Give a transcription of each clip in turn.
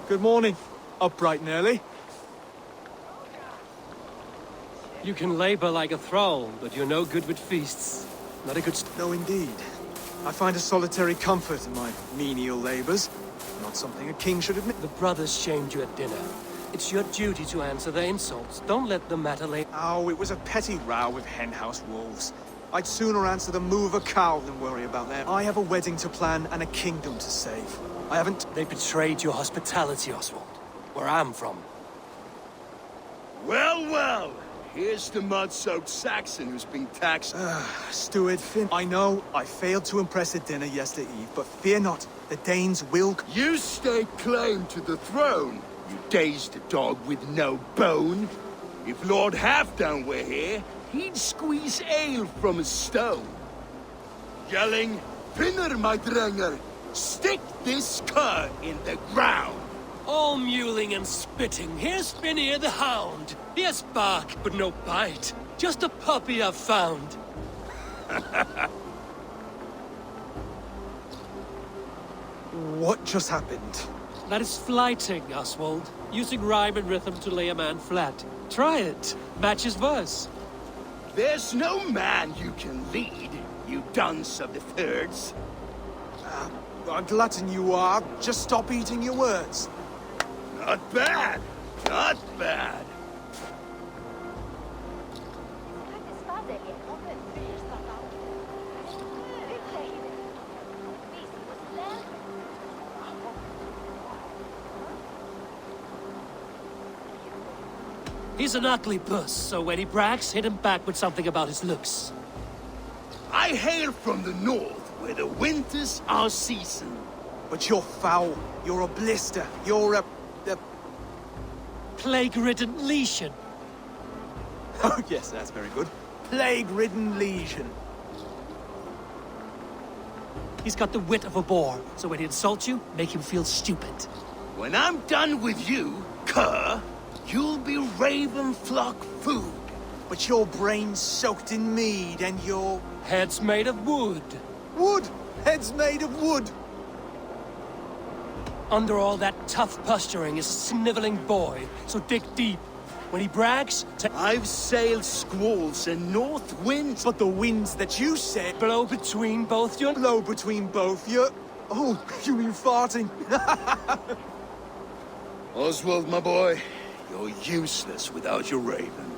Good morning. Up bright and early. You can labor like a thrall, but you're no good with feasts. Not a good No, indeed. I find a solitary comfort in my menial labors. Not something a king should admit. The brothers shamed you at dinner. It's your duty to answer their insults. Don't let the matter lay... Oh, it was a petty row with henhouse wolves. I'd sooner answer the moo of a cow than worry about them. I have a wedding to plan and a kingdom to save. I haven't... They betrayed your hospitality, Oswald. Where I'm from. Well, well. Here's the mud-soaked Saxon who's been taxed. Steward Finn. I know I failed to impress at dinner yesterday eve, but fear not. The Danes will... You stake claim to the throne, you dazed dog with no bone. If Lord Halfdown were here, he'd squeeze ale from a stone. Yelling, Finner, my drenger, stick this cur in the ground. All mewling and spitting. Here's Finnear the Hound. He has bark, but no bite. Just a puppy I've found. What just happened? That is flighting, Oswald. Using rhyme and rhythm to lay a man flat. Try it. Match his verse. There's no man you can lead, you dunce of the thirds. A glutton you are. Just stop eating your words. Not bad. Not bad. He's an ugly puss, so when he brags, hit him back with something about his looks. I hail from the north, where the winters are season. But you're foul. You're a blister. You're a... Plague-ridden lesion. Oh, yes, that's very good. Plague-ridden legion. He's got the wit of a boar, so when he insults you, make him feel stupid. When I'm done with you, cur, you'll be raven flock food. But your brain's soaked in mead and your... Head's made of wood. Wood! Head's made of wood! Under all that tough posturing is a sniveling boy, so dig deep. When he brags, I've sailed squalls and north winds. But the winds that you said... blow between both your... Blow between both your... Oh, you mean farting? Oswald, my boy, you're useless without your raven.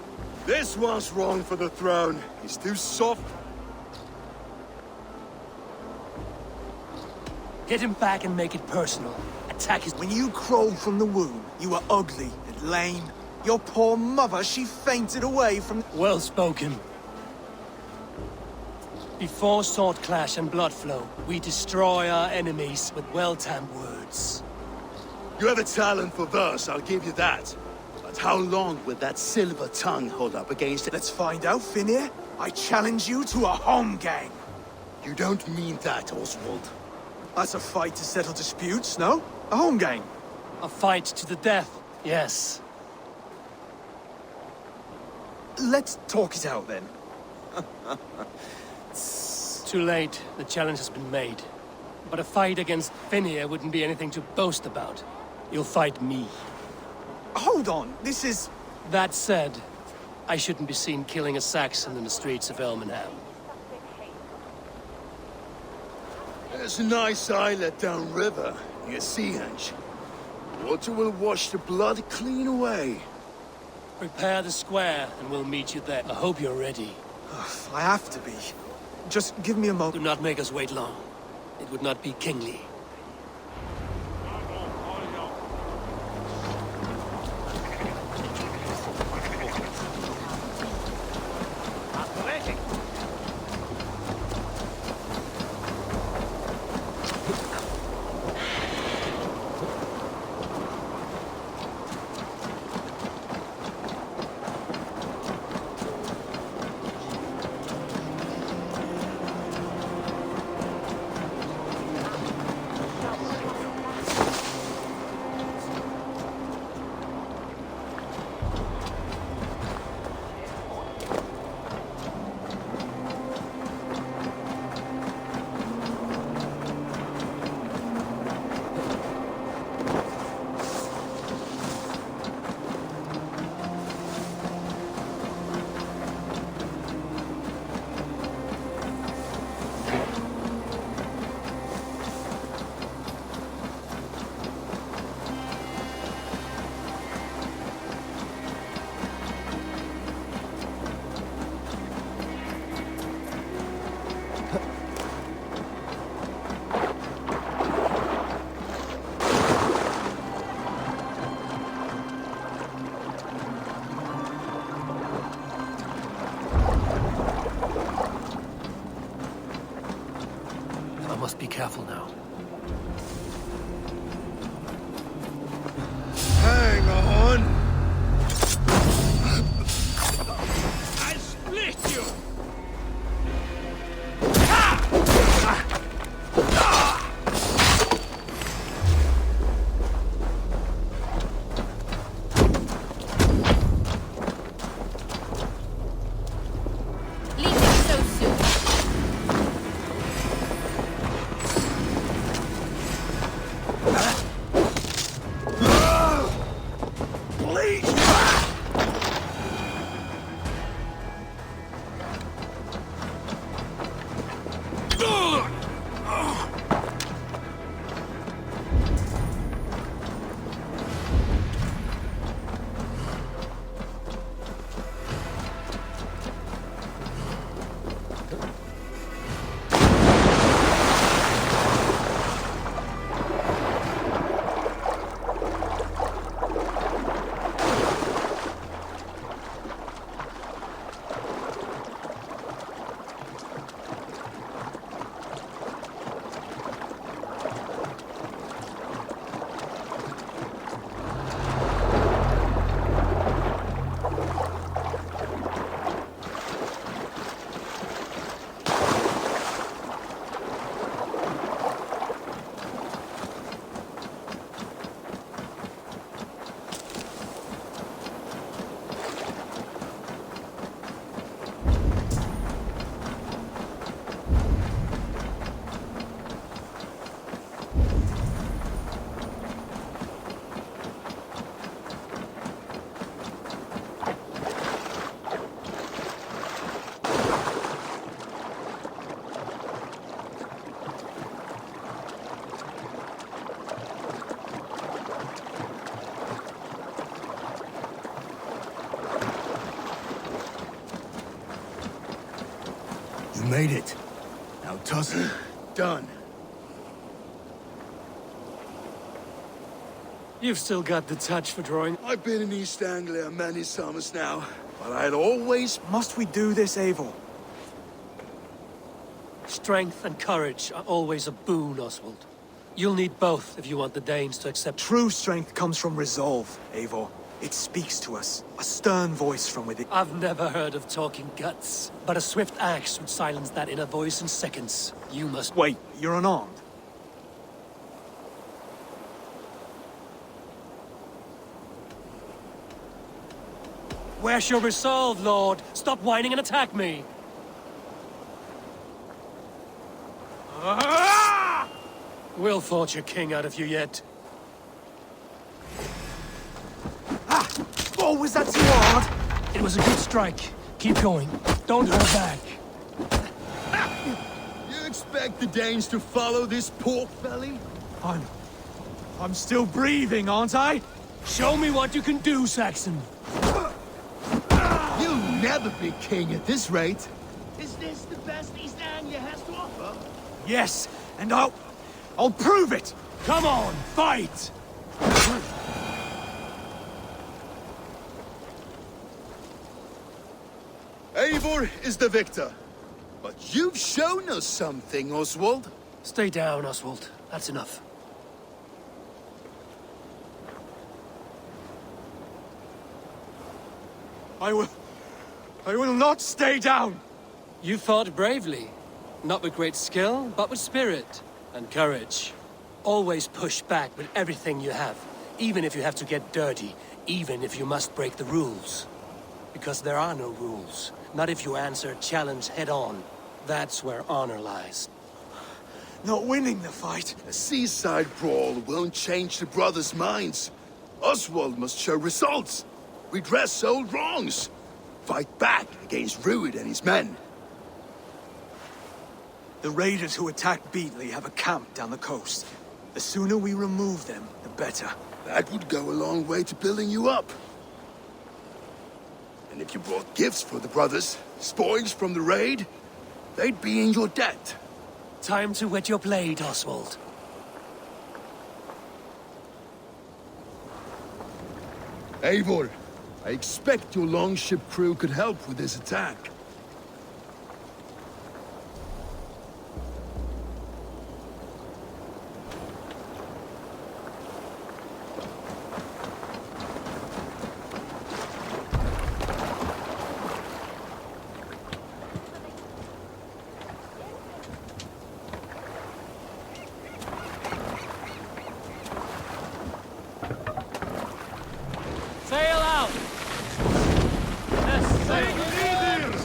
This one's wrong for the throne. He's too soft. Hit him back and make it personal. Attack his... When you crawled from the womb, you were ugly and lame. Your poor mother, she fainted away from... Well spoken. Before sword clash and blood flow, we destroy our enemies with well-timed words. You have a talent for verse, I'll give you that. But how long will that silver tongue hold up against it? Let's find out, Finnear. I challenge you to a home gang. You don't mean that, Oswald. That's a fight to settle disputes, no? A home gang. A fight to the death, yes. Let's talk it out, then. Too late. The challenge has been made. But a fight against Finnear wouldn't be anything to boast about. You'll fight me. Hold on, this is... That said, I shouldn't be seen killing a Saxon in the streets of Elmenham. There's a nice islet downriver, near Seahenge. Water will wash the blood clean away. Prepare the square, and we'll meet you there. I hope you're ready. I have to be. Just give me a Do moment. not make us wait long. It would not be kingly. I must be careful now. Hang on! I split you! Leaving so soon. You made it. Now toss it. Done. You've still got the touch for drawing. I've been in East Anglia many summers now, but I'd always... Must we do this, Eivor? Strength and courage are always a boon, Oswald. You'll need both if you want the Danes to accept... True strength comes from resolve, Eivor. It speaks to us. A stern voice from within. I've never heard of talking guts, but a swift axe would silence that inner voice in seconds. You must... Wait, you're unarmed? Where's your resolve, Lord? Stop whining and attack me! We'll forge a king out of you yet. Oh, was that too hard? It was a good strike. Keep going. Don't hold back. You expect the Danes to follow this pork belly? I'm still breathing, aren't I? Show me what you can do, Saxon. You'll never be king at this rate. Is this the best East Anglia has to offer? Yes, and I'll prove it! Come on, fight! Eivor is the victor. But you've shown us something, Oswald. Stay down, Oswald. That's enough. I will not stay down! You fought bravely. Not with great skill, but with spirit and courage. Always push back with everything you have, even if you have to get dirty, even if you must break the rules. Because there are no rules. Not if you answer a challenge head-on. That's where honor lies. Not winning the fight. A seaside brawl won't change the brothers' minds. Oswald must show results. Redress old wrongs. Fight back against Rued and his men. The raiders who attacked Beatley have a camp down the coast. The sooner we remove them, the better. That would go a long way to building you up. And if you brought gifts for the brothers, spoils from the raid, they'd be in your debt. Time to wet your blade, Oswald. Eivor, I expect your longship crew could help with this attack.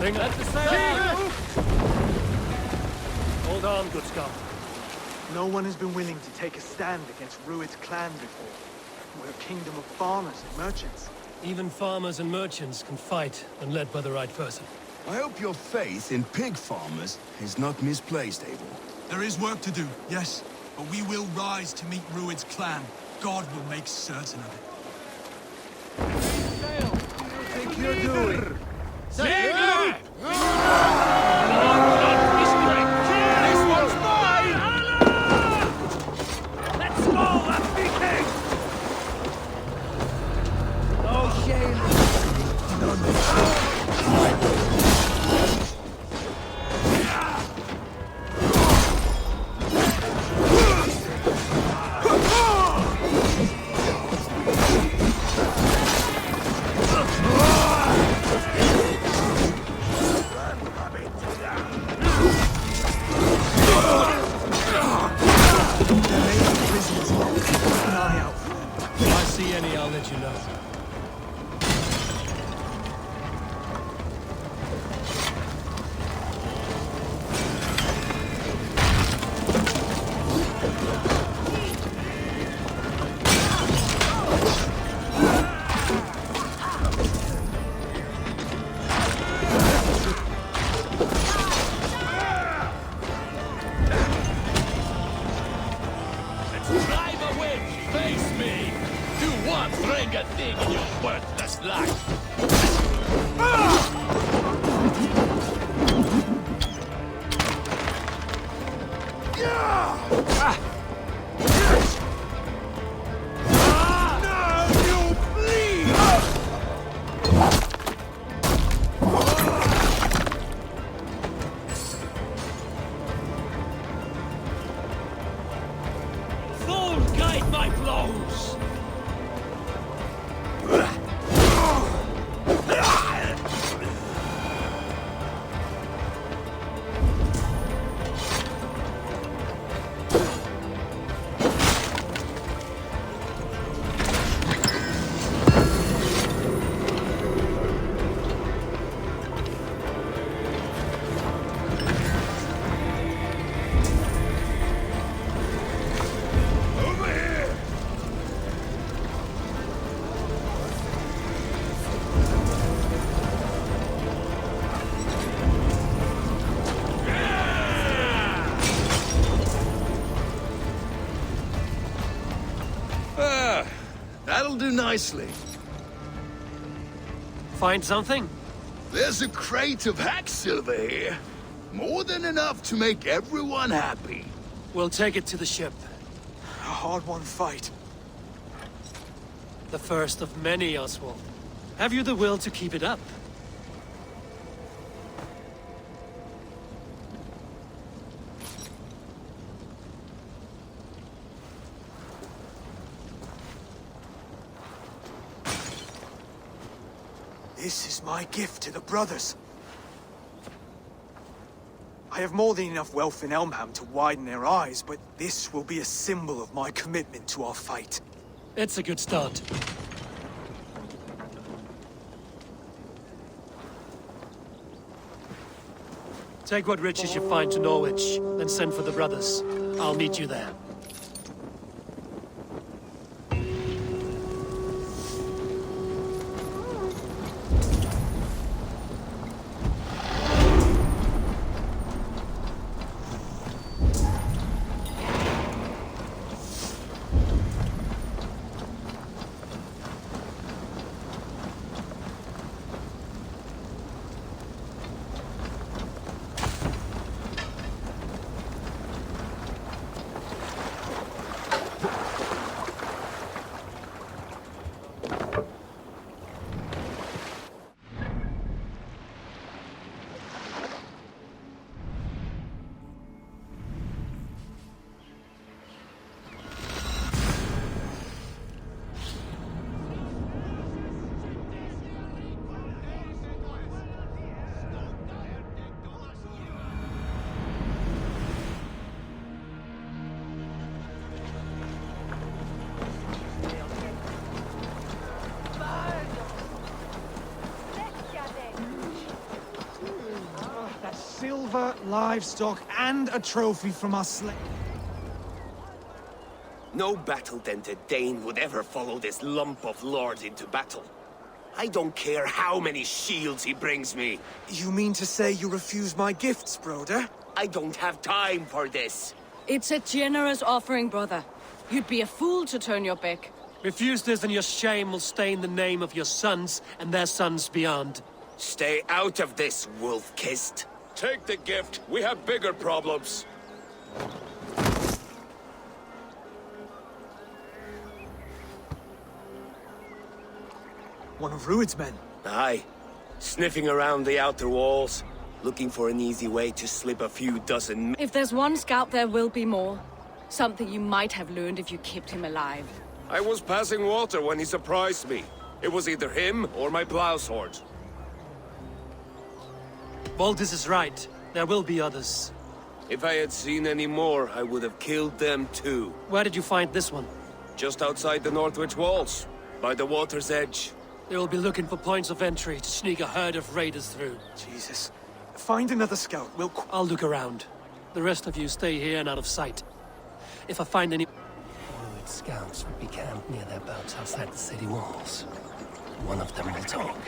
Bring up the sail! Hold on, good Scot. No one has been willing to take a stand against Rued's clan before. We're a kingdom of farmers and merchants. Even farmers and merchants can fight when led by the right person. I hope your faith in pig farmers is not misplaced, Abel. There is work to do, yes. But we will rise to meet Rued's clan. God will make certain of it. Think you're doing? Sail! This one's mine! Let's go, that viking! Oh, shame. If I see any, I'll let you know. Drive a wedge! Face me! Do one bring a thing in your worthless life! Full guide my blows! That'll do nicely. Find something? There's a crate of hack silver here. More than enough to make everyone happy. We'll take it to the ship. A hard-won fight. The first of many, Oswald. Have you the will to keep it up? This is my gift to the brothers. I have more than enough wealth in Elmham to widen their eyes, but this will be a symbol of my commitment to our fight. It's a good start. Take what riches you find to Norwich, then send for the brothers. I'll meet you there. livestock, and a trophy from our slave. No battle-dented Dane would ever follow this lump of lord into battle. I don't care how many shields he brings me. You mean to say you refuse my gifts, Broder? I don't have time for this. It's a generous offering, brother. You'd be a fool to turn your back. Refuse this and your shame will stain the name of your sons and their sons beyond. Stay out of this, wolf-kissed. Take the gift. We have bigger problems. One of Rued's men. Aye. Sniffing around the outer walls, looking for an easy way to slip a few dozen. If there's one scout, there will be more. Something you might have learned if you kept him alive. I was passing water when he surprised me. It was either him or my plow sword. Valdis is right. There will be others. If I had seen any more, I would have killed them too. Where did you find this one? Just outside the Northwich walls, by the water's edge. They will be looking for points of entry to sneak a herd of raiders through. Jesus. Find another scout. I'll look around. The rest of you stay here and out of sight. If I find any... Rued scouts would be camped near their boats outside the city walls. One of them will talk.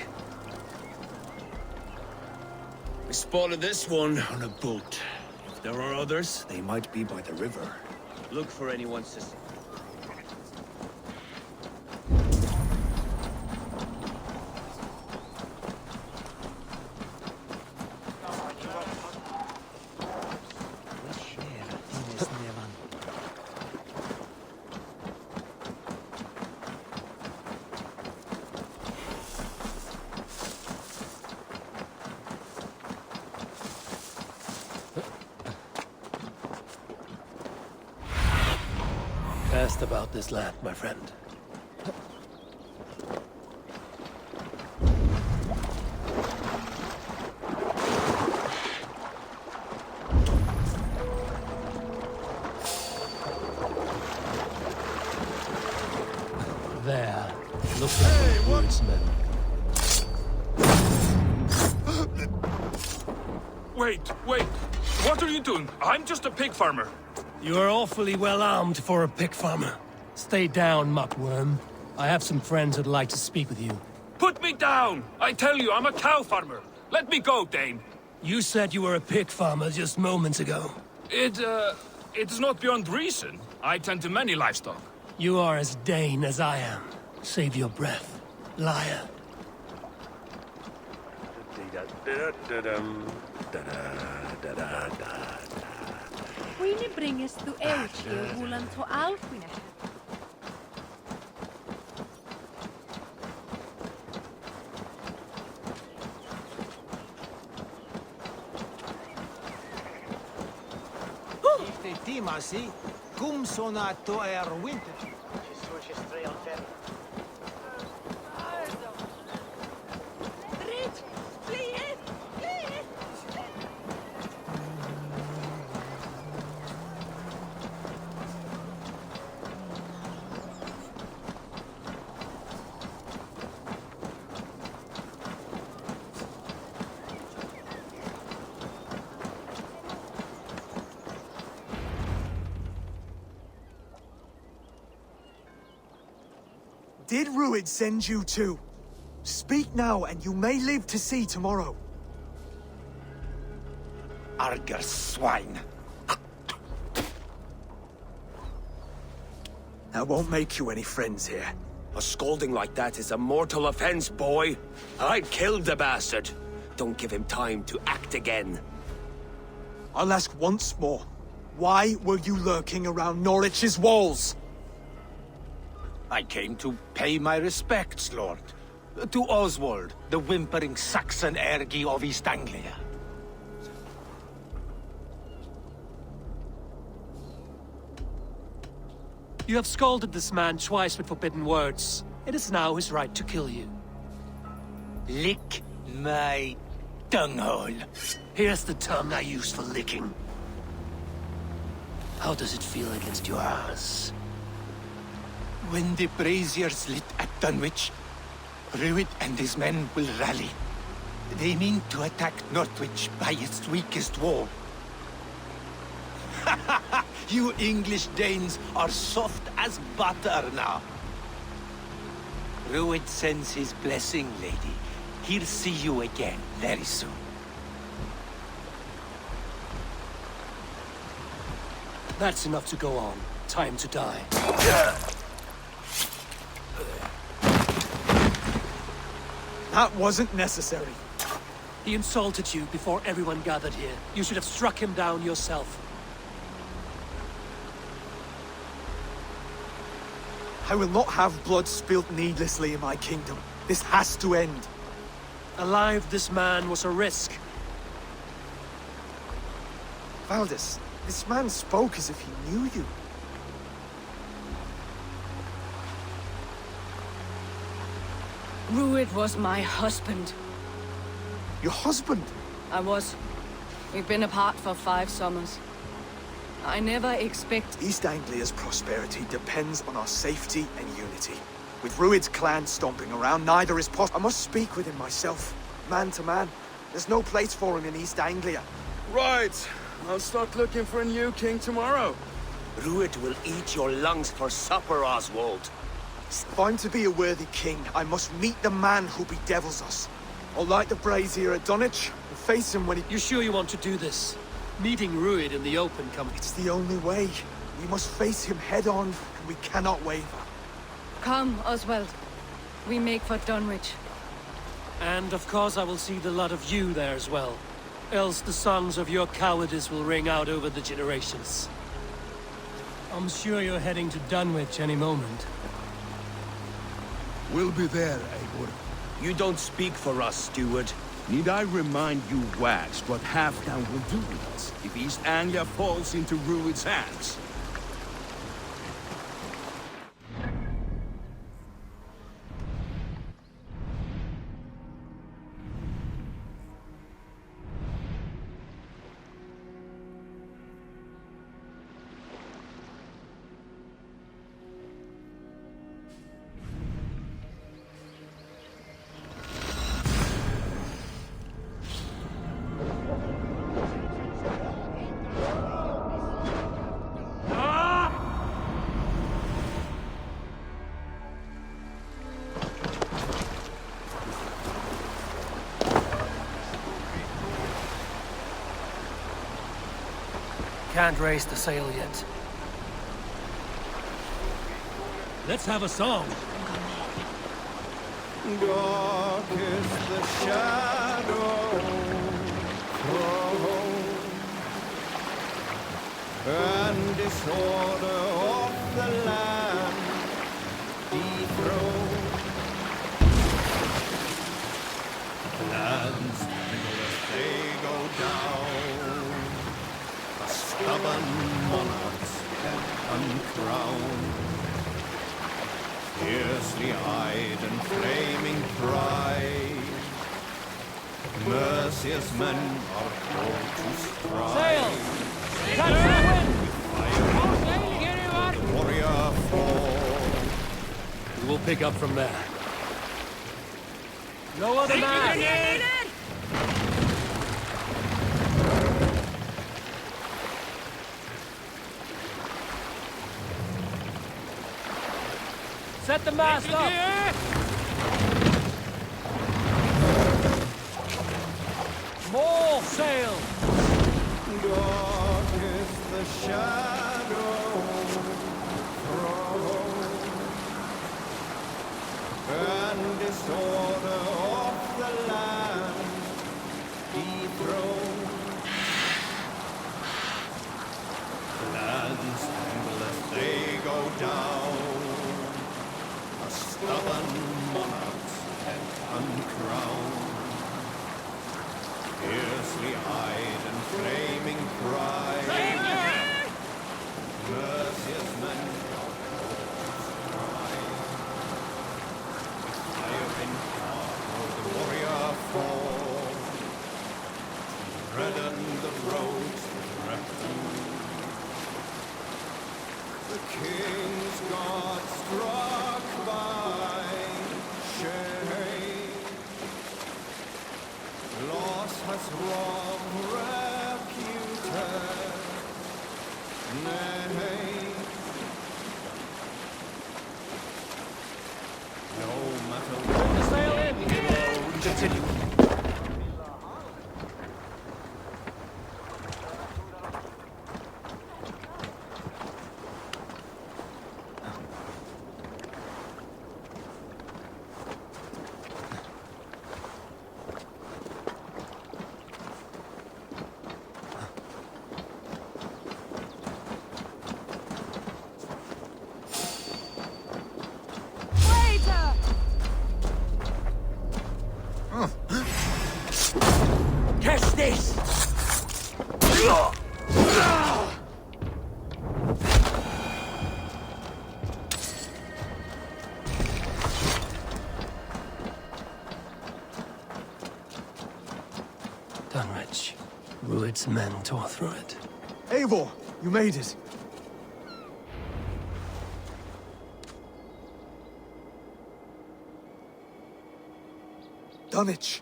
We spotted this one on a boat. If there are others, they might be by the river. Look for anyone suspicious. Asked about this land, my friend. There, look at Rued's men. Wait! What are you doing? I'm just a pig farmer. You are awfully well armed for a pig farmer. Stay down, muckworm. I have some friends who'd like to speak with you. Put me down! I tell you, I'm a cow farmer. Let me go, Dane. You said you were a pig farmer just moments ago. It's not beyond reason. I tend to many livestock. You are as Dane as I am. Save your breath, liar. Queenie bringes to Elche Wulan to Alfine. Timasi, cum sonato winter. Did Rued send you too? Speak now, and you may live to see tomorrow. Arger swine. That won't make you any friends here. A scolding like that is a mortal offense, boy. I'd kill the bastard. Don't give him time to act again. I'll ask once more. Why were you lurking around Norwich's walls? I came to pay my respects, Lord. To Oswald, the whimpering Saxon ergi of East Anglia. You have scolded this man twice with forbidden words. It is now his right to kill you. Lick my dunghole. Here's the tongue I use for licking. How does it feel against your ass? When the braziers lit at Dunwich, Rued and his men will rally. They mean to attack Northwich by its weakest wall. You English Danes are soft as butter now. Rued sends his blessing, lady. He'll see you again very soon. That's enough to go on. Time to die. That wasn't necessary. He insulted you before everyone gathered here. You should have struck him down yourself. I will not have blood spilt needlessly in my kingdom. This has to end. Alive, this man was a risk. Valdis, this man spoke as if he knew you. Rued was my husband. Your husband? I was. We've been apart for 5 summers. I never expect... East Anglia's prosperity depends on our safety and unity. With Rued's clan stomping around, neither is possible. I must speak with him myself, man to man. There's no place for him in East Anglia. Right. I'll start looking for a new king tomorrow. Rued will eat your lungs for supper, Oswald. If I'm to be a worthy king, I must meet the man who bedevils us. I'll light the brazier at Dunwich and face him when he... You sure you want to do this? Meeting Rued in the open It's the only way. We must face him head on, and we cannot waver. Come, Oswald. We make for Dunwich. And of course I will see the lot of you there as well. Else the songs of your cowardice will ring out over the generations. I'm sure you're heading to Dunwich any moment. We'll be there, Eivor. You don't speak for us, steward. Need I remind you, Wags, what Halfdan will do with us if East Anglia falls into Rued's hands? Can't raise the sail yet. Let's have a song. Dark is the shadow and disorder of the land dethroned. Lands as they go down, a stubborn monarch's head uncrowned. Fiercely eyed and flaming pride, merciless men are called to strive. Warrior fall. We will pick up from there. No other man! Set the mast up! More sail! Dark is the shadow thrown, and disorder of the land dethroned. Lands tremble as they go down, a stubborn monarch's head uncrowned. Fiercely eyed and flaming pride, merciless men are strive. Fire in heart the warrior fall, redden the roads with refuge. The king's God struck by shame, loss has wrong reputed, Nay. No matter what. Sail in, hero. Continue. Catch this! Dunwich. Rued's men tore through it. Eivor, you made it. Dunwich.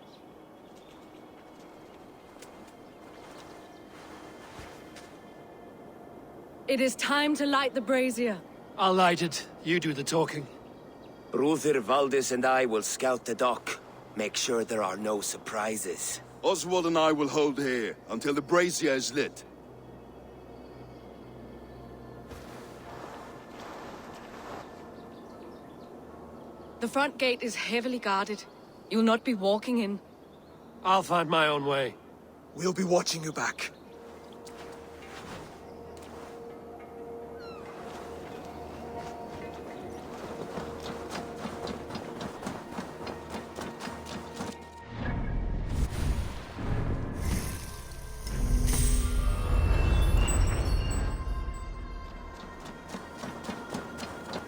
It is time to light the brazier. I'll light it. You do the talking. Brother Valdis and I will scout the dock. Make sure there are no surprises. Oswald and I will hold here until the brazier is lit. The front gate is heavily guarded. You'll not be walking in. I'll find my own way. We'll be watching you back.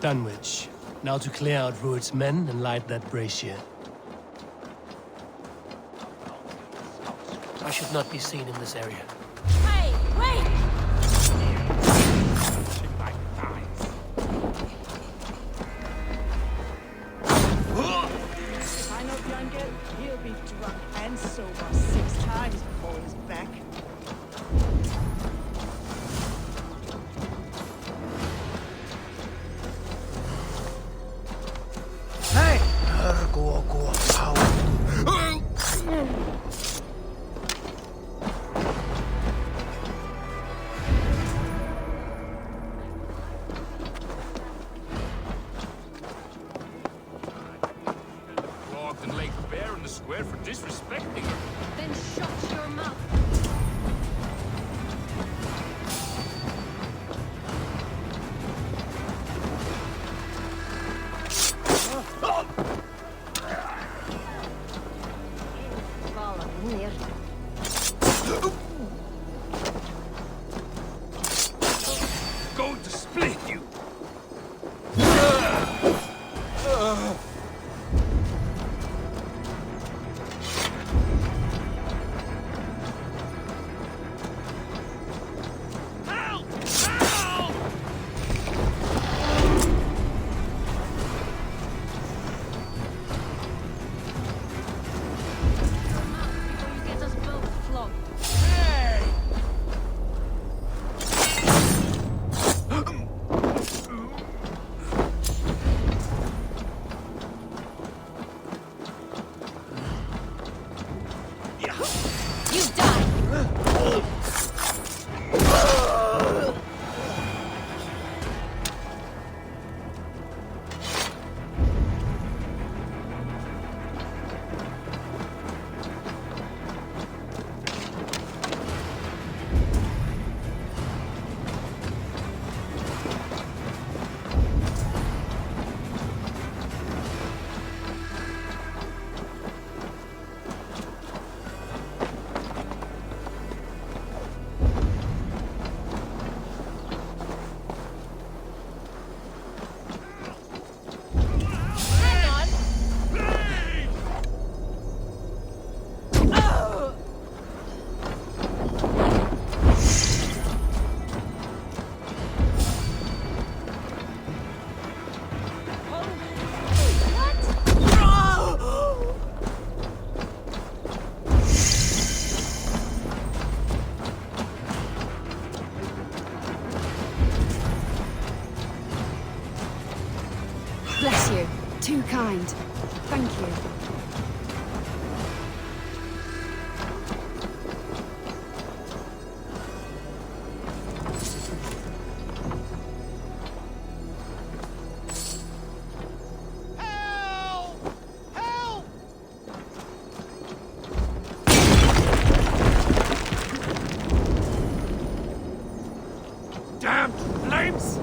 Dunwich. Now to clear out Rued's men and light that brazier. I should not be seen in this area. Hey, wait! If I know Björngel, he'll be drunk and sober 6 times before he's back. Hey! Locked and laid bare in the square for disrespecting her. Then shut your mouth. Going to split you! Help! Help! Before you get us both flogged. Hey! Bless you. Too kind. Thank you. Damn flames!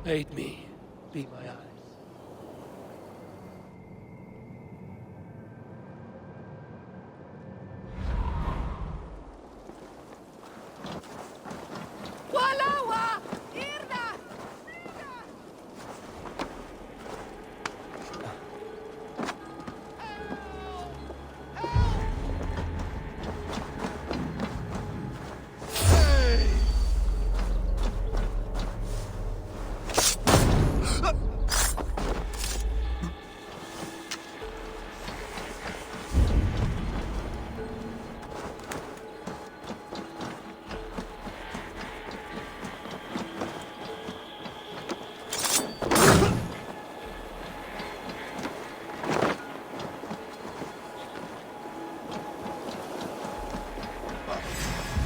Aid me. Be my eyes.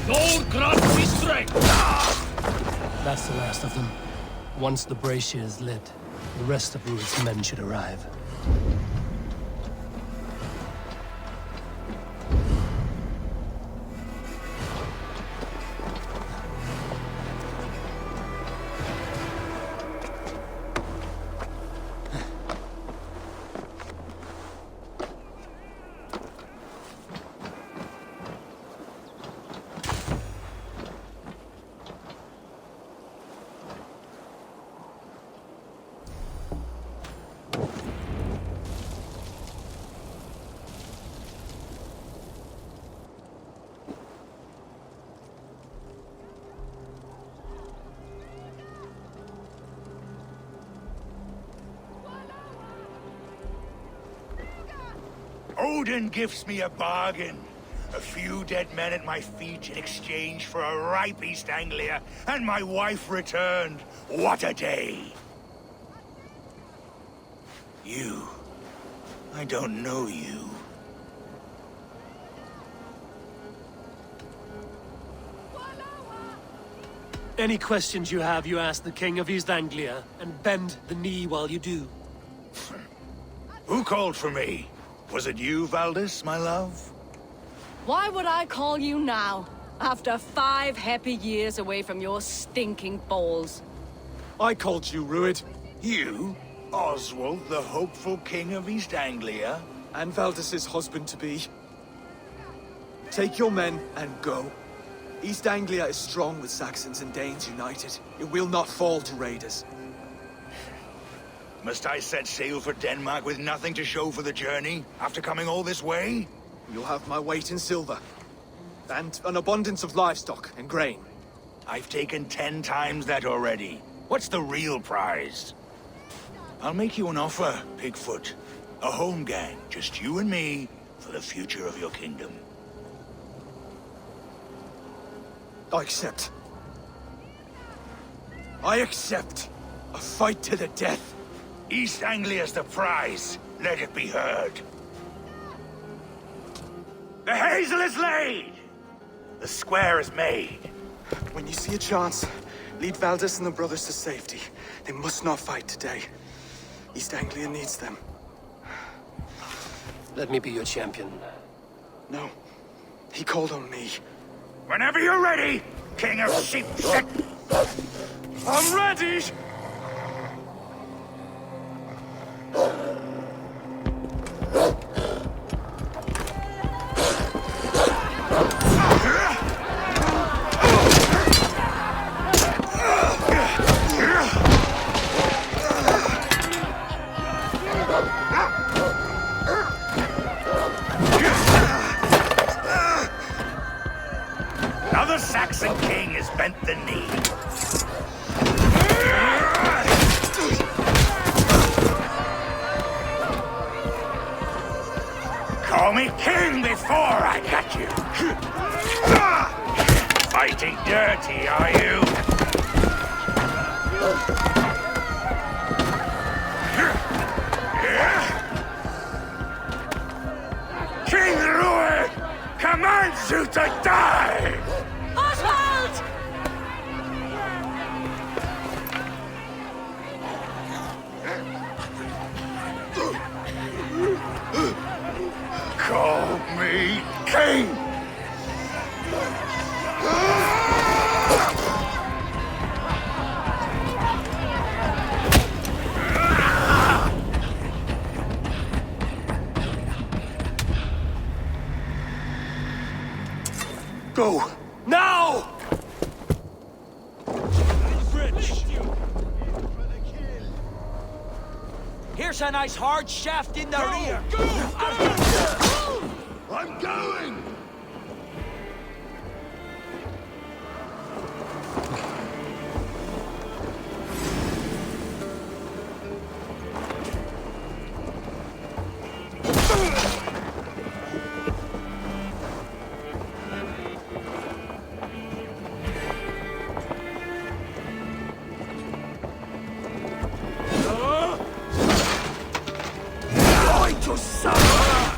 Lord grant me strength! That's the last of them. Once the brazier is lit, the rest of Rued's men should arrive. Odin gives me a bargain. A few dead men at my feet in exchange for a ripe East Anglia, and my wife returned. What a day! You. I don't know you. Any questions you have, you ask the King of East Anglia, and bend the knee while you do. Who called for me? Was it you, Valdis, my love? Why would I call you now, after 5 happy years away from your stinking balls? I called you, Rued. You? Oswald, the hopeful king of East Anglia? And Valdis's husband-to-be. Take your men and go. East Anglia is strong with Saxons and Danes united. It will not fall to raiders. Must I set sail for Denmark with nothing to show for the journey, after coming all this way? You'll have my weight in silver. And an abundance of livestock and grain. I've taken 10 times that already. What's the real prize? I'll make you an offer, Pigfoot. A home gang, just you and me, for the future of your kingdom. I accept. I accept. A fight to the death. East Anglia's the prize. Let it be heard. The hazel is laid! The square is made. When you see a chance, lead Valdis and the brothers to safety. They must not fight today. East Anglia needs them. Let me be your champion. No. He called on me. Whenever you're ready, King of Sheep Shit! I'm ready! Now the Saxon king has bent the knee. Call me king before I got you. Fighting dirty, are you? King Rued commands you to die! Oswald! Call me king! Go! Now! Here's a nice hard shaft in the rear. I'm going! Going to suffer!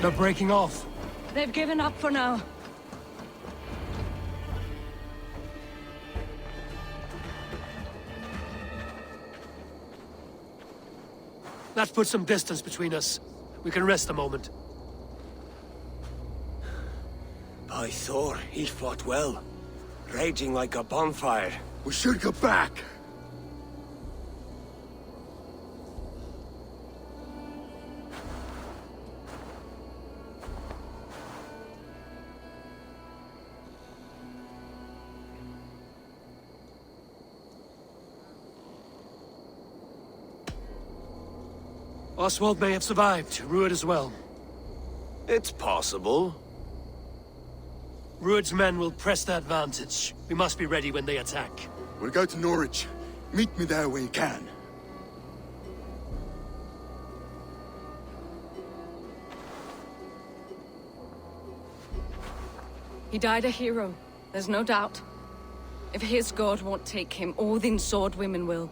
They're breaking off. They've given up for now. That puts some distance between us. We can rest a moment. By Thor, he fought well. Raging like a bonfire. We should go back. Oswald may have survived. Rued as well. It's possible. Rued's men will press the advantage. We must be ready when they attack. We'll go to Norwich. Meet me there when you can. He died a hero, there's no doubt. If his god won't take him, Odin's sword women will.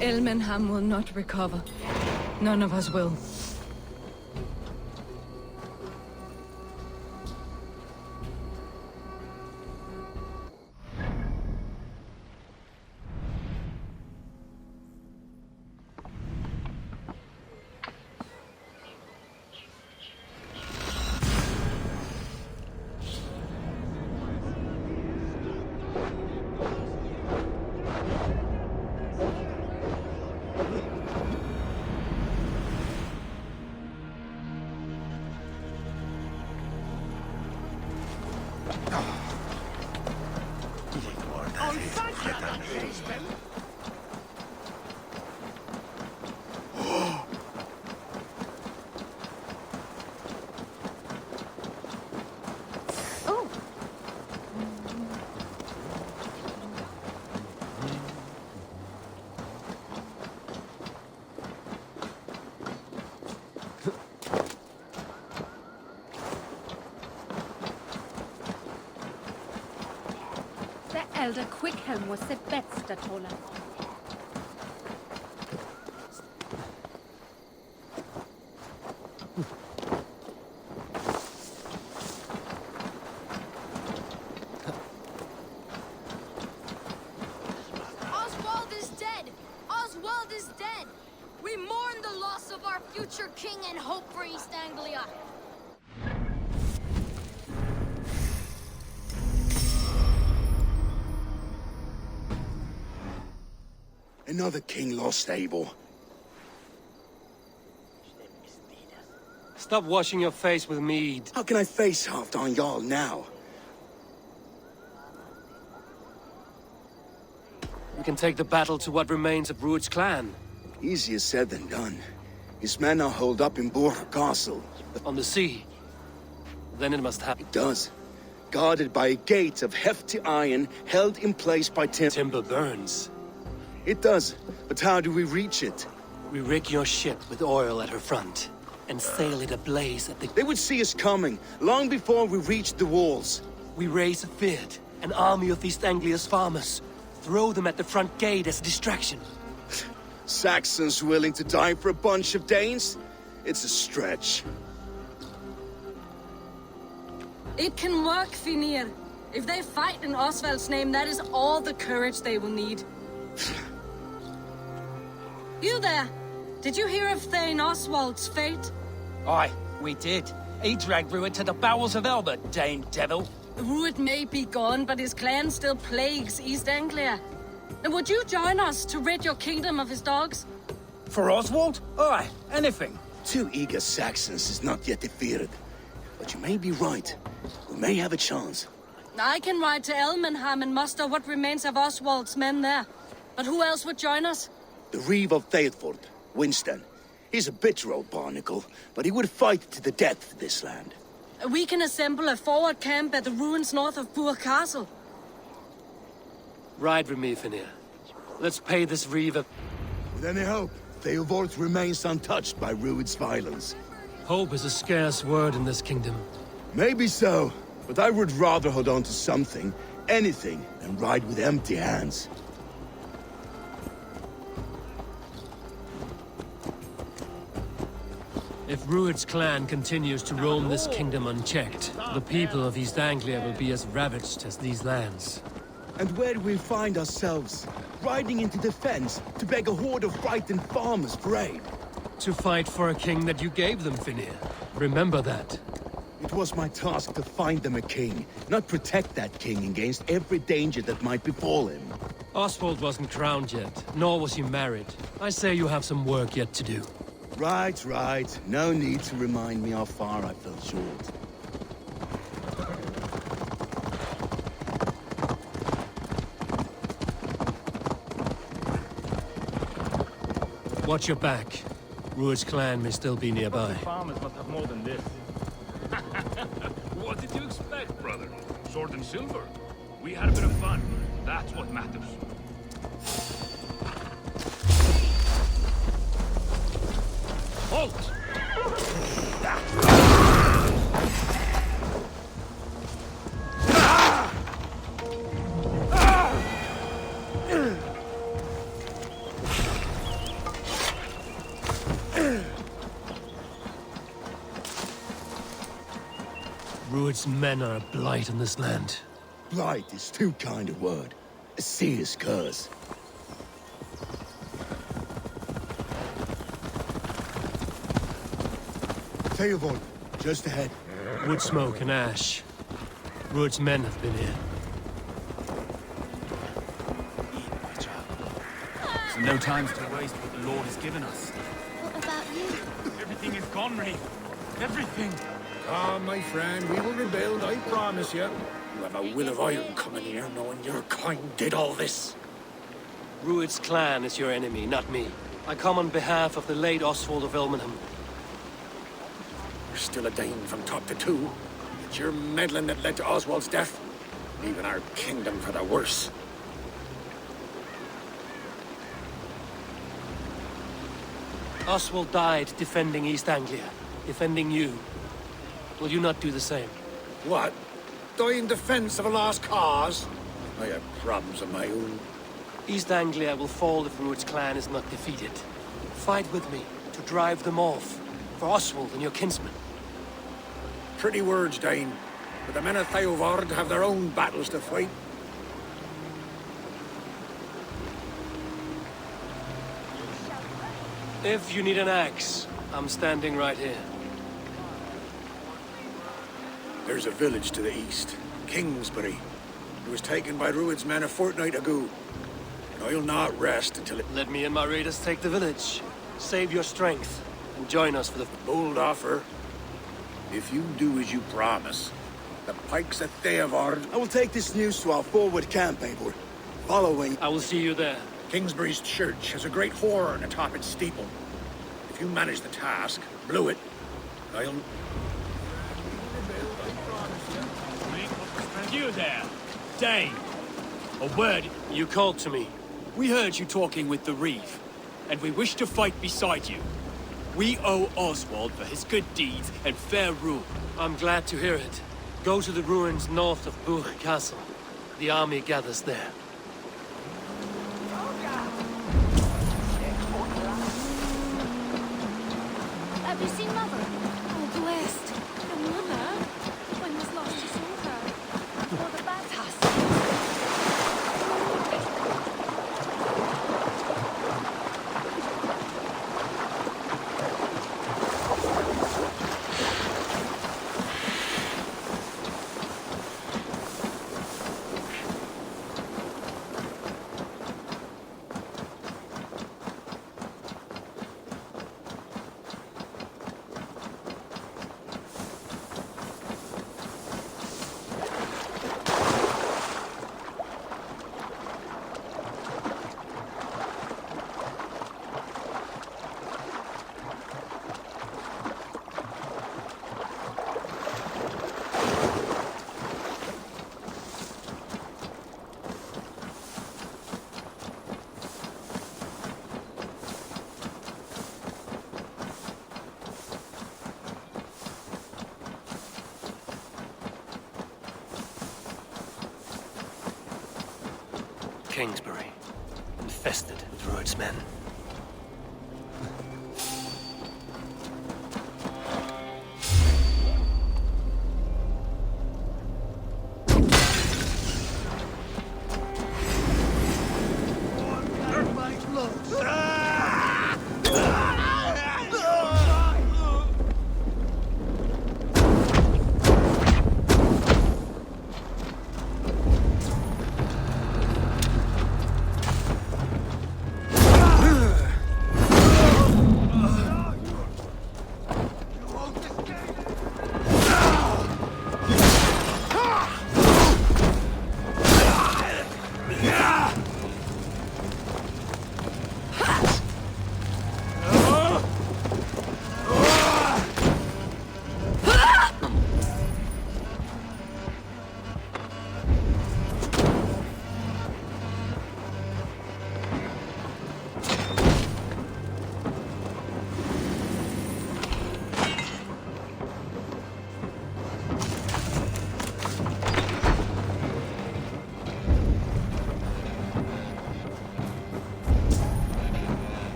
Ilmenham will not recover. None of us will. The elder Quickhelm was the best, Tola. Oswald is dead! Oswald is dead! We mourn the loss of our future king and hope for East Anglia. Another king lost, Abel. Stop washing your face with mead. How can I face Halfdan Jarl now? We can take the battle to what remains of Rued's clan. Easier said than done. His men are holed up in Borg Castle. On the sea. Then it must happen. It does. Guarded by a gate of hefty iron held in place by Timber burns. It does, but how do we reach it? We rig your ship with oil at her front, and sail it ablaze at the... They would see us coming, long before we reached the walls. We raise a Fyrd, an army of East Anglia's farmers. Throw them at the front gate as a distraction. Saxons willing to die for a bunch of Danes? It's a stretch. It can work, Finir. If they fight in Oswald's name, that is all the courage they will need. You there! Did you hear of Thane Oswald's fate? Aye, we did. He dragged Rued to the bowels of hell, the Dane devil. Rued may be gone, but his clan still plagues East Anglia. And would you join us to rid your kingdom of his dogs? For Oswald? Aye, anything. 2 eager Saxons is not yet defeated. But you may be right. We may have a chance. I can ride to Elmenham and muster what remains of Oswald's men there. But who else would join us? The Reeve of Thetford, Winston. He's a bitter old barnacle, but he would fight to the death for this land. We can assemble a forward camp at the ruins north of Burr Castle. Ride with me, Finir. Let's pay this Reeve a... With any hope, Theodort remains untouched by Rued's violence. Hope is a scarce word in this kingdom. Maybe so, but I would rather hold on to something, anything, than ride with empty hands. If Rued's clan continues to roam this kingdom unchecked, the people of East Anglia will be as ravaged as these lands. And where do we find ourselves? Riding into defense to beg a horde of frightened farmers for aid? To fight for a king that you gave them, Finir. Remember that. It was my task to find them a king, not protect that king against every danger that might befall him. Oswald wasn't crowned yet, nor was he married. I say you have some work yet to do. Right, right. No need to remind me how far I fell short. Watch your back. Rued's clan may still be nearby. Farmers must have more than this. What did you expect, brother? Sword and silver? We had a bit of fun. That's what matters. Halt! Rued's men are a blight on this land. Blight is too kind a word. A serious curse. Theobald, just ahead. Wood smoke and ash. Rued's men have been here. So no time to waste what the Lord has given us. What about you? Everything is gone, Reeve. Everything. Ah, my friend, we will rebuild, I promise you. You have a will of iron coming here, knowing your kind did all this. Rued's clan is your enemy, not me. I come on behalf of the late Oswald of Ilmenham. You're still a Dane from top to two. It's your meddling that led to Oswald's death. Leaving our kingdom for the worse. Oswald died defending East Anglia, defending you. Will you not do the same? What? Die in defense of a lost cause? I have problems of my own. East Anglia will fall if Rued's clan is not defeated. Fight with me to drive them off, for Oswald and your kinsmen. Pretty words, Dane. But the men of Theovard have their own battles to fight. If you need an axe, I'm standing right here. There's a village to the east, Kingsbury. It was taken by Rued's men a fortnight ago. And I'll not rest until it... Let me and my raiders take the village. Save your strength, and join us for the... Bold offer. If you do as you promise, the pikes at Theovard... I will take this news to our forward camp, Eivor. Following... I will see you there. Kingsbury's church has a great horn atop its steeple. If you manage the task, blow it, I'll... You there, Dane. A word. You called to me. We heard you talking with the Reeve, and we wish to fight beside you. We owe Oswald for his good deeds and fair rule. I'm glad to hear it. Go to the ruins north of Bourg Castle. The army gathers there. Have you seen Mother? Oh, blessed. And Mother? When was last you saw her? Before the bathhouse. Kingsbury, infested with Rued's men.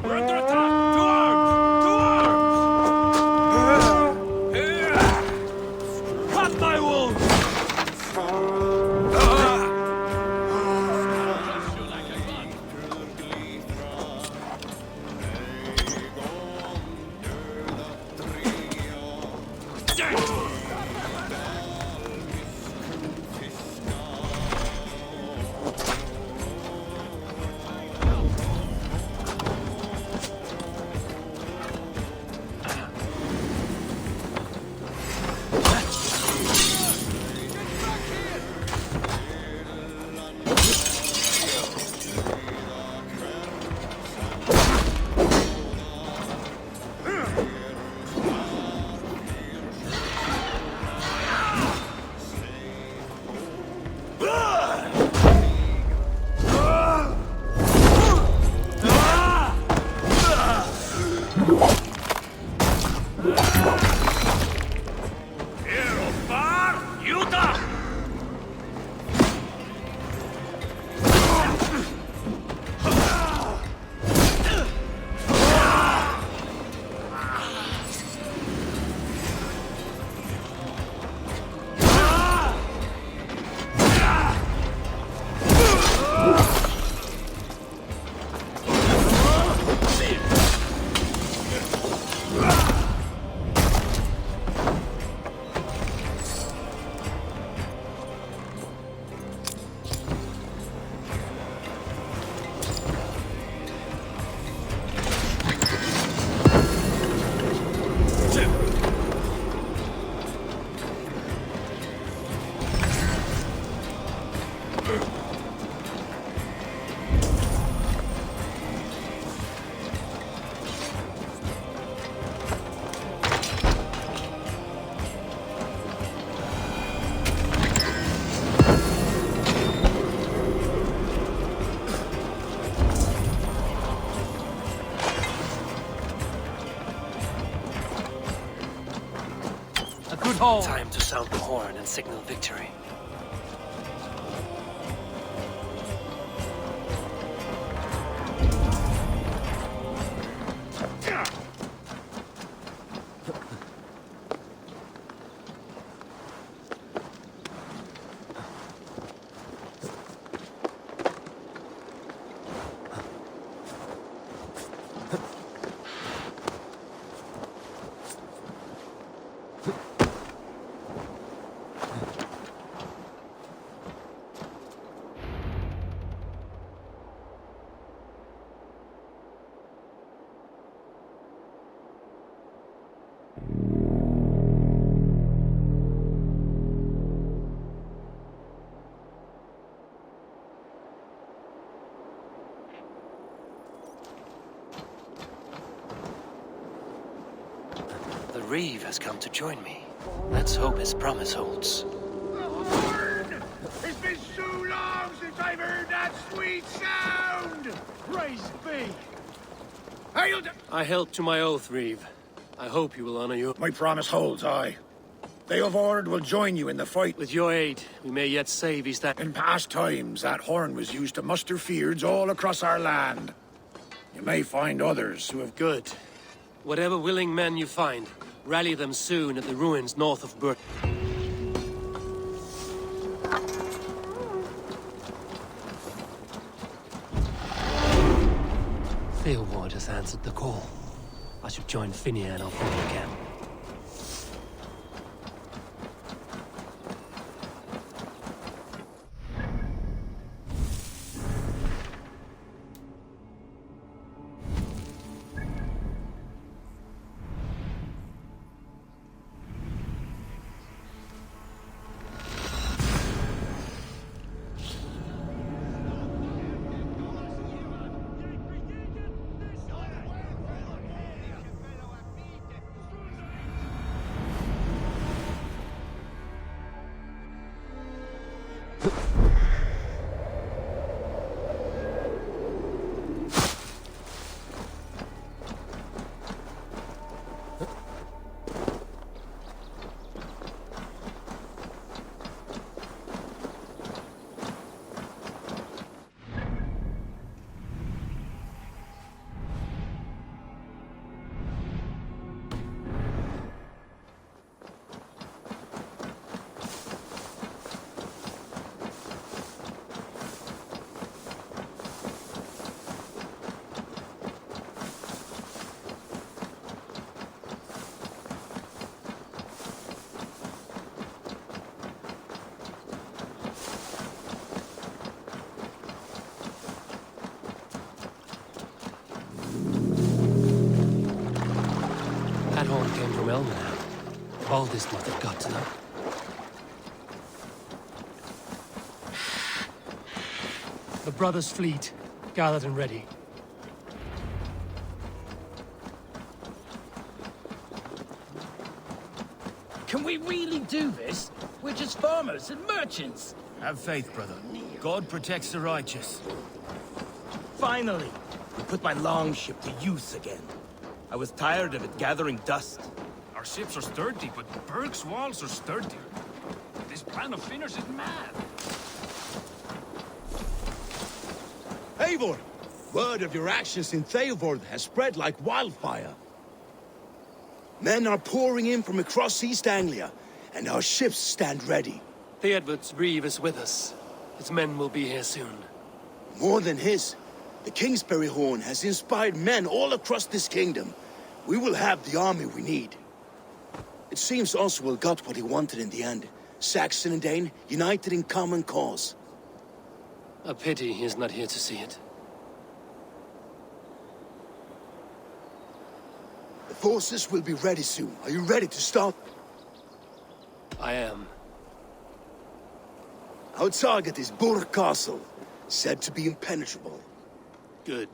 We're under attack! To arms! To arms! Cut my wounds! Time to sound the horn and signal victory. The Reeve has come to join me. Let's hope his promise holds. It's been so long since I've heard that sweet sound! Praise be! I held to my oath, Reeve. I hope you will honor your... My promise holds, aye. They of Ord will join you in the fight. With your aid, we may yet save East... In past times, that horn was used to muster fyrds all across our land. You may find others who have... Good. Whatever willing men you find, rally them soon at the ruins north of Burt. Theobald has answered the call. I should join Finia and our former camp. That horn came from Elmenham. Baldest must have got to them. The brothers' fleet, gathered and ready. Can we really do this? We're just farmers and merchants. Have faith, brother. God protects the righteous. Finally, we put my longship to use again. I was tired of it gathering dust. Our ships are sturdy, but Berg's walls are sturdier. This plan of Finner's is mad. Eivor! Word of your actions in Theodord has spread like wildfire. Men are pouring in from across East Anglia, and our ships stand ready. Theodward's reeve is with us. His men will be here soon. More than his. The Kingsbury Horn has inspired men all across this kingdom. We will have the army we need. It seems Oswald got what he wanted in the end. Saxon and Dane united in common cause. A pity he is not here to see it. The forces will be ready soon. Are you ready to start? I am. Our target is Burg Castle, said to be impenetrable. Good.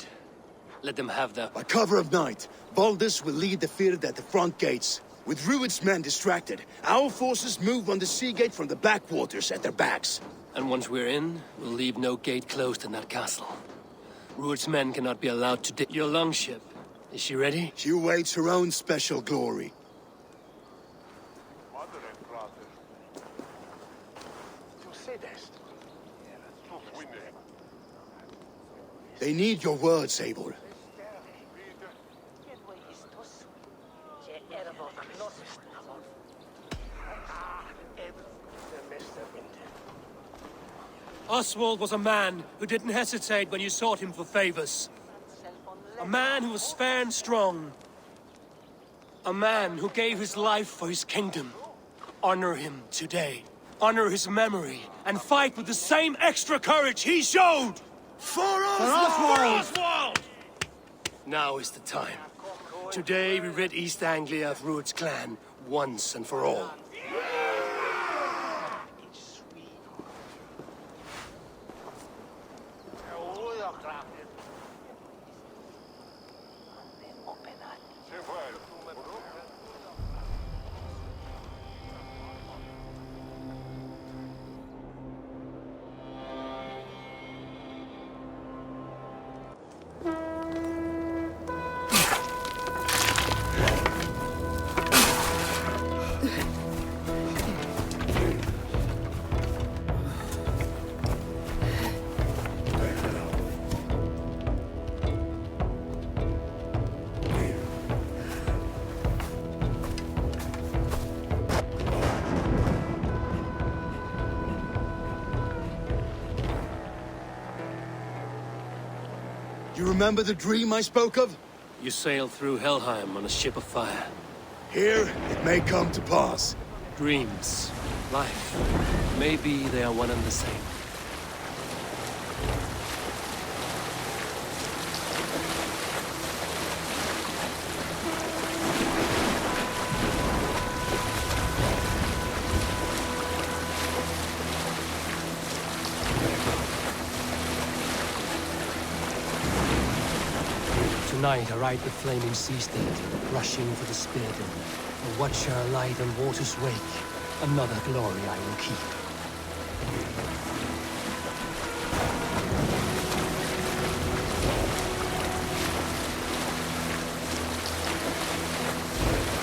Let them have that. By cover of night, Baldus will lead the field at the front gates. With Rued's men distracted, our forces move on the sea gate from the backwaters at their backs. And once we're in, we'll leave no gate closed in that castle. Rued's men cannot be allowed to dig your longship. Is she ready? She awaits her own special glory. They need your words, Eivor. Oswald was a man who didn't hesitate when you sought him for favors. A man who was fair and strong. A man who gave his life for his kingdom. Honor him today. Honor his memory. And fight with the same extra courage he showed! For Oswald! Now is the time. Today we rid East Anglia of Rued's clan, once and for all. You remember the dream I spoke of? You sailed through Helheim on a ship of fire. Here, it may come to pass. Dreams, life, maybe they are one and the same. Tonight I ride the flaming sea steed, rushing for the Spearden. A watcher light on water's wake. Another glory I will keep.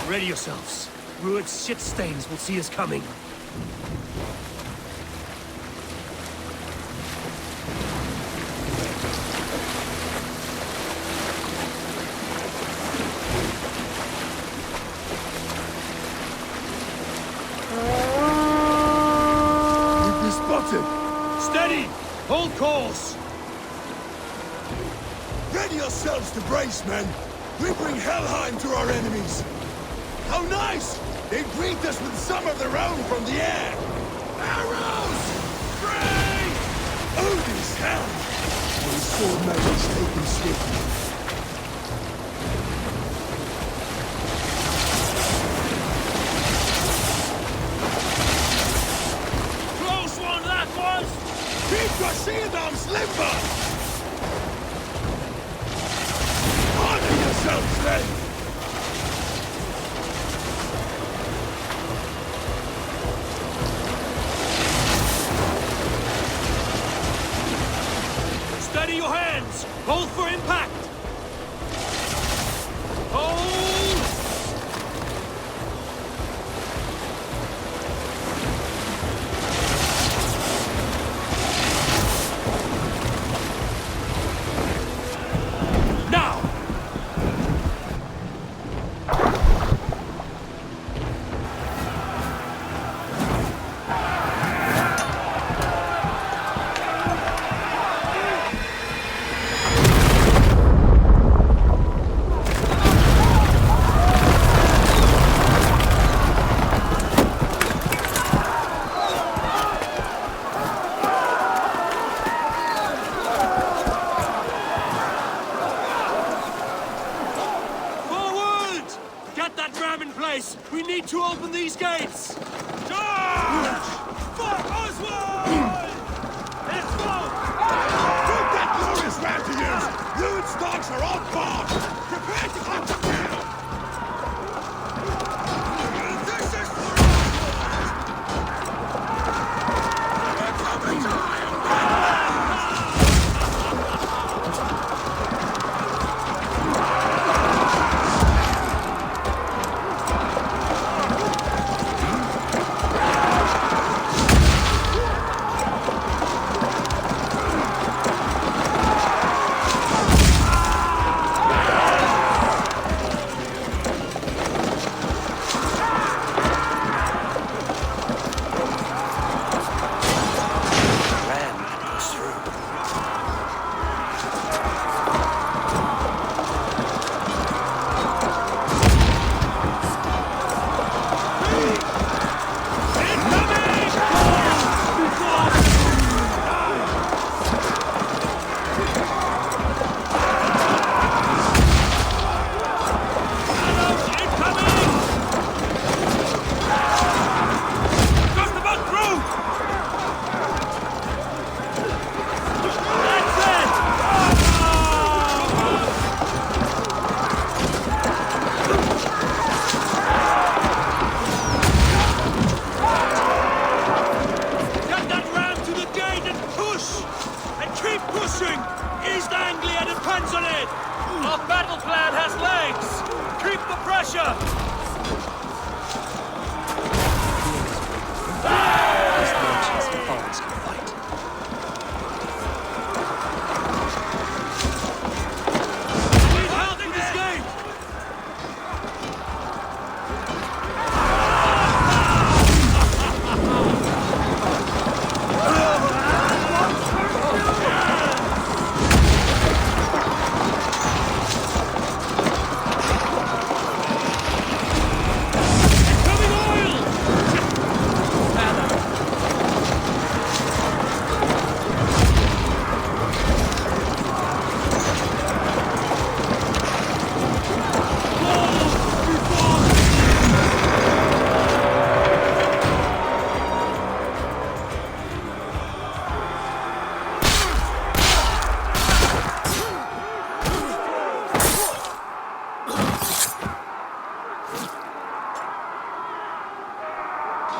Ready yourselves. Rued's shit stains will see us coming. Steady! Hold course! Ready yourselves to brace, men! We bring Helheim to our enemies! How nice! They greet us with some of their own from the air! Arrows! Spray! Odin's helm! Those sword measures taken swiftly. Steady your hands! Hold for impact! Hold! Now! We need to open these gates! Charge! For Oswald! Let's go! Take that glorious ram to use! Rude's dogs are on board! Prepare to hunt them down! This is for Oswald! We're coming to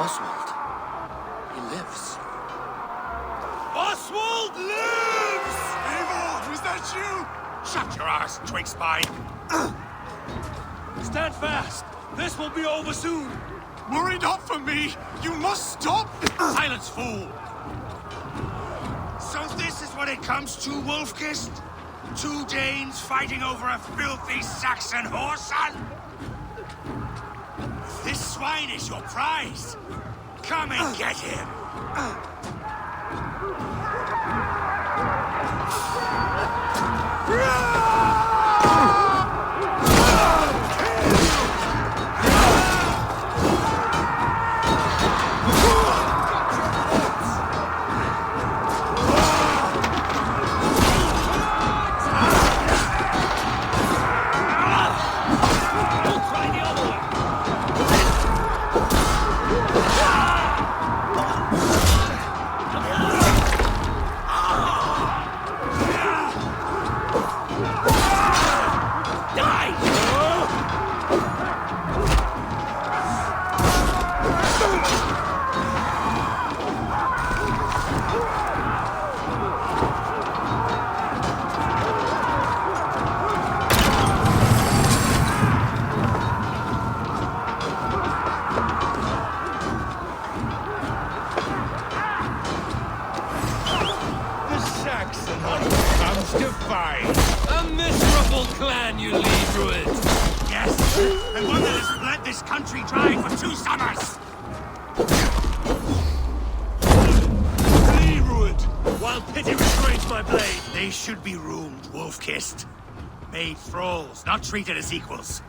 Oswald. He lives. Oswald lives! Eivor, was that you? Shut your ass, twig spine! Stand fast! This will be over soon! Worry not for me! You must stop! Silence, fool! So this is what it comes to, Wolfkist? 2 Danes fighting over a filthy Saxon whoreson? This swine is your prize! Come and get him! Druid! Yes, and one that has bled this country dry for 2 summers! Flee, Druid! While pity restrains my blade! They should be ruled, wolf-kissed. Made thralls, not treated as equals.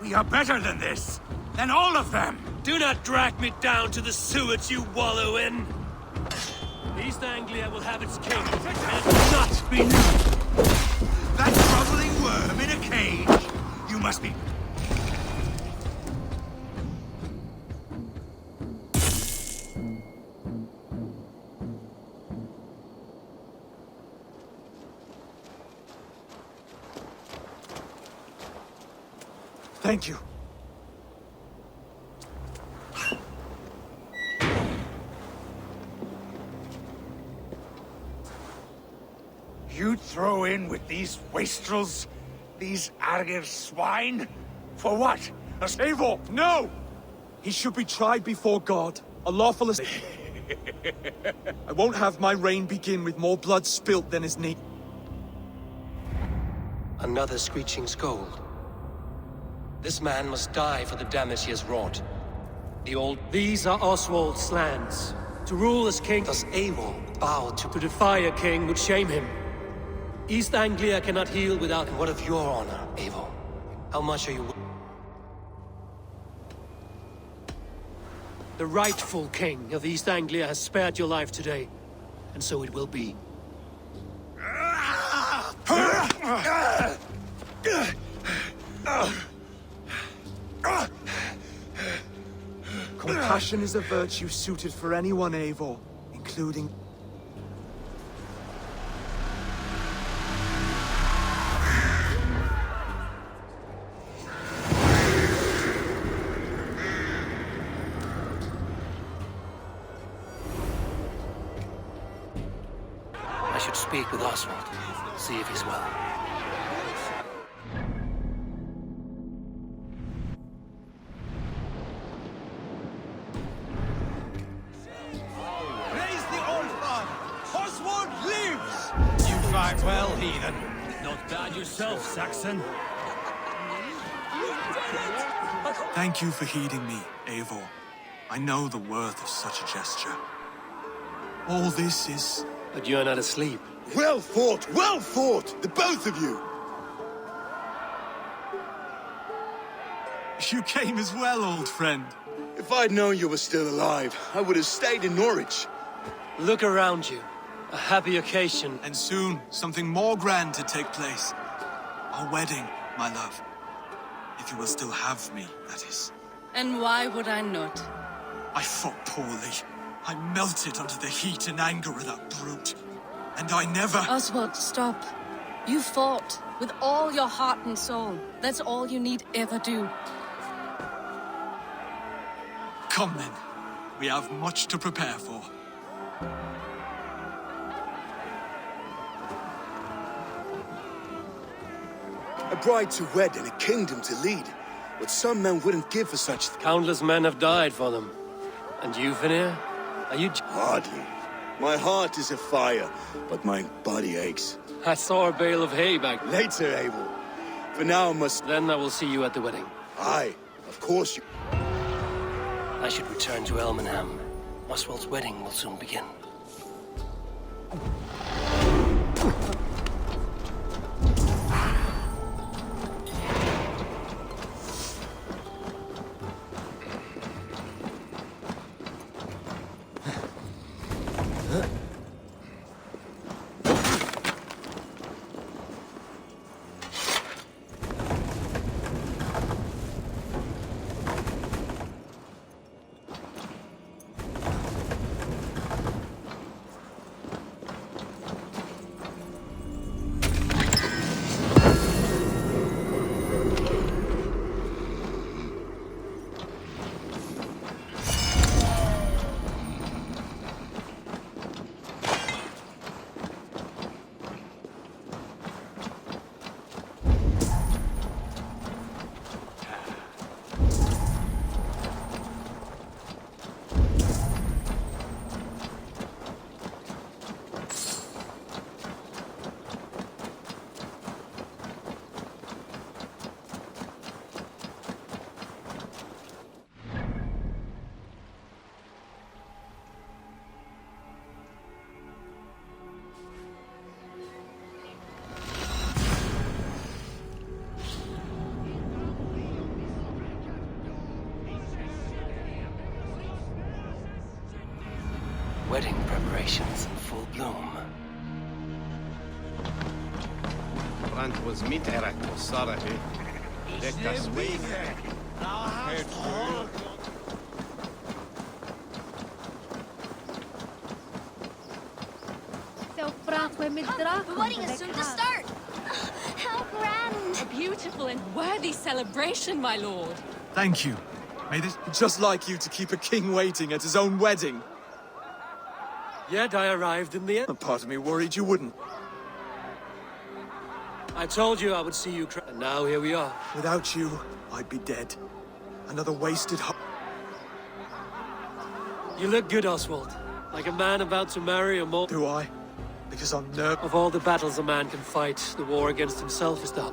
We are better than this! Than all of them! Do not drag me down to the sewage you wallow in! East Anglia will have its king, and it will not be new! That groveling worm in a cage! You must be... Thank you. You'd throw in with these wastrels? These Argir swine? For what? A Eivor, no! He should be tried before God. A lawful as... I won't have my reign begin with more blood spilt than is need. Another screeching scold. This man must die for the damage he has wrought. These are Oswald's lands. To rule as king, does Eivor bow to defy a king would shame him. East Anglia cannot heal without what of your honor, Eivor? How much are you... The rightful king of East Anglia has spared your life today, and so it will be. Compassion is a virtue suited for anyone, Eivor, including... I should speak with Oswald, see if he's well. Raise the old flag! Oswald lives! You fight well, heathen. Not bad yourself, Saxon. Thank you for heeding me, Eivor. I know the worth of such a gesture. All this is... But you're not asleep. Well fought, the both of you! You came as well, old friend. If I'd known you were still alive, I would have stayed in Norwich. Look around you. A happy occasion. And soon, something more grand to take place. Our wedding, my love. If you will still have me, that is. And why would I not? I fought poorly. I melted under the heat and anger of that brute. And I never... Oswald, stop. You fought with all your heart and soul. That's all you need ever do. Come then. We have much to prepare for. A bride to wed and a kingdom to lead. What some men wouldn't give for such... Countless men have died for them. And you, Vanir? Are you... Hardly. My heart is afire, but my body aches. I saw a bale of hay back... Later, Abel. For now, I must... Then I will see you at the wedding. Aye, of course you... I should return to Elmenham. Oswald's wedding will soon begin. wedding preparations in full bloom. Brand was meet Eric, sorry. Let us wait. The wedding is soon to start! How grand! A beautiful and worthy celebration, my lord. Thank you. May this... Just like you to keep a king waiting at his own wedding. Yet I arrived in the end. A part of me worried you wouldn't. I told you I would see you and now here we are. Without you, I'd be dead. Another wasted You look good, Oswald. Like a man about to marry a more... Do I? Because I'm nervous. Of all the battles a man can fight, the war against himself is the...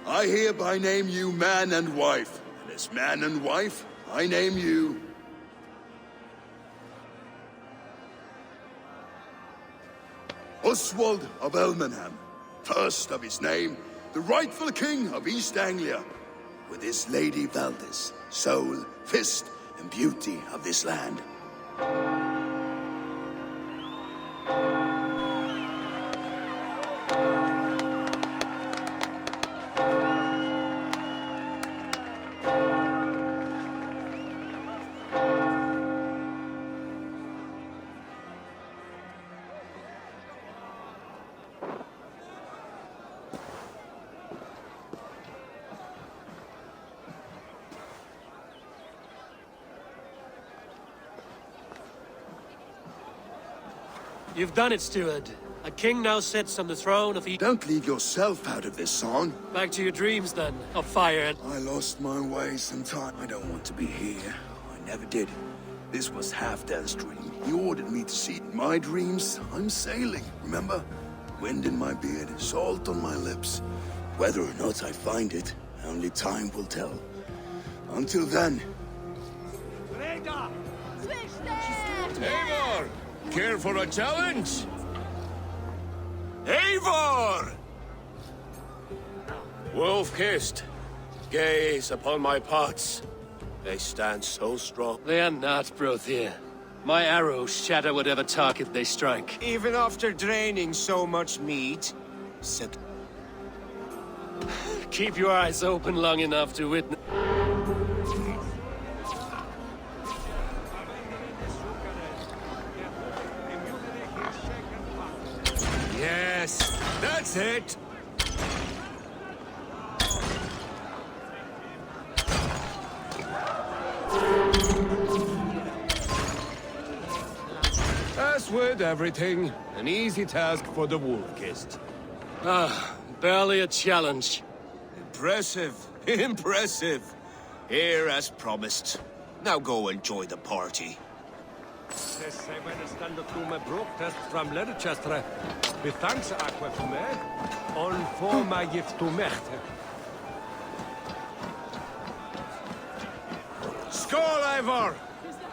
I hereby name you man and wife, and as man and wife, I name you... Oswald of Elmenham, first of his name, the rightful king of East Anglia, with his lady Valdis, soul, fist, and beauty of this land. You've done it, steward. A king now sits on the throne of... Don't leave yourself out of this song. Back to your dreams, then, of fire and... I lost my way sometime. I don't want to be here. I never did. This was Halfdan's dream. He ordered me to see my dreams. I'm sailing, remember? Wind in my beard, salt on my lips. Whether or not I find it, only time will tell. Until then... Eivor! Care for a challenge? Eivor! Wolf-kissed, gaze upon my pots. They stand so strong. They are not, Brothir. My arrows shatter whatever target they strike. Even after draining so much meat, said... Keep your eyes open long enough to witness... Yes, that's it! As with everything, an easy task for the wolf-kissed. Ah, barely a challenge. Impressive, impressive. Here as promised. Now go enjoy the party. call, Ivor!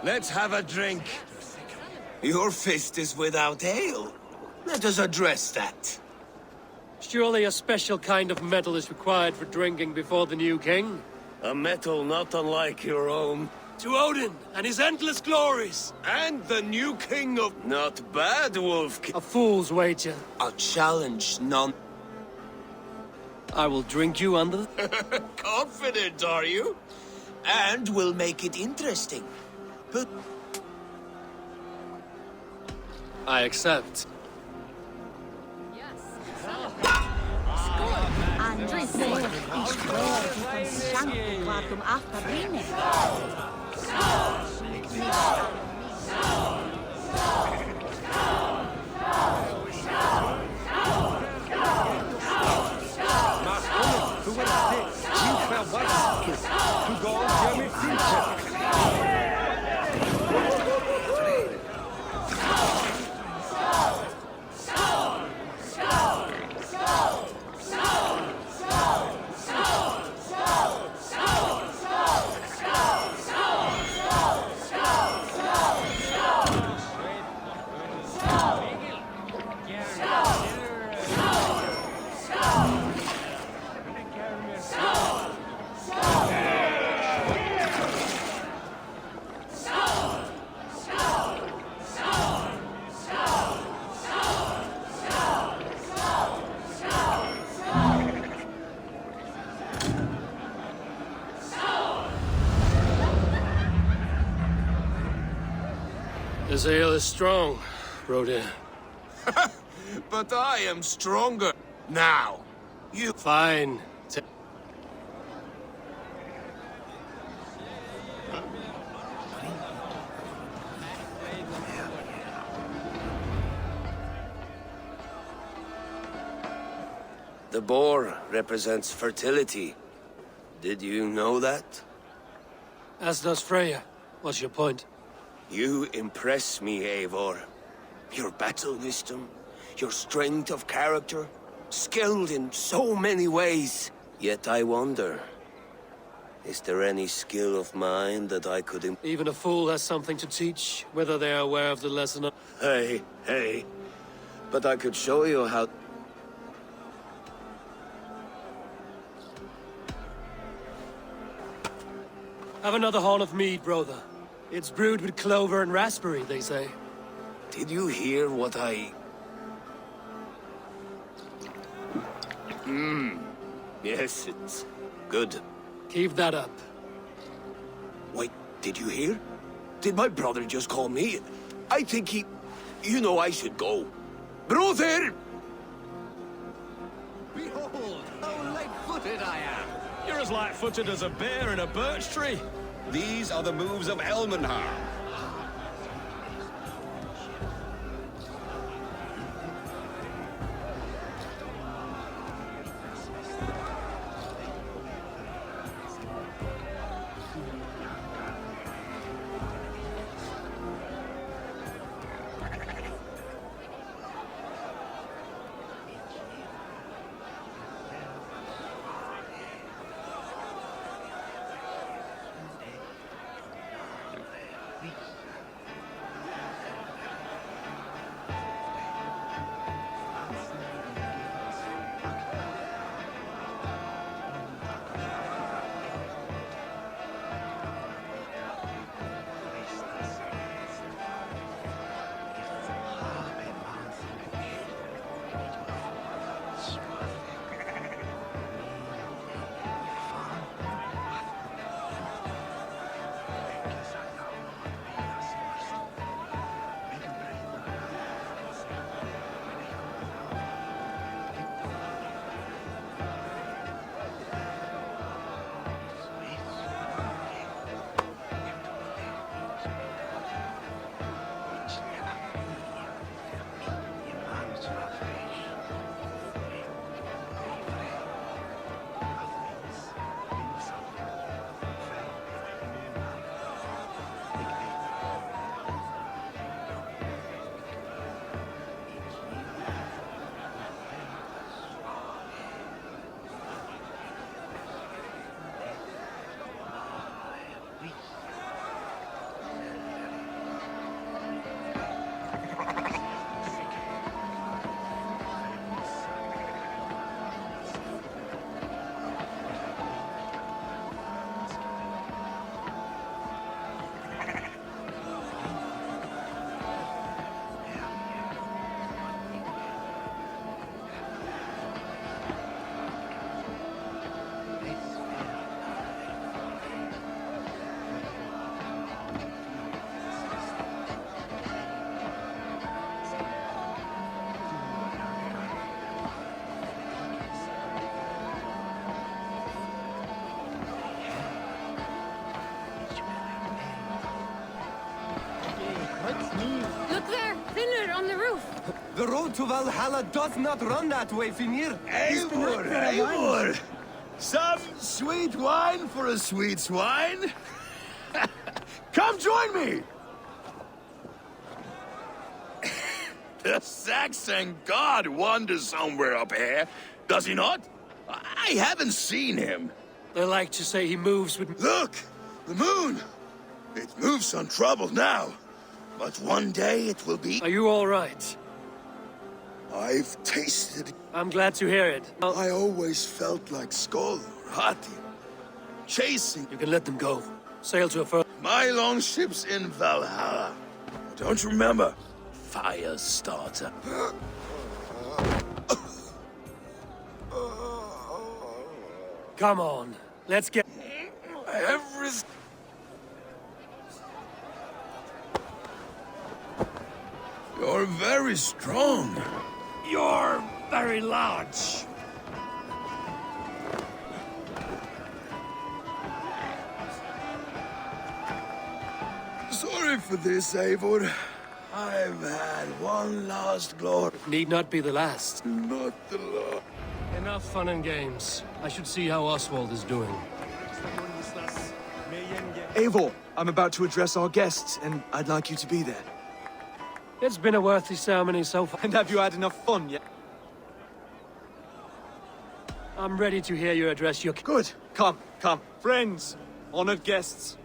Let's have a drink. Your fist is without ale. Let us address that. Surely a special kind of metal is required for drinking before the new king? A metal not unlike your own. To Odin and his endless glories! And the new king of... Not bad, Wolf. A fool's wager. A challenge none... I will drink you under... Confident, are you? And we'll make it interesting. But... I accept. Andri säger i svär från sjanken vad de after rinner. This ale is strong, Rodin. But I am stronger. Now, you... Fine. The boar represents fertility. Did you know that? As does Freya. What's your point? You impress me, Eivor. Your battle wisdom, your strength of character, skilled in so many ways. Yet I wonder, is there any skill of mine that I could Even a fool has something to teach, whether they are aware of the lesson or... Hey. But I could show you how... Have another horn of mead, brother. It's brewed with clover and raspberry, they say. Did you hear what I... Yes, it's good. Keep that up. Wait, did you hear? Did my brother just call me? I think he... You know I should go. Brother! Behold, how light-footed I am! You're as light-footed as a bear in a birch tree. These are the moves of Elmenhar. The road to Valhalla does not run that way, Finir. Eivor! Some sweet wine for a sweet swine? Come join me! The Saxon god wanders somewhere up here, does he not? I haven't seen him. They like to say he moves with... Look! The moon! It moves untroubled now, but one day it will be... Are you all right? I've tasted... I'm glad to hear it. I always felt like Skoll or Hati. Chasing... You can let them go. Sail to a further... My longship's in Valhalla. Don't you remember? Fire starter. Come on, let's get... You're very strong. You're very large. Sorry for this, Eivor. I've had one last glory. Need not be the last. Not the last. Enough fun and games. I should see how Oswald is doing. Eivor, I'm about to address our guests, and I'd like you to be there. It's been a worthy ceremony so far. And have you had enough fun yet? I'm ready to hear you address your... Good. Come. Friends, honored guests.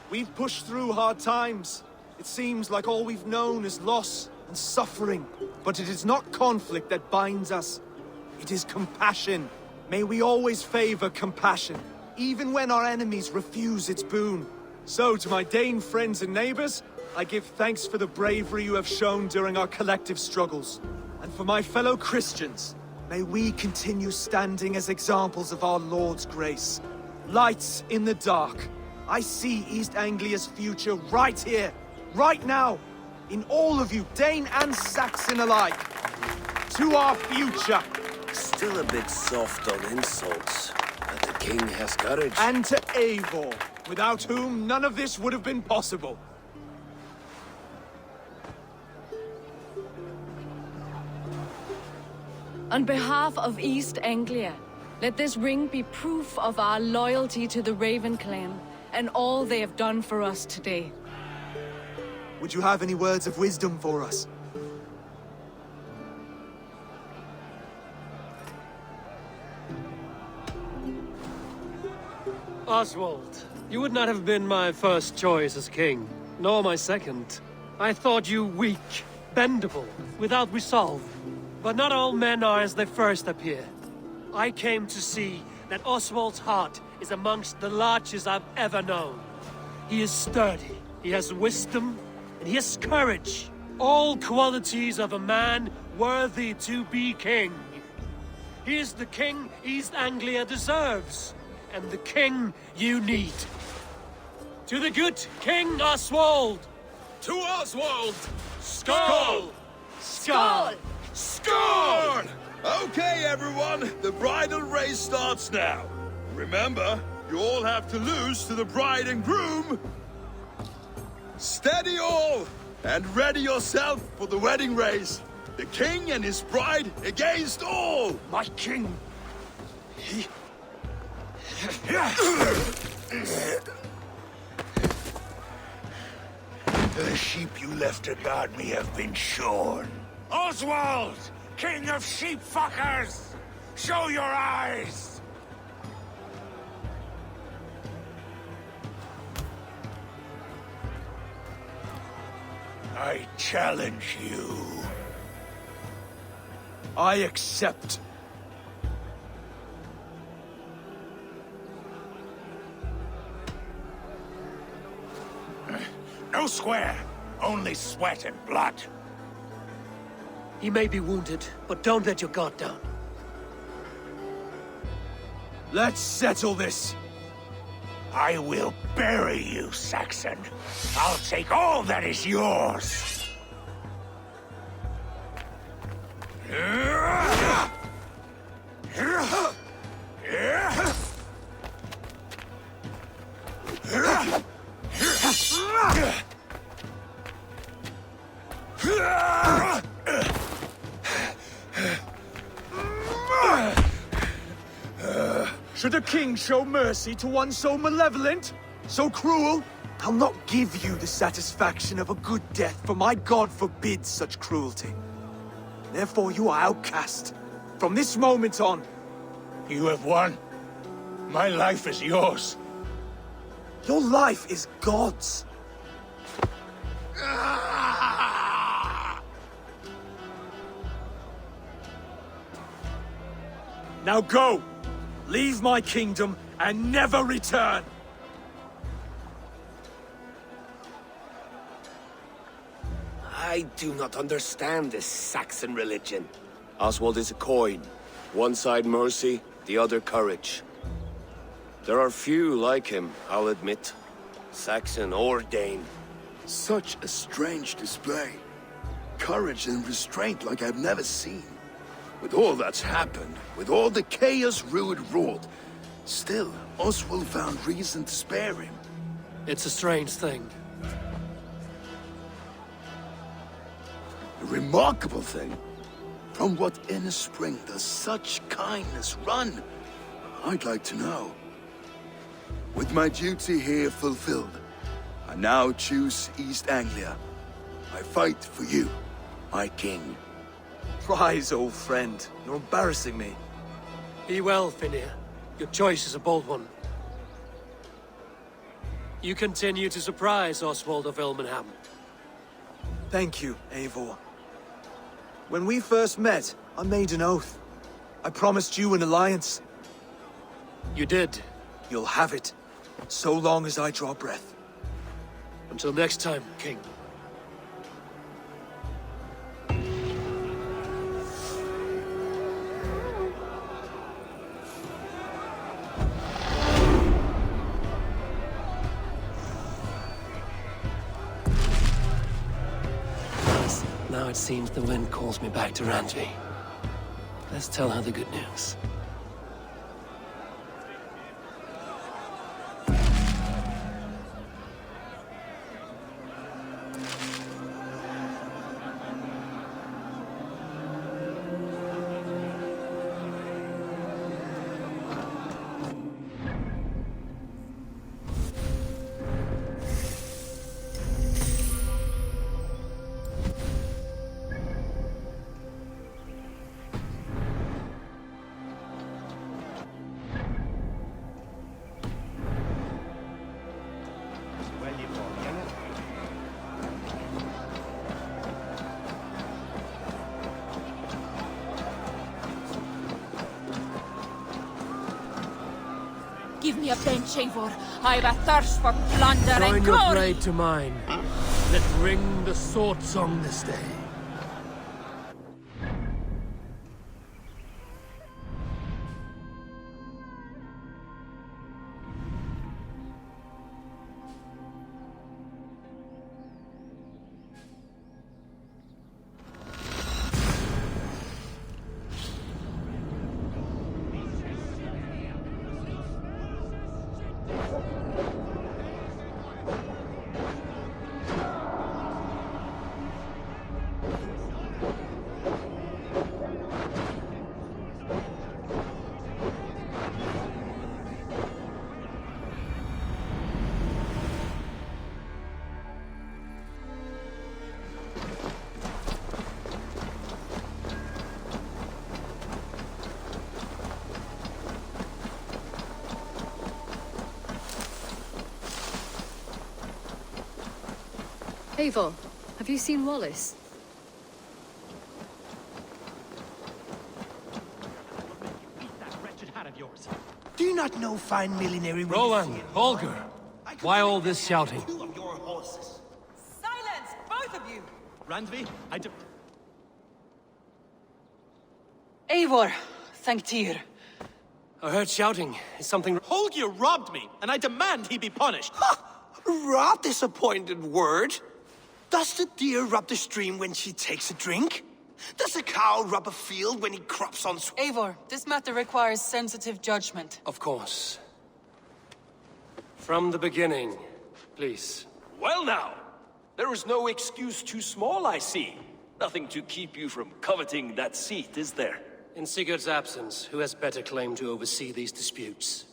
We've pushed through hard times. It seems like all we've known is loss and suffering. But it is not conflict that binds us. It is compassion. May we always favor compassion, even when our enemies refuse its boon. So, to my Dane friends and neighbors, I give thanks for the bravery you have shown during our collective struggles. And for my fellow Christians, may we continue standing as examples of our Lord's grace. Lights in the dark. I see East Anglia's future right here, right now, in all of you, Dane and Saxon alike. To our future. Still a bit soft on insults, but the king has courage. And to Eivor, without whom none of this would have been possible. On behalf of East Anglia, let this ring be proof of our loyalty to the Raven clan and all they have done for us today. Would you have any words of wisdom for us? Oswald, you would not have been my first choice as king, nor my second. I thought you weak, bendable, without resolve. But not all men are as they first appear. I came to see that Oswald's heart is amongst the largest I've ever known. He is sturdy, he has wisdom, and he has courage. All qualities of a man worthy to be king. He is the king East Anglia deserves, and the king you need. To the good King Oswald! To Oswald! Skull! Skull! Score! Okay, everyone, the bridal race starts now. Remember, you all have to lose to the bride and groom. Steady all, and ready yourself for the wedding race. The king and his bride against all. My king. The sheep you left to guard me have been shorn. Oswald! King of sheep fuckers! Show your eyes! I challenge you. I accept. No square, only sweat and blood. He may be wounded, but don't let your guard down. Let's settle this. I will bury you, Saxon. I'll take all that is yours. Should a king show mercy to one so malevolent? So cruel? I'll not give you the satisfaction of a good death, for my god forbids such cruelty. Therefore you are outcast. From this moment on. You have won. My life is yours. Your life is God's. Now go! Leave my kingdom and never return! I do not understand this Saxon religion. Oswald is a coin. One side mercy, the other courage. There are few like him, I'll admit. Saxon or Dane. Such a strange display. Courage and restraint like I've never seen. With all that's happened, with all the chaos Rued wrought, still, Oswald found reason to spare him. It's a strange thing. A remarkable thing. From what inner spring does such kindness run? I'd like to know. With my duty here fulfilled, I now choose East Anglia. I fight for you, my king. Rise, old friend. You're embarrassing me. Be well, Finnir. Your choice is a bold one. You continue to surprise Oswald of Ilmenham. Thank you, Eivor. When we first met, I made an oath. I promised you an alliance. You did. You'll have it, so long as I draw breath. Until next time, King. Now it seems the wind calls me back to Randvi. Let's tell her the good news. Give me a bench, Eivor. I've a thirst for plunder and Join your glory. blade to mine. Let's ring the sword song this day. Eivor, have you seen Wallace? Do you not know fine millinery? Roland, Holger, why all this shouting? Silence, both of you! Randvi, Eivor, thank Tyr. I heard shouting. Is something... Holger robbed me, and I demand he be punished. Rot disappointed word. Does the deer rub the stream when she takes a drink? Does a cow rub a field when he crops on... Eivor, this matter requires sensitive judgment. Of course. From the beginning, please. Well now, there is no excuse too small, I see. Nothing to keep you from coveting that seat, is there? In Sigurd's absence, who has better claim to oversee these disputes?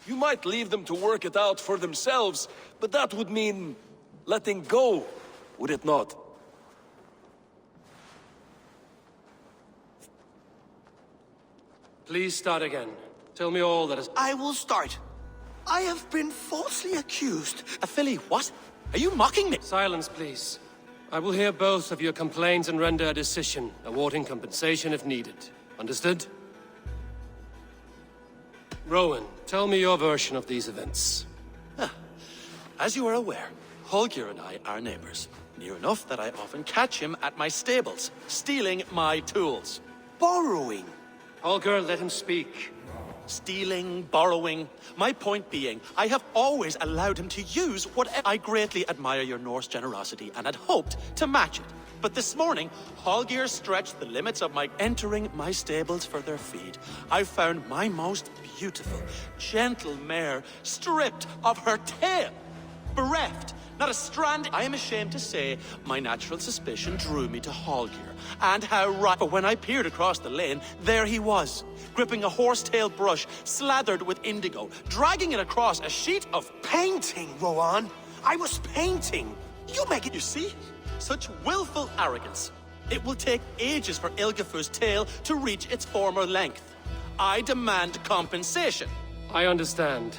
You might leave them to work it out for themselves, but that would mean letting go, would it not? Please start again. Tell me all that is... I will start. I have been falsely accused. Philly, what? Are you mocking me? Silence, please. I will hear both of your complaints and render a decision, awarding compensation if needed. Understood? Rowan, tell me your version of these events. As you are aware, Holger and I are neighbors. Near enough that I often catch him at my stables, stealing my tools. Borrowing. Holger, let him speak. Stealing, borrowing. My point being, I have always allowed him to use whatever. I greatly admire your Norse generosity and had hoped to match it. But this morning, Holger stretched the limits of my entering my stables for their feed. I found my most beautiful, gentle mare stripped of her tail, bereft, not a strand. I am ashamed to say my natural suspicion drew me to Holger, and how right. But when I peered across the lane, there he was, gripping a horsetail brush slathered with indigo, dragging it across a sheet of painting, Rowan. I was painting. You make it. You see? Such willful arrogance. It will take ages for Ilgafur's tail to reach its former length. I demand compensation. I understand.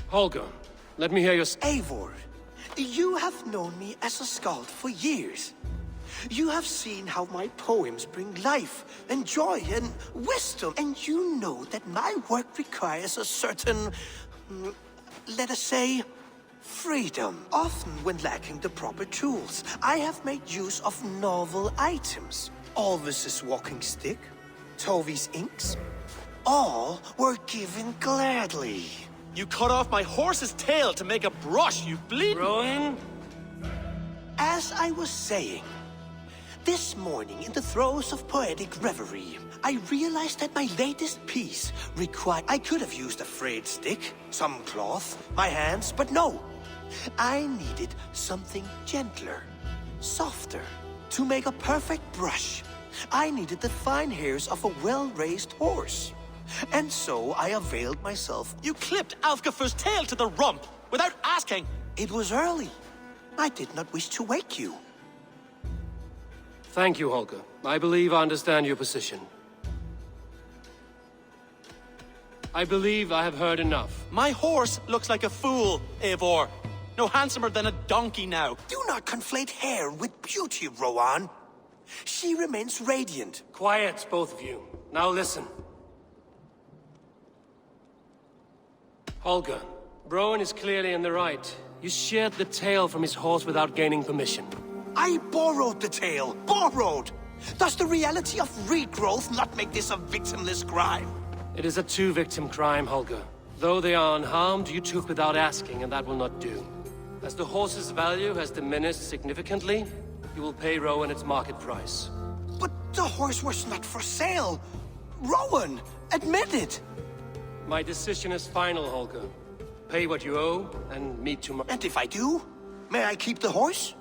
Holger, let me hear your... Eivor, you have known me as a skald for years. You have seen how my poems bring life and joy and wisdom. And you know that my work requires a certain, let us say, freedom. Often when lacking the proper tools, I have made use of novel items. Alvis's walking stick, Tovi's inks, all were given gladly. You cut off my horse's tail to make a brush, you bleed... Rowan? As I was saying, this morning in the throes of poetic reverie, I realized that my latest piece required... I could have used a frayed stick, some cloth, my hands, but no. I needed something gentler, softer. To make a perfect brush, I needed the fine hairs of a well-raised horse. And so I availed myself. You clipped Alfgafur's tail to the rump without asking. It was early. I did not wish to wake you. Thank you, Holger. I believe I understand your position. I believe I have heard enough. My horse looks like a fool, Eivor. No handsomer than a donkey now. Do not conflate hair with beauty, Rowan. She remains radiant. Quiet, both of you. Now listen. Holger, Rowan is clearly in the right. You sheared the tail from his horse without gaining permission. I borrowed the tail. Borrowed! Does the reality of regrowth not make this a victimless crime? It is a two-victim crime, Holger. Though they are unharmed, you took without asking, and that will not do. As the horse's value has diminished significantly, you will pay Rowan its market price. But the horse was not for sale. Rowan, admit it. My decision is final, Holger. Pay what you owe, and meet tomorrow. And if I do, may I keep the horse?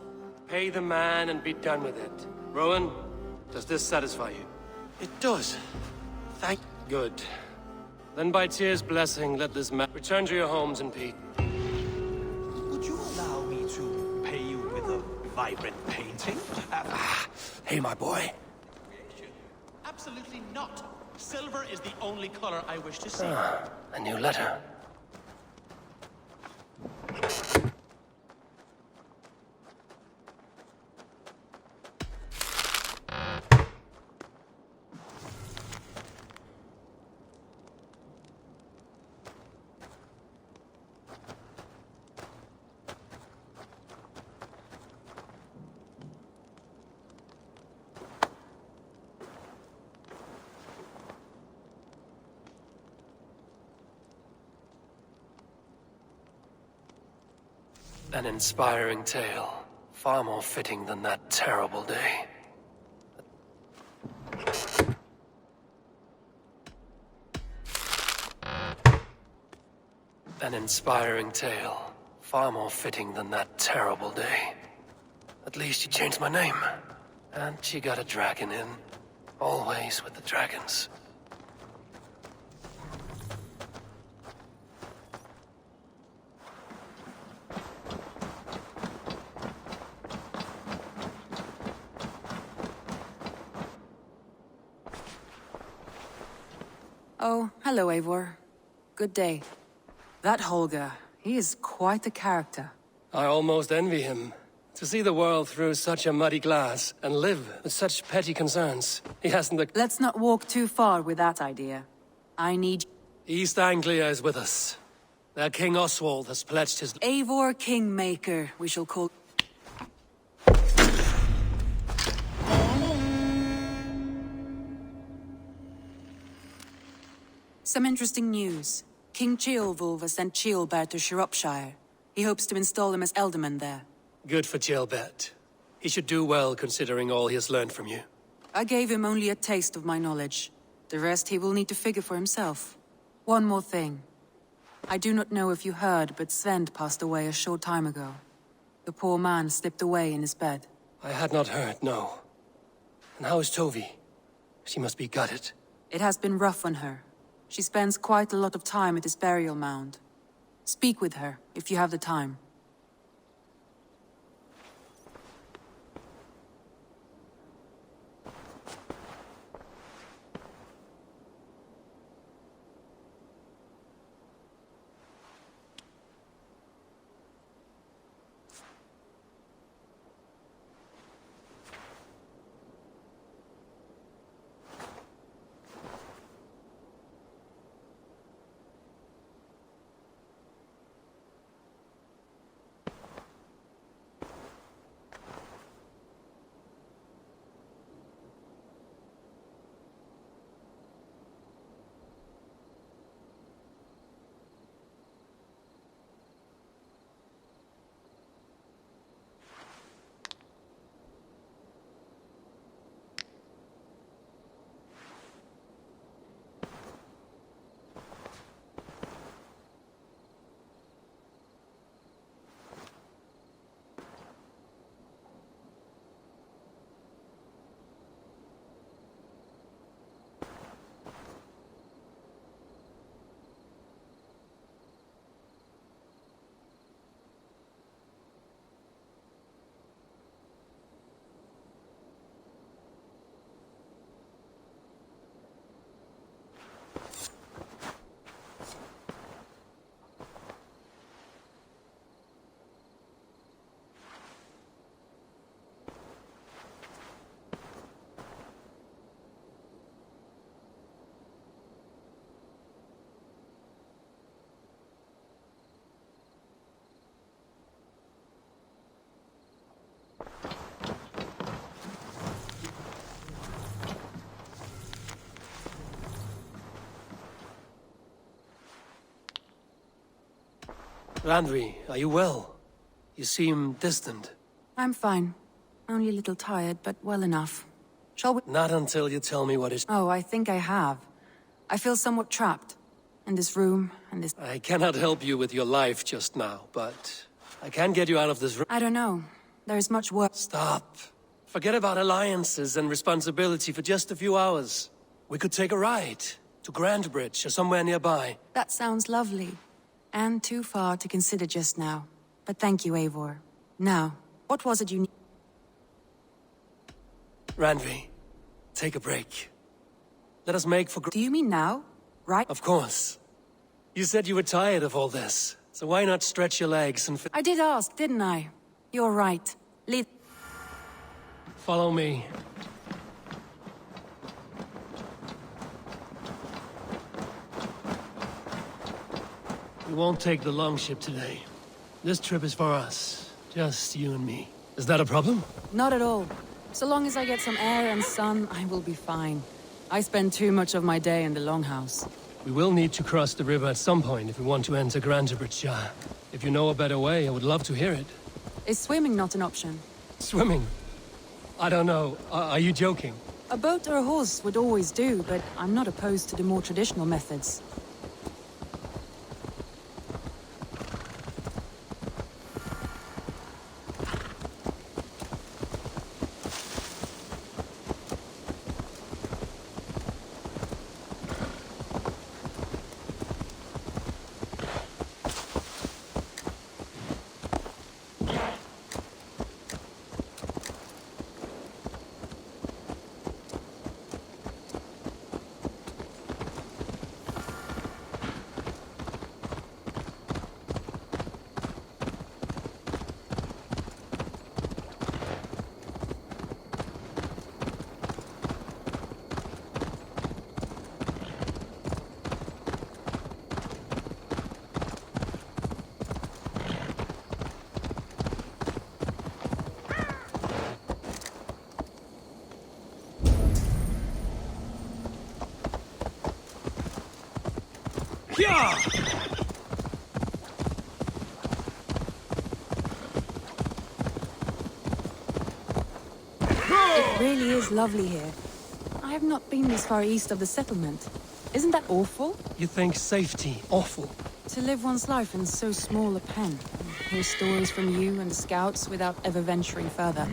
Pay the man and be done with it. Rowan, does this satisfy you? It does. Thank... Good. Then by Tyr's blessing, let this man return to your homes in peace. Would you allow me to pay you with a vibrant painting? Hey, my boy. Absolutely not. Silver is the only color I wish to see. A new letter. An inspiring tale, far more fitting than that terrible day. An inspiring tale, far more fitting than that terrible day. At least you changed my name. And she got a dragon in. Always with the dragons. Oh, hello, Eivor. Good day. That Holger, he is quite the character. I almost envy him. To see the world through such a muddy glass and live with such petty concerns. He hasn't the... Let's not walk too far with that idea. I need... East Anglia is with us. Their King Oswald has pledged his... Eivor Kingmaker, we shall call... Some interesting news. King Ceolwulf has sent Ceolbert to Shropshire. He hopes to install him as Elderman there. Good for Ceolbert. He should do well considering all he has learned from you. I gave him only a taste of my knowledge. The rest he will need to figure for himself. One more thing. I do not know if you heard, but Sven passed away a short time ago. The poor man slipped away in his bed. I had not heard, no. And how is Tovi? She must be gutted. It has been rough on her. She spends quite a lot of time at his burial mound. Speak with her, if you have the time. Randvi, are you well? You seem distant. I'm fine. Only a little tired, but well enough. Shall we— Not until you tell me what is— Oh, I think I have. I feel somewhat trapped. In this room, and this— I cannot help you with your life just now, but I can get you out of this room. I don't know. There is much work— Stop. Forget about alliances and responsibility for just a few hours. We could take a ride to Grandbridge or somewhere nearby. That sounds lovely. And too far to consider just now. But thank you, Eivor. Now, what was it you need? Randvi, take a break. Let us make for— Do you mean now? Right? Of course. You said you were tired of all this, so why not stretch your legs and— I did ask, didn't I? You're right. Lead— Follow me. We won't take the longship today. This trip is for us. Just you and me. Is that a problem? Not at all. So long as I get some air and sun, I will be fine. I spend too much of my day in the longhouse. We will need to cross the river at some point if we want to enter Grandbridge. If you know a better way, I would love to hear it. Is swimming not an option? Swimming? I don't know. Are you joking? A boat or a horse would always do, but I'm not opposed to the more traditional methods. Yeah! It really is lovely here. I have not been this far east of the settlement. Isn't that awful? You think safety awful? To live one's life in so small a pen. Hear stories from you and the scouts without ever venturing further.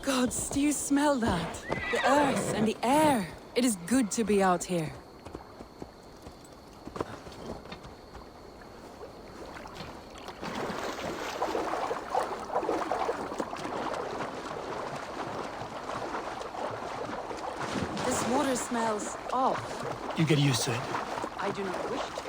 Gods, do you smell that? The earth and the air. It is good to be out here. This water smells off. You get used to it. I do not wish to.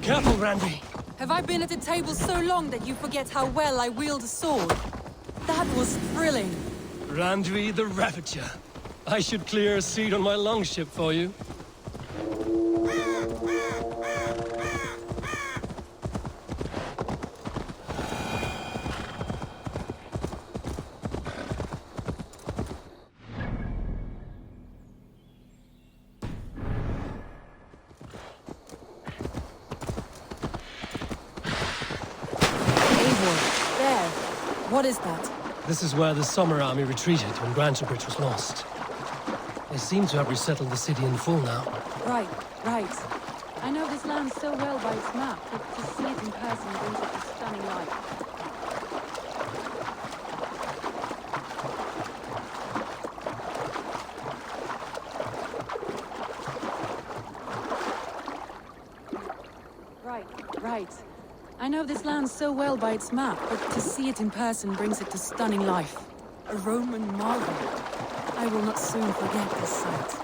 Careful, Randy. Have I been at the table so long that you forget how well I wield a sword? That was thrilling. Randy the Ravager. I should clear a seat on my longship for you. What is that? This is where the Summer Army retreated when Grantebridge was lost. They seem to have resettled the city in full now. Right, right. I know this land so well by its map, but to see it in person brings it to stunning light. Right. I know this land so well by its map, but to see it in person brings it to stunning life. A Roman marvel. I will not soon forget this sight.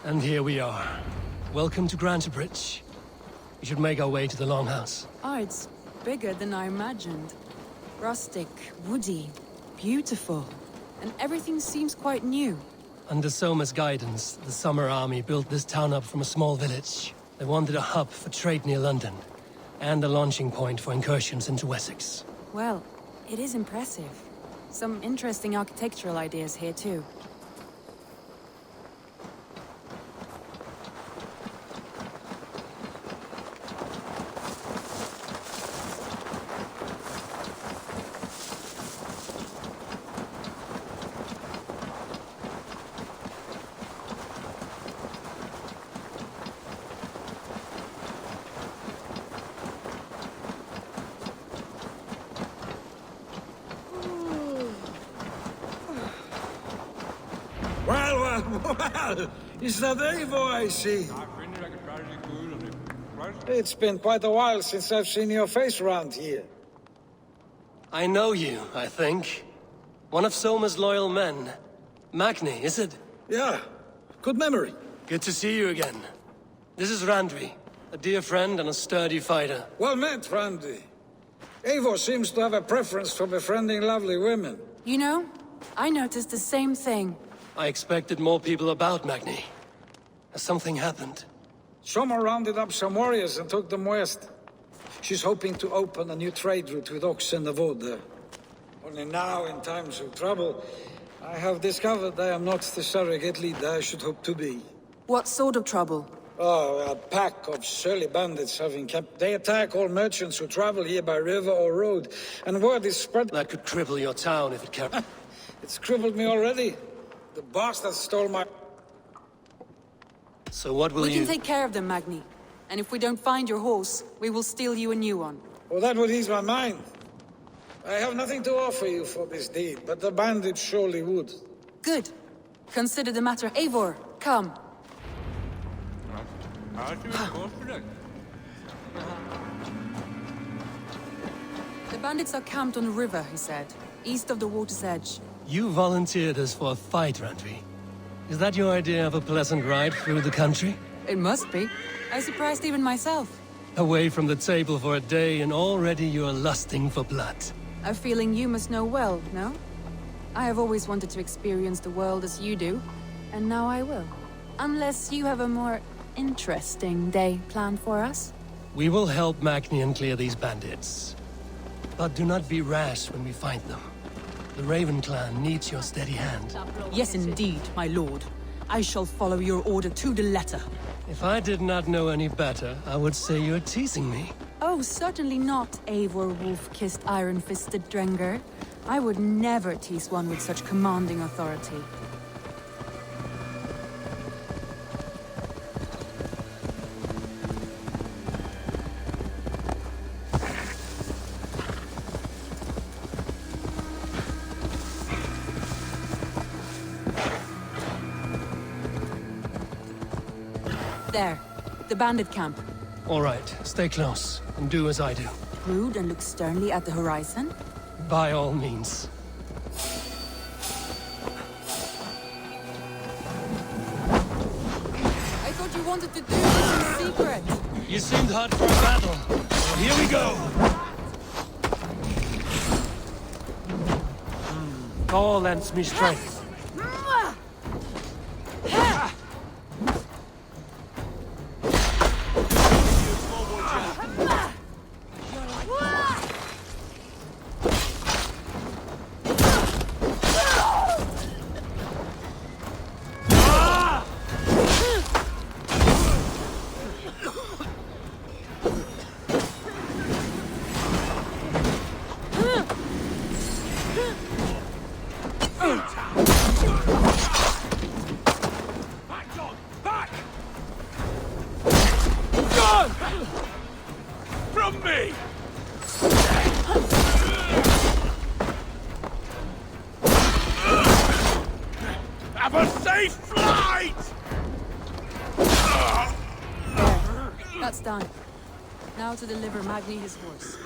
And here we are. Welcome to Grantebridge. We should make our way to the Longhouse. Oh, it's bigger than I imagined. Rustic, woody, beautiful. And everything seems quite new. Under Soma's guidance, the Summer Army built this town up from a small village. They wanted a hub for trade near London, and a launching point for incursions into Wessex. Well, it is impressive. Some interesting architectural ideas here too. Well, is that Eivor I see? It's been quite a while since I've seen your face around here. I know you, I think. One of Soma's loyal men. Magni, is it? Yeah, good memory. Good to see you again. This is Randvi, a dear friend and a sturdy fighter. Well met, Randvi. Eivor seems to have a preference for befriending lovely women. You know, I noticed the same thing. I expected more people about Magni. Has something happened? Soma rounded up some warriors and took them west. She's hoping to open a new trade route with Ox and the Voda. Only now, in times of trouble, I have discovered I am not the surrogate leader I should hope to be. What sort of trouble? Oh, a pack of surly bandits having kept... They attack all merchants who travel here by river or road, and word is spread... That could cripple your town if it kept... It's crippled me already. The bastard stole my... So what will We you... can take care of them, Magni. And if we don't find your horse, we will steal you a new one. Well, that would ease my mind. I have nothing to offer you for this deed, but the bandits surely would. Good. Consider the matter. Eivor, come. The bandits are camped on the river, he said, east of the water's edge. You volunteered us for a fight, Randvi. Is that your idea of a pleasant ride through the country? It must be. I surprised even myself. Away from the table for a day and already you're lusting for blood. A feeling you must know well, no? I have always wanted to experience the world as you do, and now I will. Unless you have a more interesting day planned for us? We will help Magnian clear these bandits. But do not be rash when we find them. The Raven clan needs your steady hand. Yes, indeed, my lord. I shall follow your order to the letter. If I did not know any better, I would say you're teasing me. Oh, certainly not, Eivor wolf-kissed iron-fisted Drenger. I would never tease one with such commanding authority. There. The bandit camp. All right, stay close, and do as I do. Brood and look sternly at the horizon? By all means. I thought you wanted to do this in secret. You seemed hot for a battle. So here we go! All lends me strength. That's done. Now to deliver Magni his horse.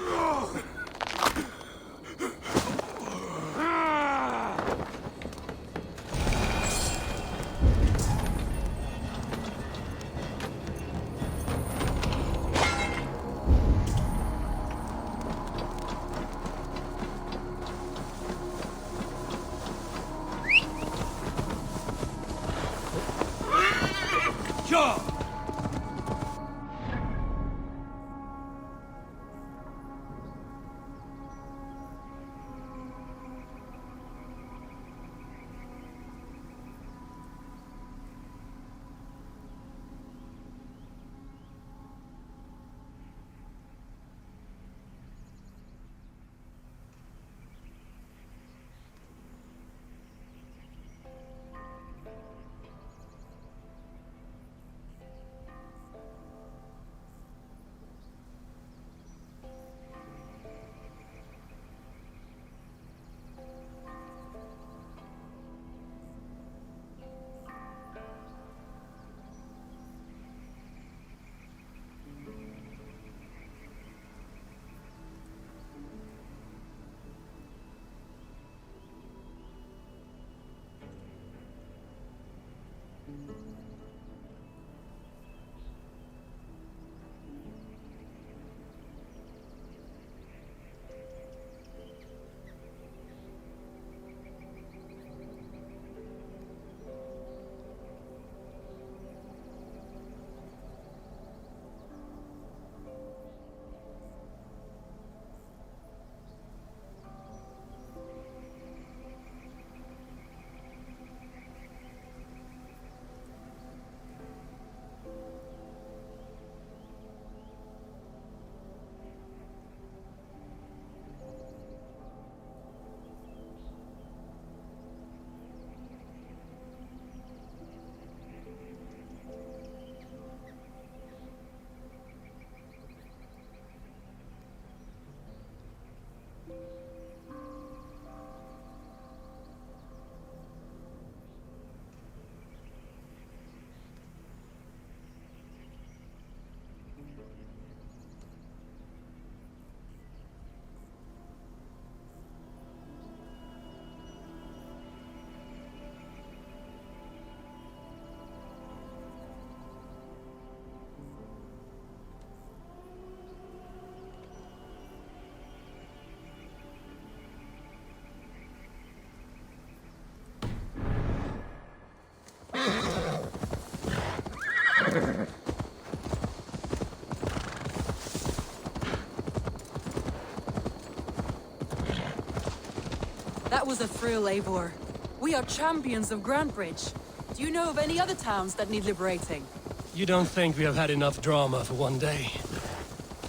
That was a thrill, Eivor. We are champions of Grantbridge. Do you know of any other towns that need liberating? You don't think we have had enough drama for one day?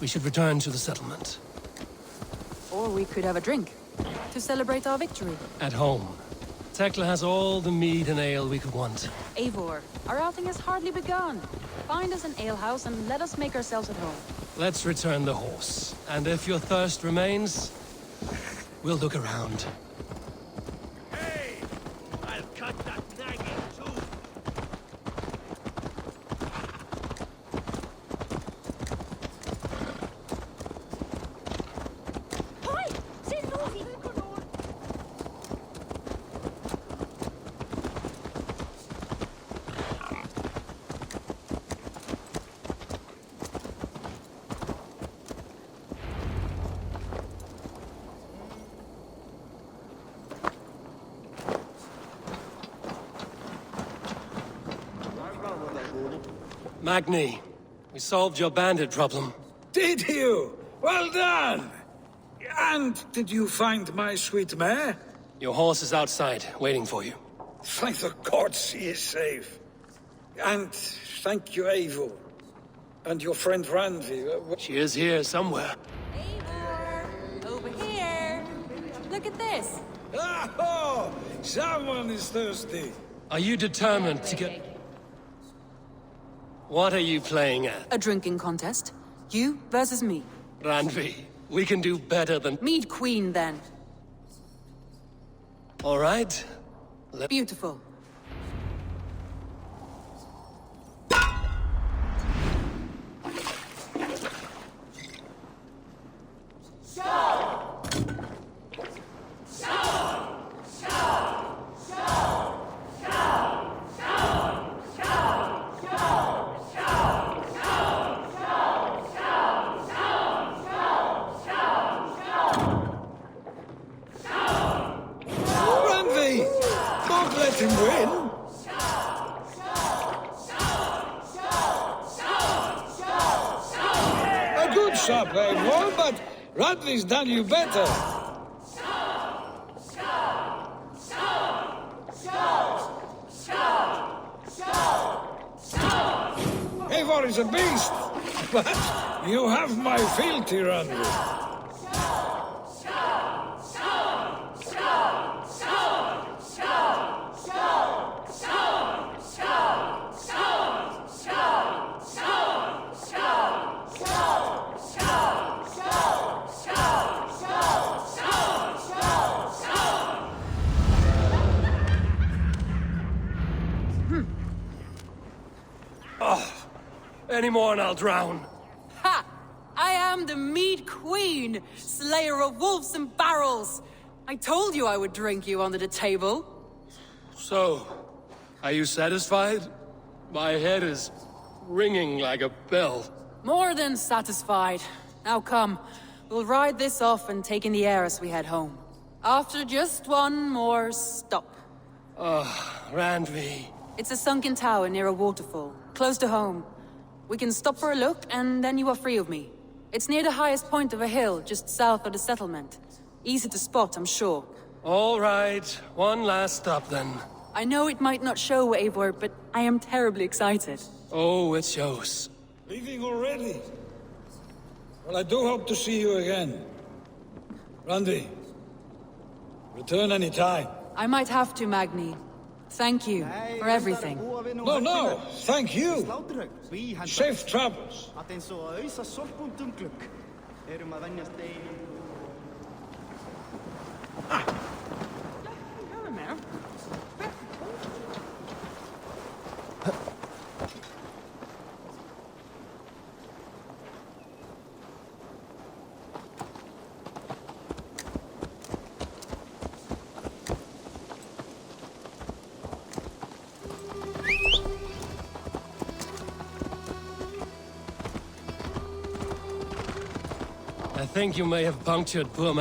We should return to the settlement. Or we could have a drink, to celebrate our victory. At home. Tekla has all the mead and ale we could want. Eivor, our outing has hardly begun. Find us an alehouse and let us make ourselves at home. Let's return the horse. And if your thirst remains, we'll look around. Hey! I'll cut that nagging too! Magni, we solved your bandit problem. Did you? Well done! And did you find my sweet mare? Your horse is outside, waiting for you. Thank the gods he is safe. And thank you, Eivor. And your friend Randvi. She is here somewhere. Eivor! Over here! Look at this! Oh! Someone is thirsty. Are you determined to get... What are you playing at? A drinking contest. You versus me. Randvi, we can do better than... Mead Queen, then. All right. Beautiful. Let him win. A good shot, Eivor, but Radley's done you better. Eivor is a beast, but you have my fealty, Radley. Any more and I'll drown. Ha! I am the Mead Queen, slayer of wolves and barrels. I told you I would drink you under the table. So, are you satisfied? My head is ringing like a bell. More than satisfied. Now come, we'll ride this off and take in the air as we head home. After just one more stop. Randvi. It's a sunken tower near a waterfall, close to home. We can stop for a look, and then you are free of me. It's near the highest point of a hill, just south of the settlement. Easy to spot, I'm sure. All right, one last stop then. I know it might not show, Eivor, but I am terribly excited. Oh, it shows. Leaving already? Well, I do hope to see you again. Randy, return any time. I might have to, Magni. Thank you for everything. No, thank you. Safe travels. I think you may have punctured poor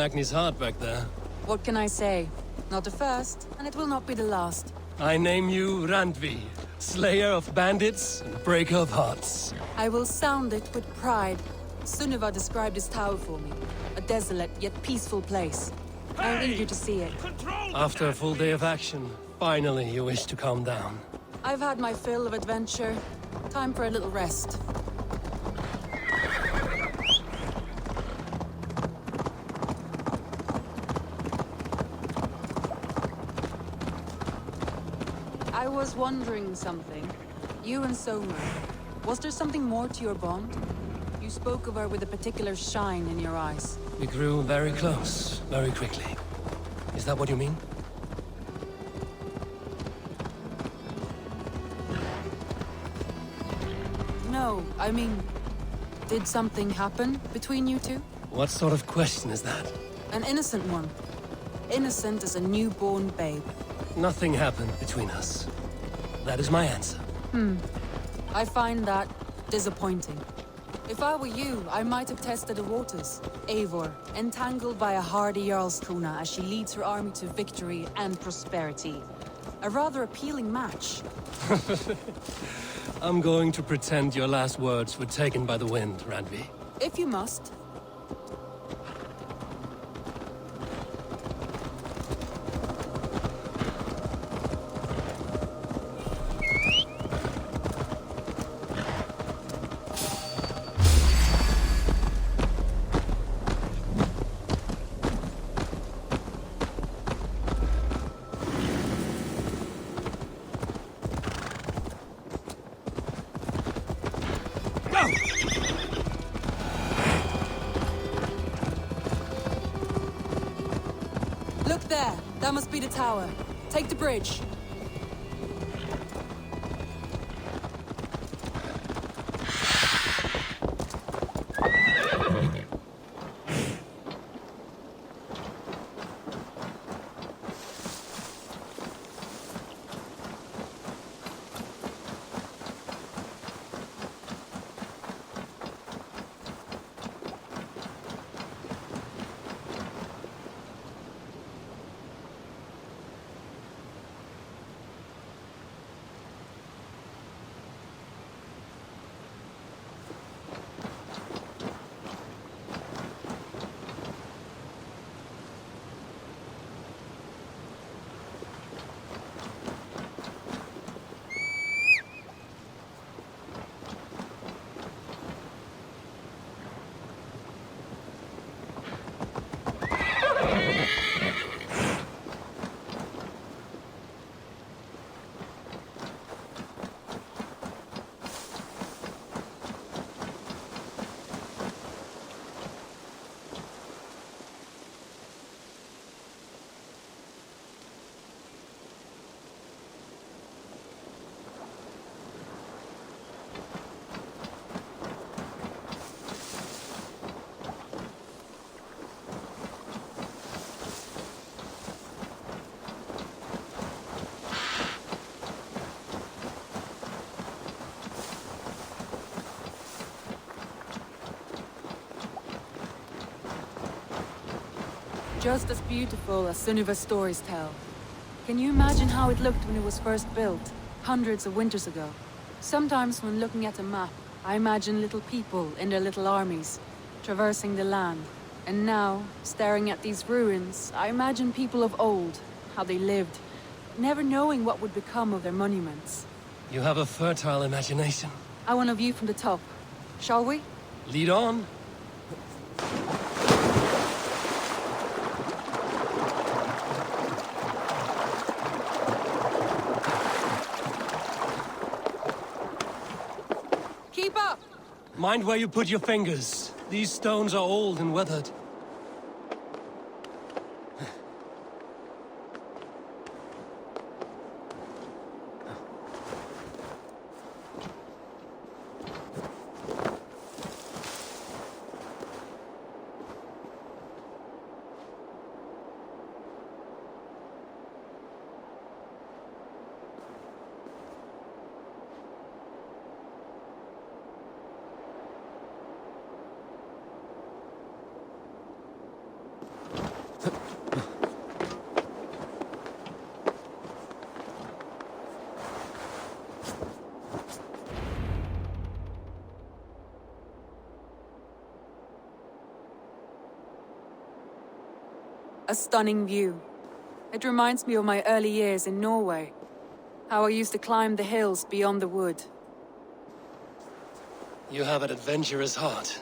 Magni's heart. Back there. What can I say? Not the first, and it will not be the last. I name you Randvi, slayer of bandits and breaker of hearts. I will sound it with pride. Sunniva described this tower for me. A desolate yet peaceful place. I'm eager to see it. After a full day of action, finally you wish to calm down. I've had my fill of adventure. Time for a little rest. I was wondering something. You and Soma, was there something more to your bond? You spoke of her with a particular shine in your eyes. We grew very close, very quickly. Is that what you mean? No, I mean, did something happen between you two? What sort of question is that? An innocent one. Innocent as a newborn babe. Nothing happened between us. That is my answer. I find that disappointing. If I were you, I might have tested the waters. Eivor, entangled by a hardy Jarlskona as she leads her army to victory and prosperity. A rather appealing match. I'm going to pretend your last words were taken by the wind, Randvi. If you must. Look there! That must be the tower. Take the bridge. Just as beautiful as Sunniva's stories tell. Can you imagine how it looked when it was first built, hundreds of winters ago? Sometimes when looking at a map, I imagine little people in their little armies, traversing the land. And now, staring at these ruins, I imagine people of old, how they lived, never knowing what would become of their monuments. You have a fertile imagination. I want a view from the top. Shall we? Lead on. Keep up! Mind where you put your fingers. These stones are old and weathered. A stunning view. It reminds me of my early years in Norway. How I used to climb the hills beyond the wood. You have an adventurous heart.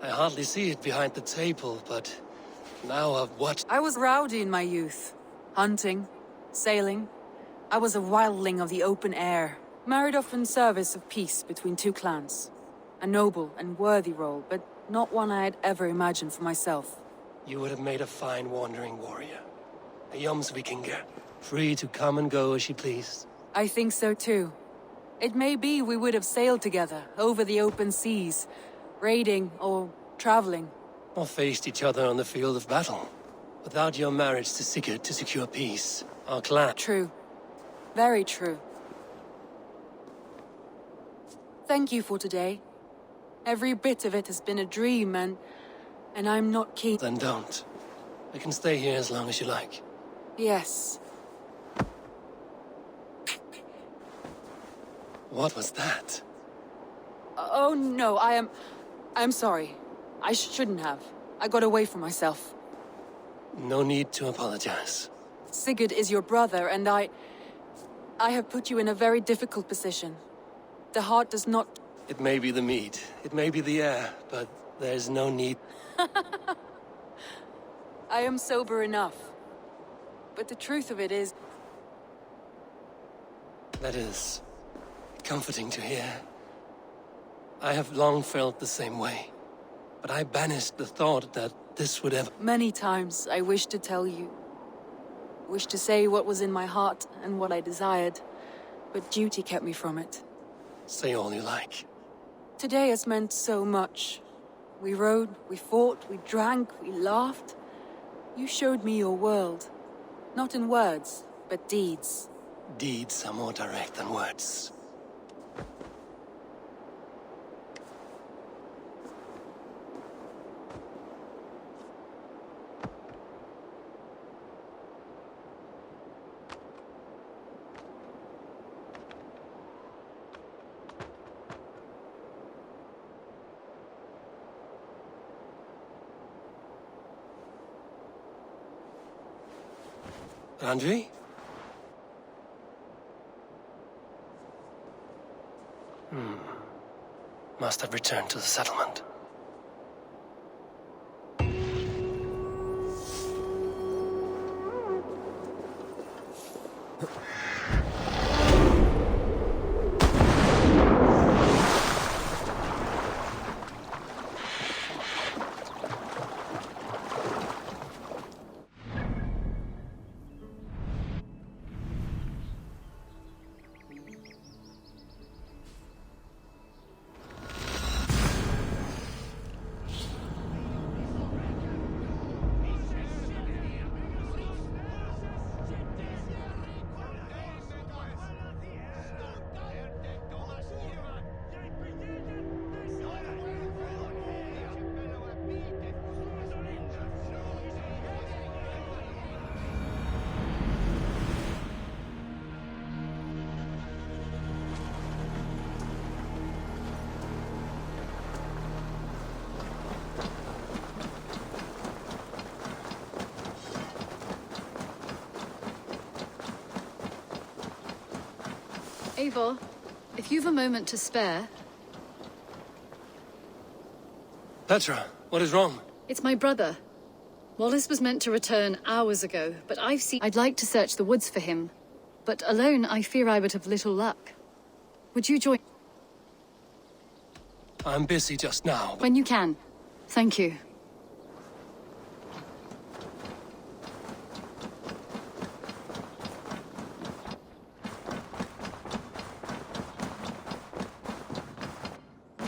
I hardly see it behind the table, but now I've watched... I was rowdy in my youth. Hunting, sailing. I was a wildling of the open air. Married off in service of peace between two clans. A noble and worthy role, but not one I had ever imagined for myself. You would have made a fine wandering warrior. A Jomsvikinger, free to come and go as she pleased. I think so too. It may be we would have sailed together, over the open seas, raiding or traveling. Or faced each other on the field of battle. Without your marriage to Sigurd to secure peace, our clan... True. Very true. Thank you for today. Every bit of it has been a dream, and I'm not keen... Then don't. I can stay here as long as you like. Yes. What was that? Oh no, I'm sorry. I shouldn't have. I got away from myself. No need to apologize. Sigurd is your brother, and I have put you in a very difficult position. The heart does not... It may be the meat, it may be the air, but there's no need... I am sober enough. But the truth of it is... That is... comforting to hear. I have long felt the same way. But I banished the thought that this would ever... Many times I wished to tell you. Wished to say what was in my heart and what I desired. But duty kept me from it. Say all you like. Today has meant so much. We rode, we fought, we drank, we laughed. You showed me your world. Not in words, but deeds. Deeds are more direct than words. Andri? Must have returned to the settlement. Eivor, if you've a moment to spare... Petra, what is wrong? It's my brother. Wallace was meant to return hours ago, but I'd like to search the woods for him. But alone, I fear I would have little luck. Would you join? I'm busy just now. When you can. Thank you.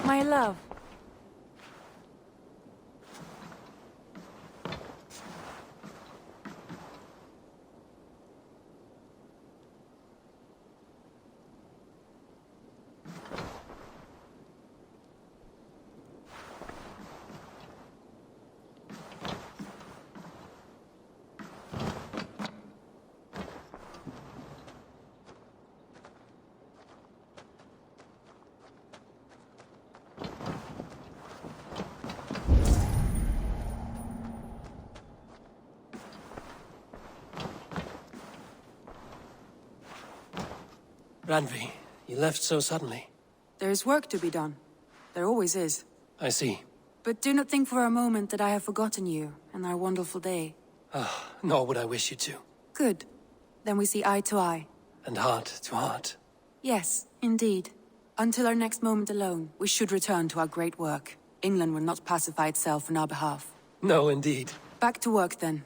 My love. Randvi, you left so suddenly. There is work to be done. There always is. I see. But do not think for a moment that I have forgotten you and our wonderful day. Nor would I wish you to. Good. Then we see eye to eye. And heart to heart. Yes, indeed. Until our next moment alone, we should return to our great work. England will not pacify itself on our behalf. No, indeed. Back to work, then.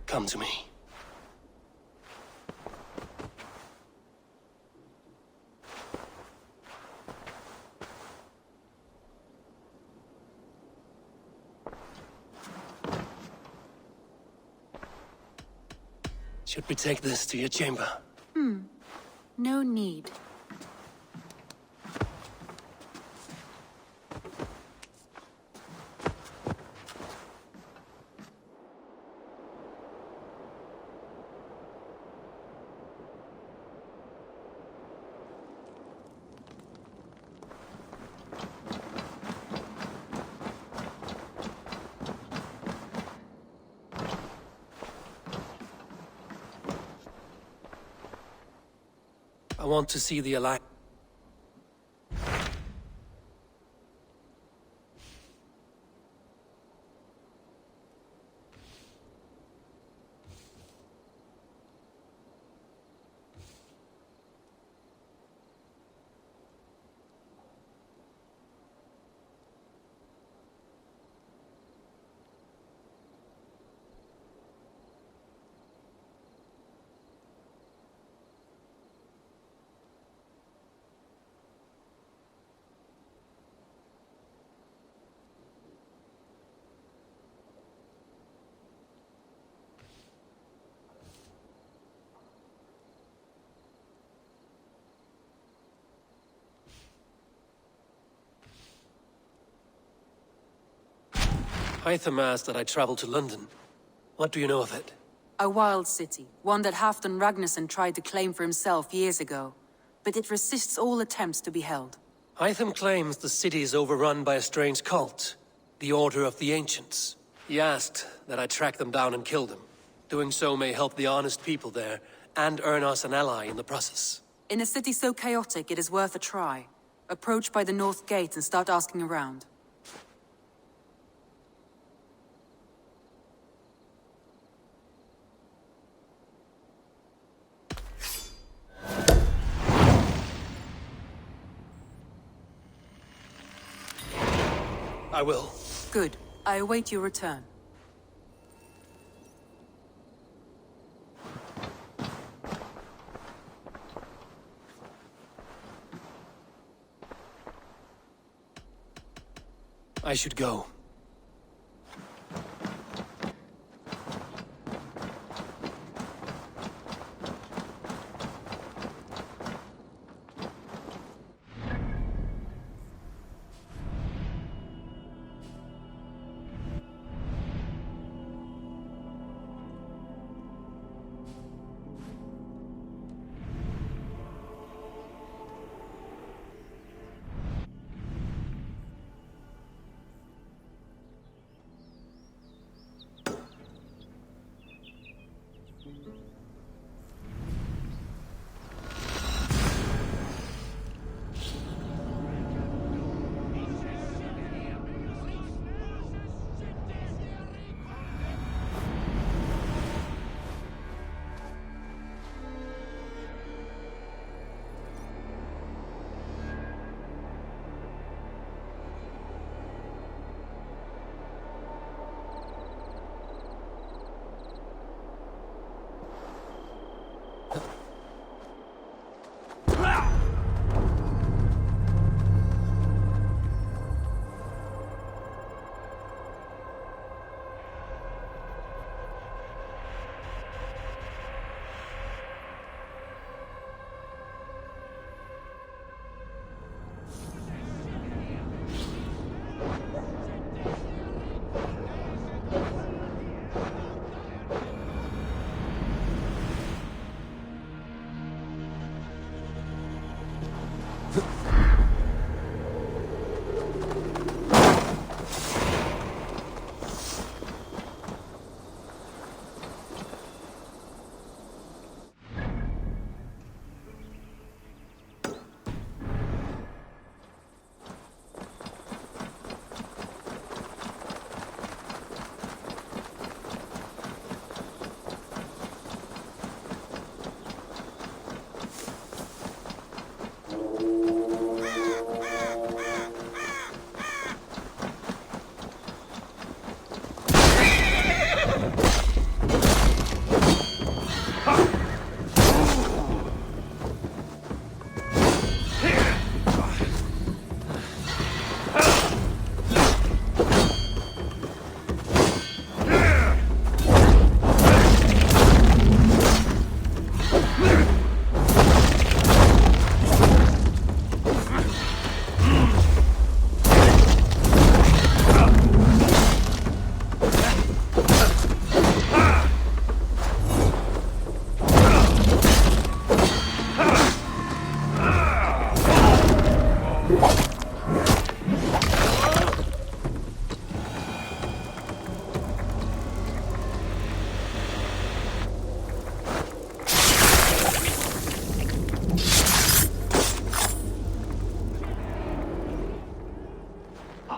Come to me. Should we take this to your chamber? No need. I want to see the Alliance. Hytham asked that I travel to London. What do you know of it? A wild city, one that Halfdan Ragnarsson tried to claim for himself years ago. But it resists all attempts to be held. Hytham claims the city is overrun by a strange cult, the Order of the Ancients. He asked that I track them down and kill them. Doing so may help the honest people there, and earn us an ally in the process. In a city so chaotic, it is worth a try. Approach by the North Gate and start asking around. I will. Good. I await your return. I should go.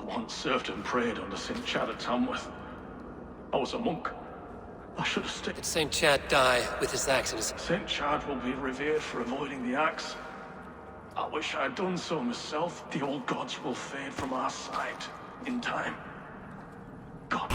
once served and prayed under St. Chad at Tamworth. I was a monk. I should have stayed. Did St. Chad die with his axe in his... St. Chad will be revered for avoiding the axe. I wish I had done so myself. The old gods will fade from our sight in time. God.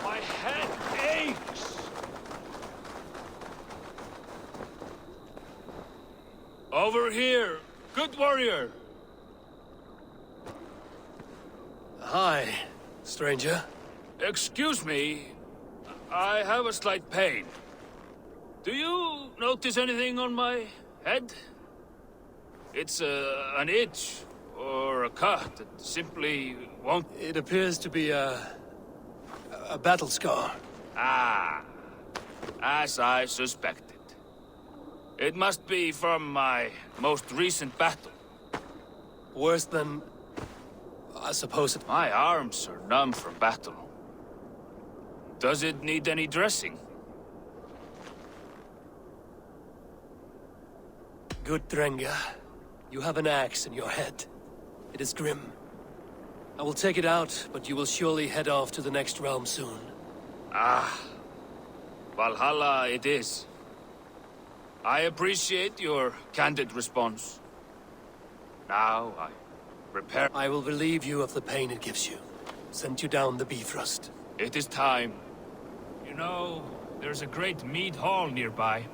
My head aches! Over here, good warrior! Hi, stranger. Excuse me, I have a slight pain. Do you notice anything on my head? It's an itch or a cut that simply won't... It appears to be a battle scar. Ah, as I suspected. It must be from my most recent battle. Worse than... I suppose it... My arms are numb from battle. Does it need any dressing? Good, Drenga. You have an axe in your head. It is grim. I will take it out, but you will surely head off to the next realm soon. Ah, Valhalla it is. I appreciate your candid response. Now I prepare... I will relieve you of the pain it gives you. Send you down the Bifrost. It is time. You know, there's a great mead hall nearby.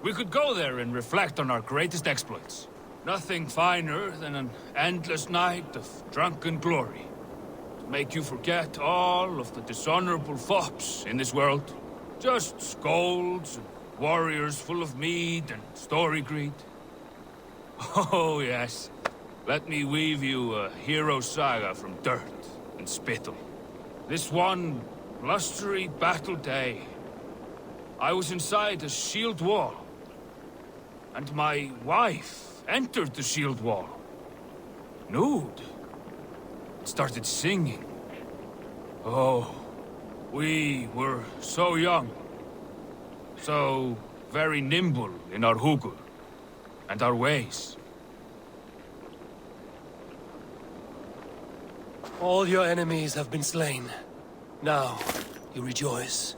We could go there and reflect on our greatest exploits. Nothing finer than an endless night of drunken glory. To make you forget all of the dishonorable fops in this world. Just scolds and warriors full of mead and story greed. Oh, yes. Let me weave you a hero saga from dirt and spittle. This one blustery battle day, I was inside a shield wall. And my wife entered the shield wall. Nude. Started singing. Oh, we were so young. So very nimble in our hugur and our ways. All your enemies have been slain. Now, you rejoice.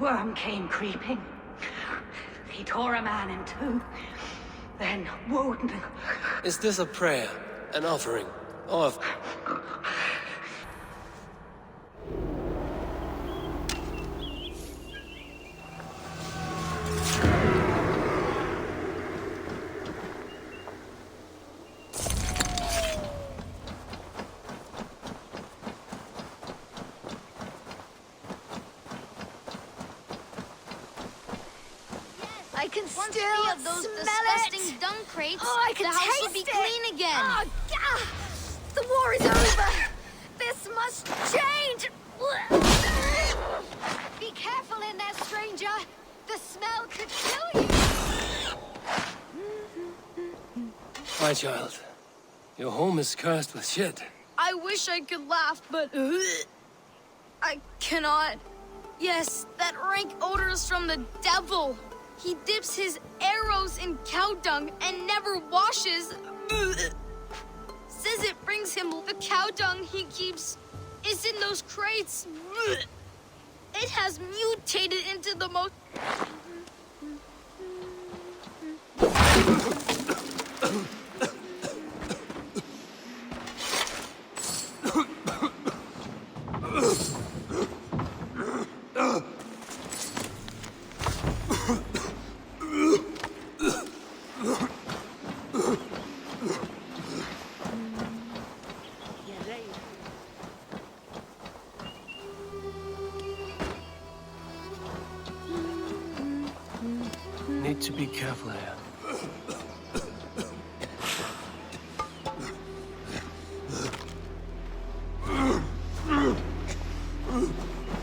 worm came creeping. He tore a man in two. Then Woden... Is this a prayer, an offering, or a... I can Once still free of those disgusting dung crates, Oh, I can the house will taste be it. clean again. Oh, the war is over. This must change. Be careful in there, stranger. The smell could kill you. My child, your home is cursed with shit. I wish I could laugh, but I cannot. Yes, that rank odor is from the devil. He dips his arrows in cow dung and never washes. Says it brings him the cow dung he keeps is in those crates. It has mutated into the most... Need to be careful here.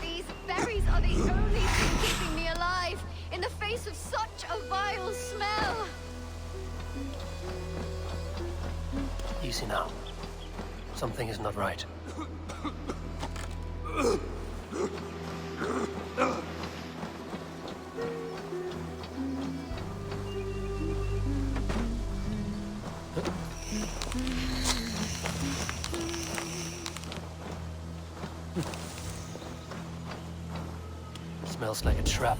These berries are the only thing keeping me alive in the face of such a vile smell. Easy now. Something is not right. Smells like a trap.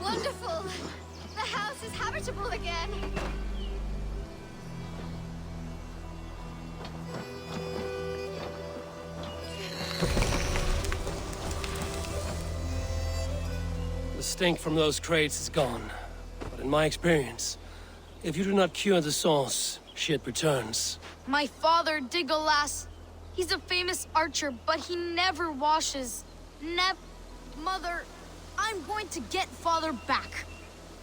Wonderful! The house is habitable again. The stink from those crates is gone. But in my experience, if you do not cure the source, shit returns. My father, Digolas, he's a famous archer, but he never washes. Mother, I'm going to get father back.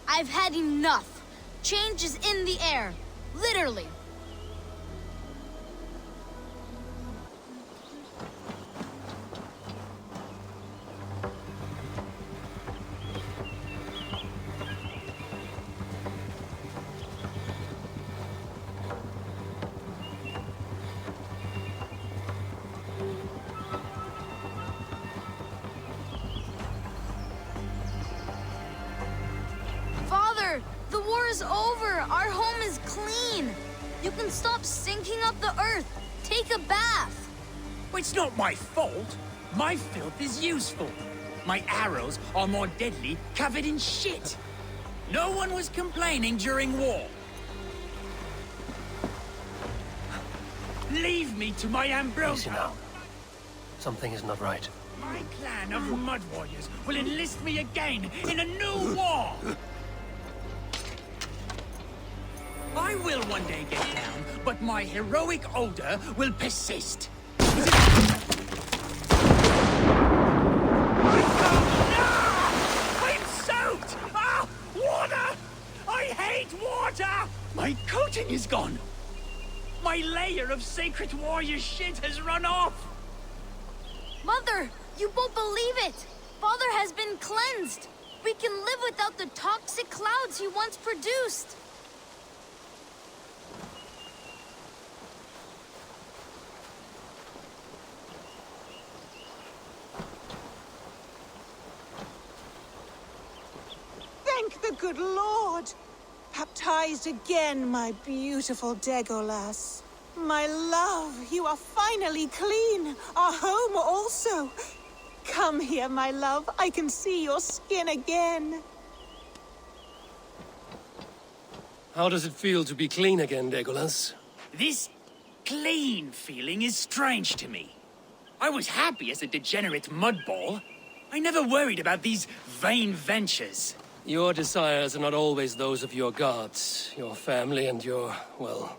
I've had enough. Change is in the air. Literally. Father, the war is over. Our home is clean. You can stop sinking up the earth. Take a bath. Well, it's not my fault. My filth is useful. My arrows are more deadly covered in shit. No one was complaining during war. Leave me to my Easy ambrosia. now. Something is not right. My clan of mud warriors will enlist me again in a new war. I will one day get down, but my heroic odor will persist. I'm soaked! Ah! Water! I hate water! My coating is gone. My layer of sacred warrior shit has run off. Mother, you won't believe it. Father has been cleansed. We can live without the toxic clouds he once produced. the good Lord! Baptized again, my beautiful Legolas. My love, you are finally clean. Our home also. Come here, my love. I can see your skin again. How does it feel to be clean again, Legolas? This clean feeling is strange to me. I was happy as a degenerate mudball. I never worried about these vain ventures. Your desires are not always those of your gods, your family, and your, well,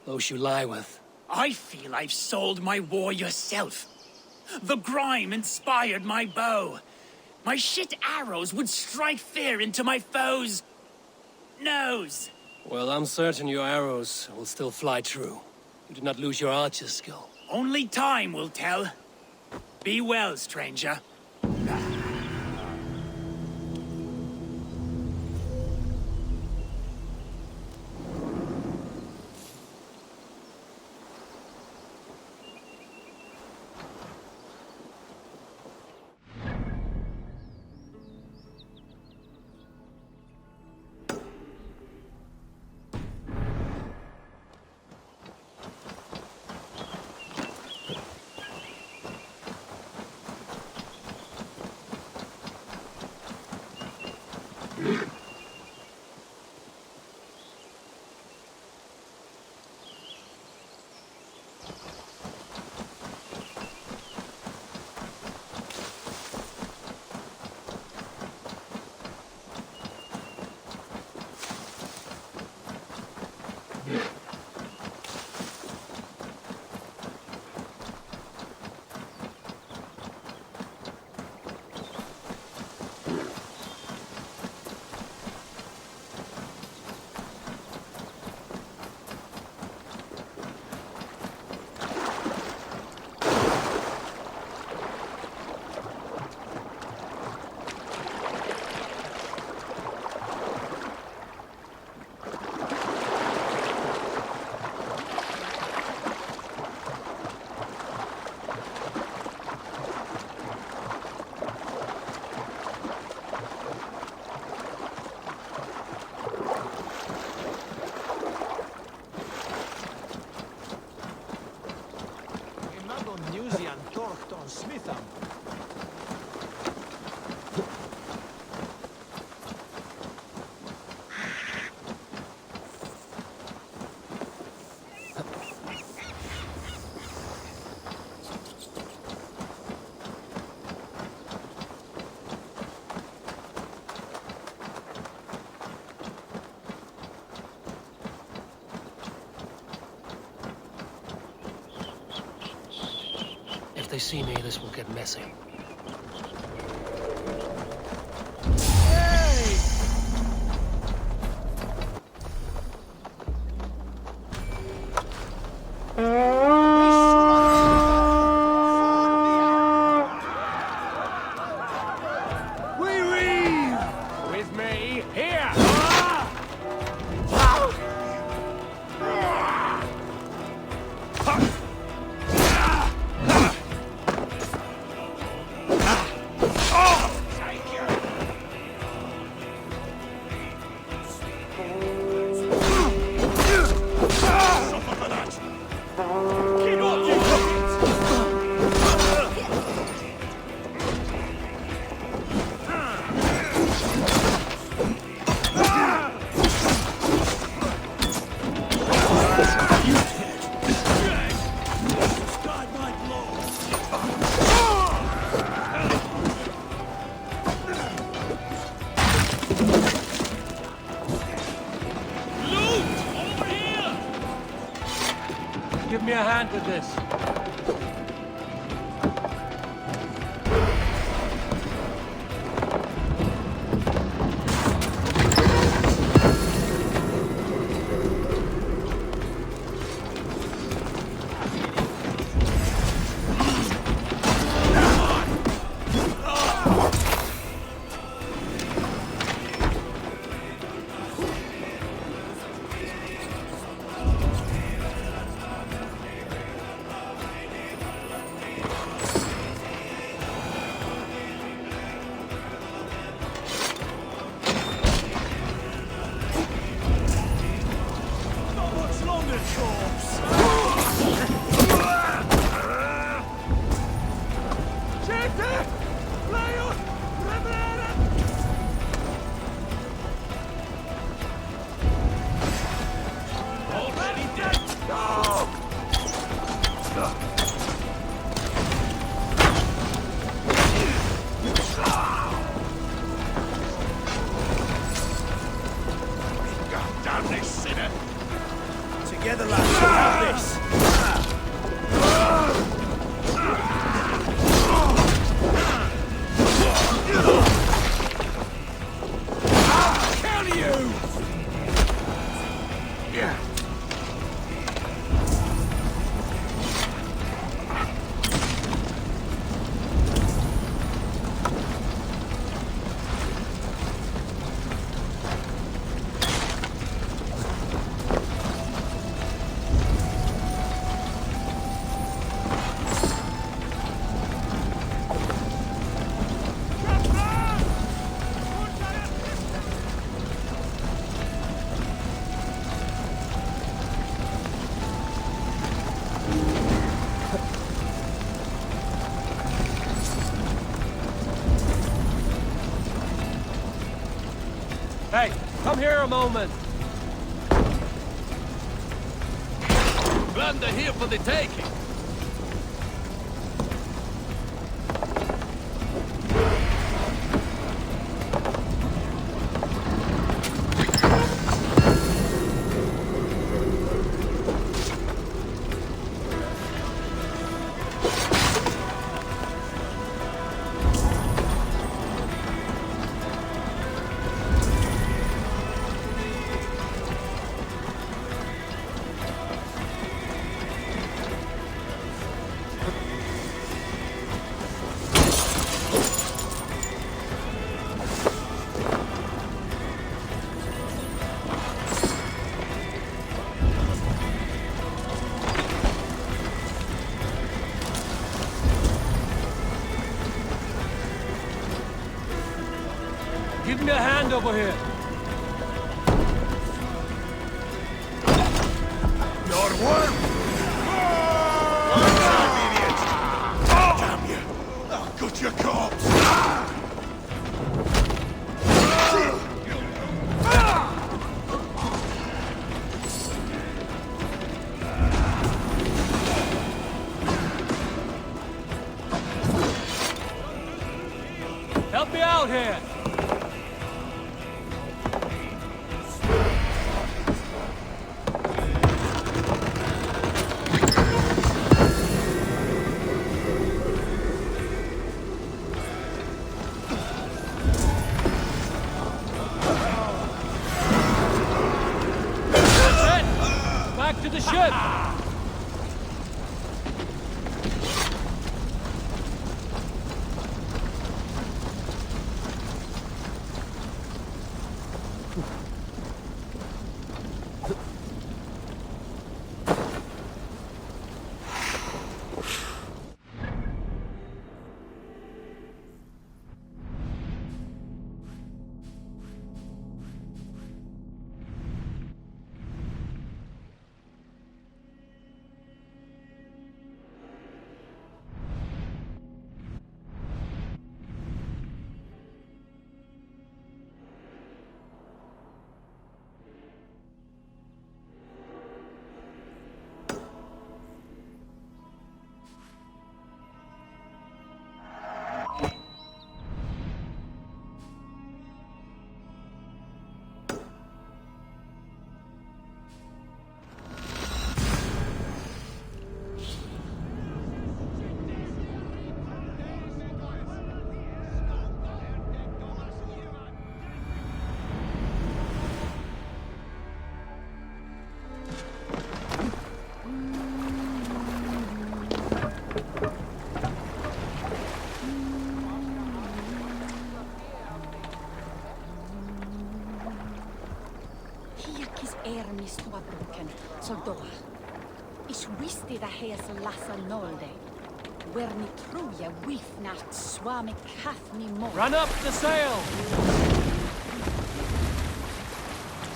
those you lie with. I feel I've sold my warrior self. The grime inspired my bow. My shit arrows would strike fear into my foe's nose. Well, I'm certain your arrows will still fly true. You did not lose your archer's skill. Only time will tell. Be well, stranger. If they see me, this will get messy. Give me a hand with this. Come here a moment. Plunder here for the taking. Give me a hand over here. Your worm! One time, idiot! Damn you! I'll gut your corpse! Help me out here. Back to the ship! Ermistua bruken, soldoa. Ich wiste da hes lassa nolde. Where ni truja wifnat swami kathmi mo. Run up the sail!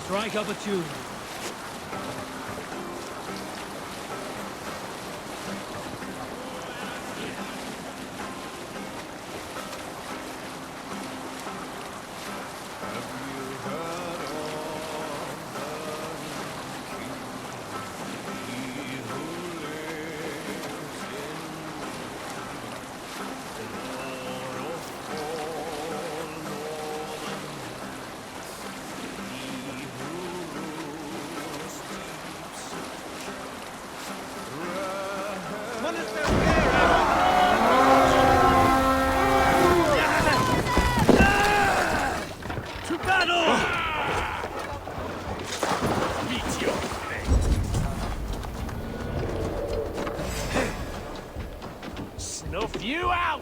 Strike up a tune. Snuff you out!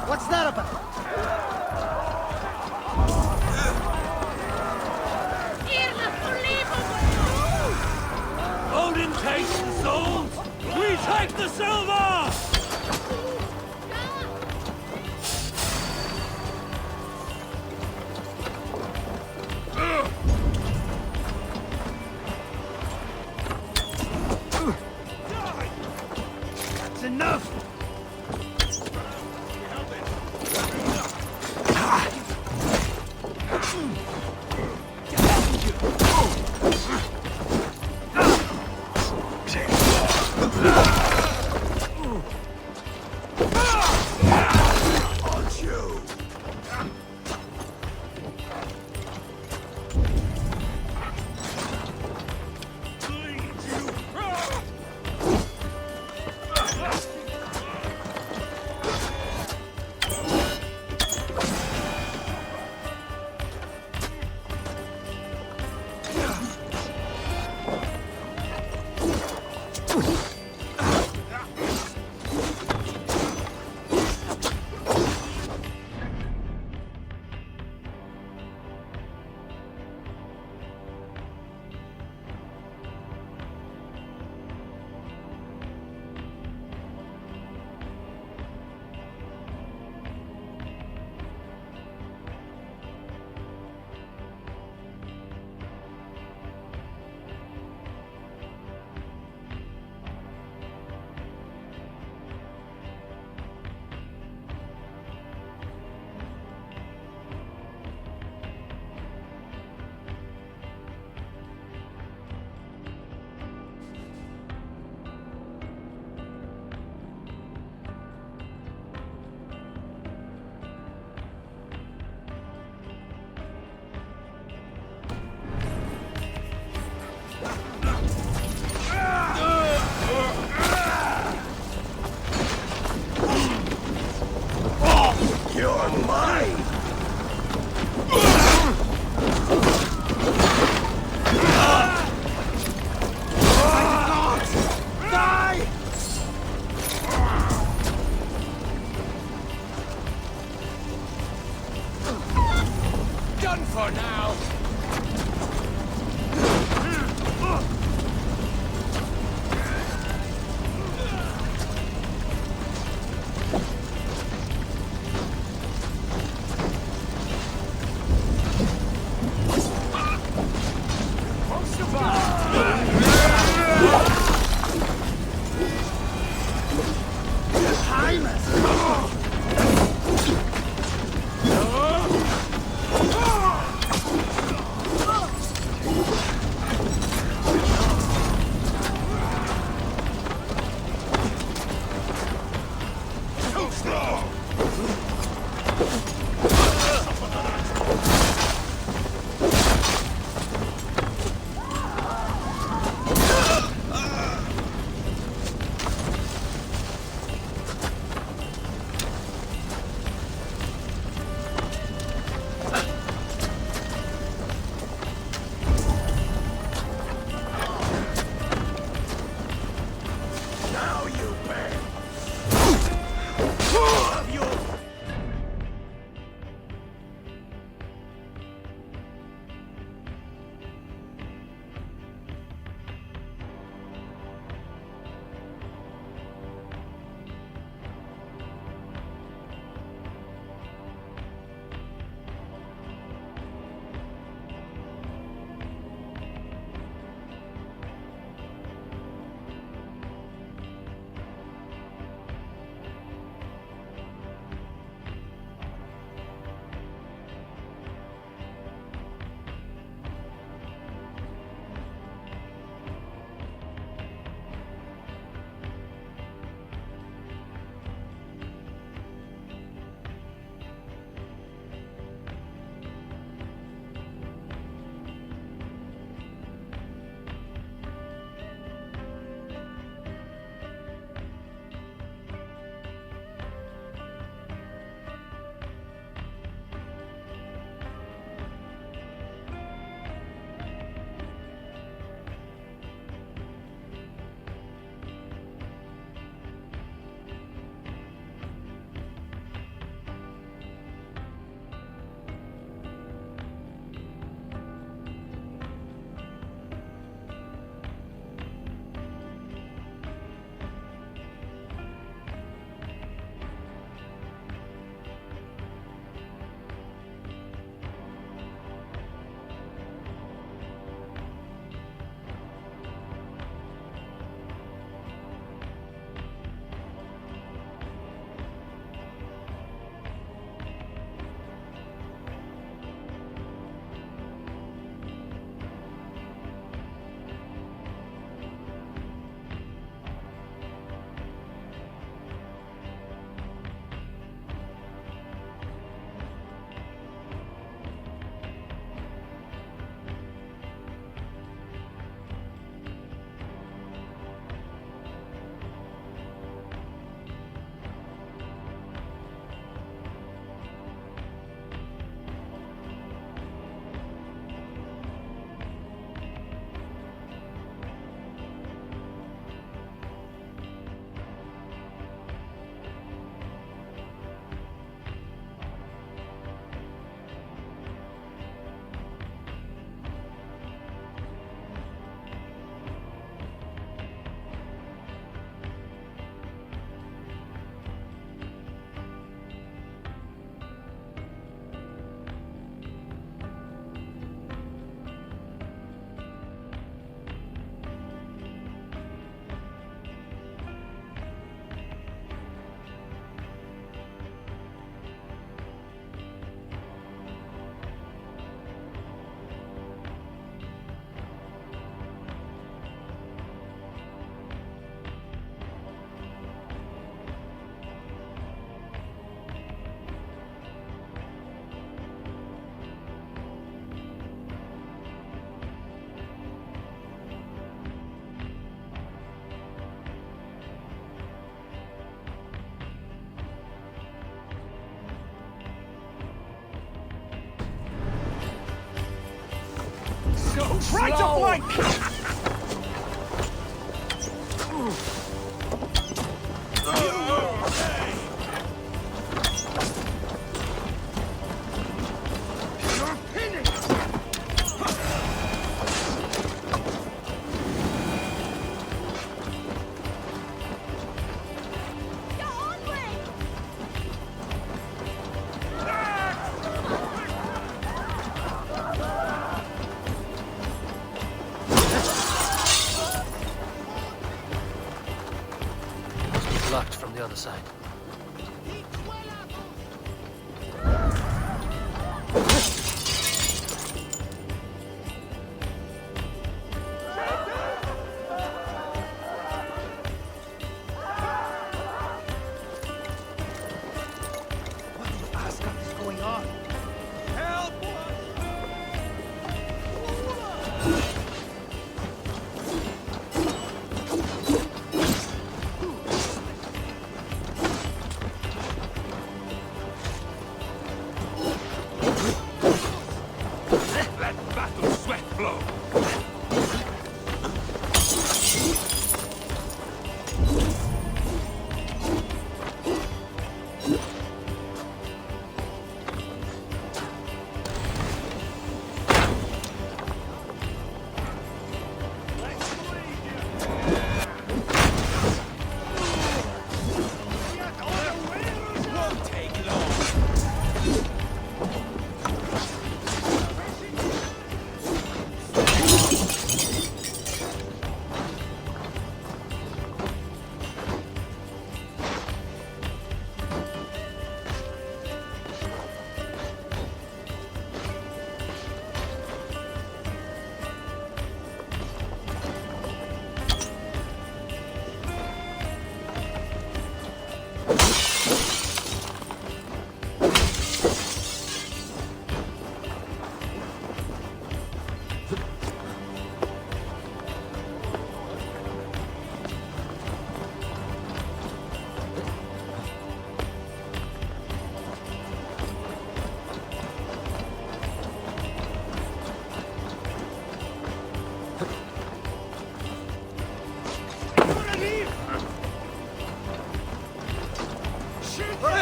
What's that about? Odin takes the souls! We take the silver! enough! You're mine! Die! Done for now! Try to flank! Blocked from the other side.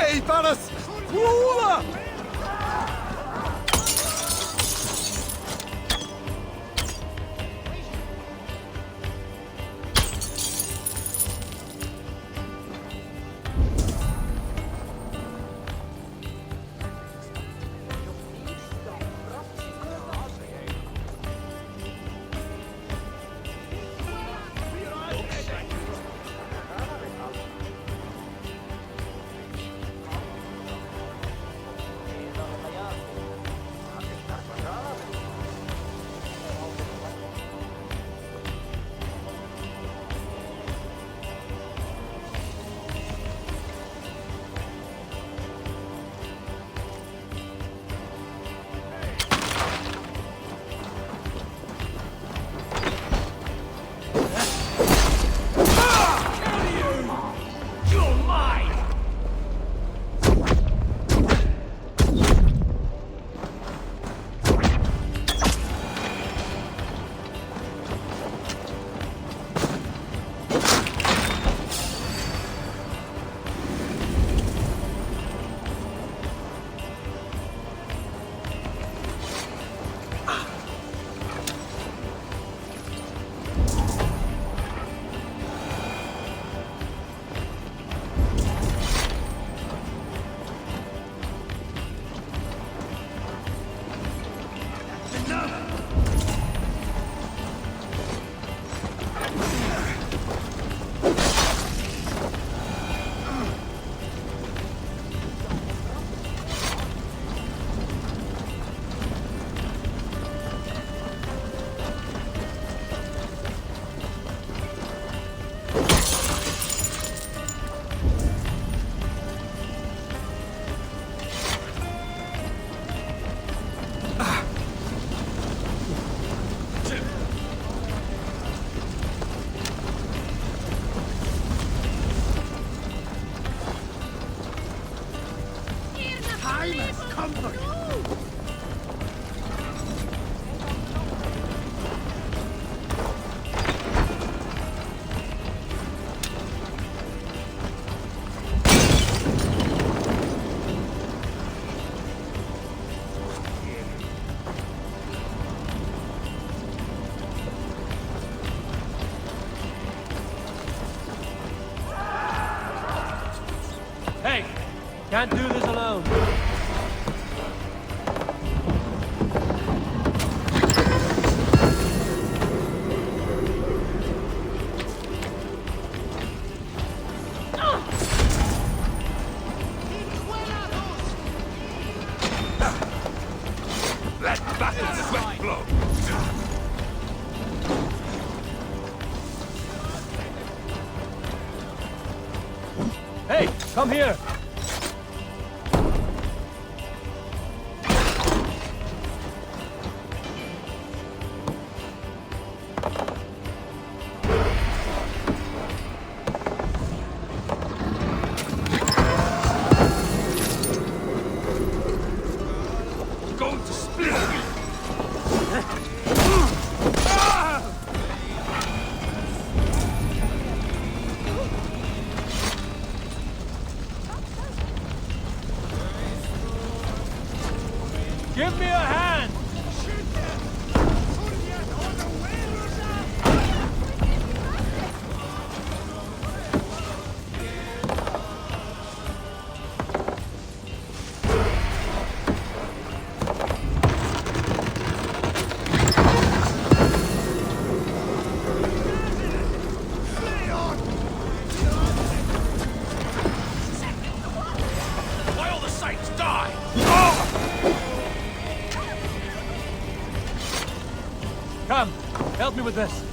Hey, Banas! Woola! Can't do this alone. Let battle sweat flow. Hey, come here! Going to split me. Give me a hand! Why all the saints die? Come, help me with this.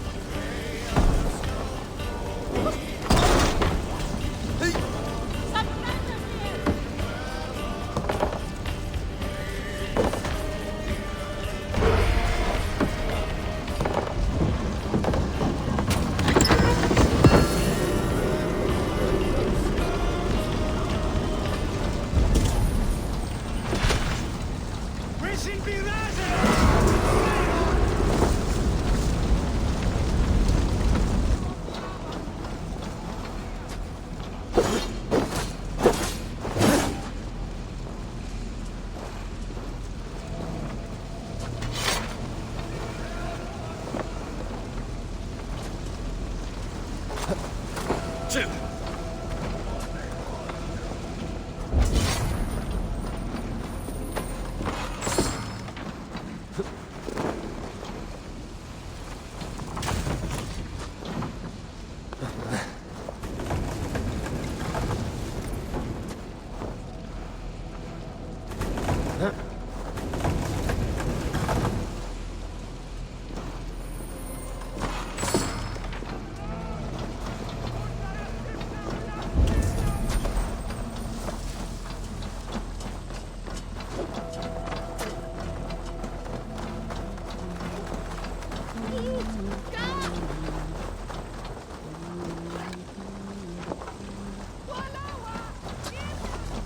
Two.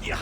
Yeah.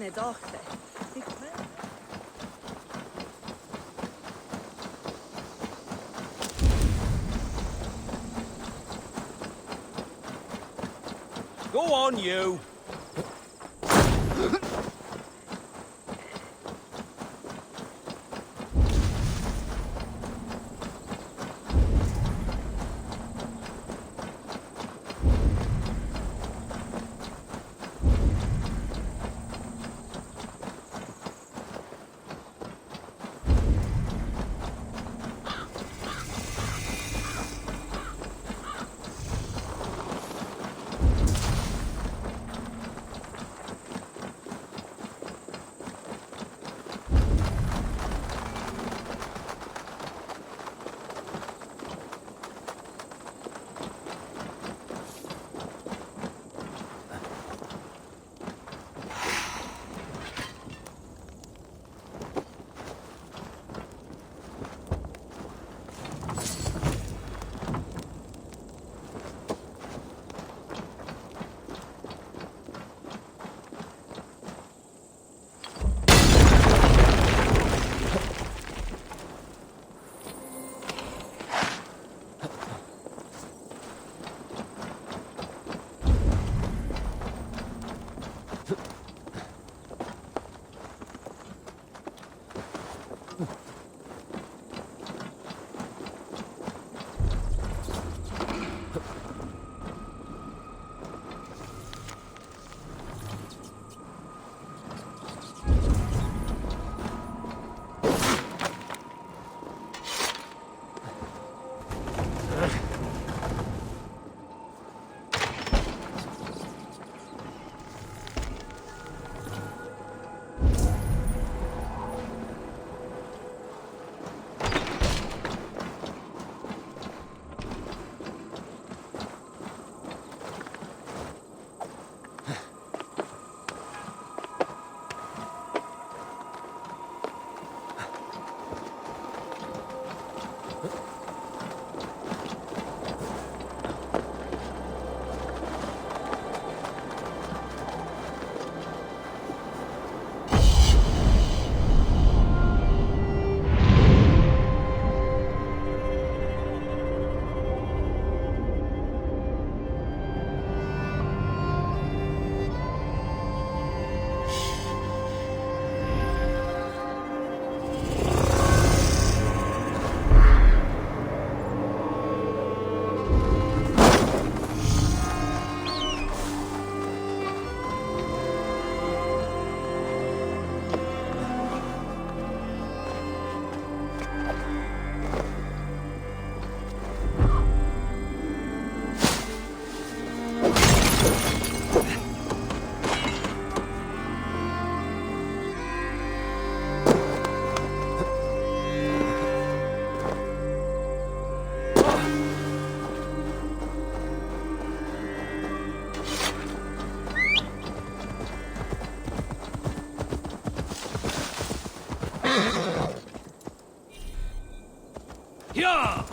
Ene dachte. Go on, you! Yeah!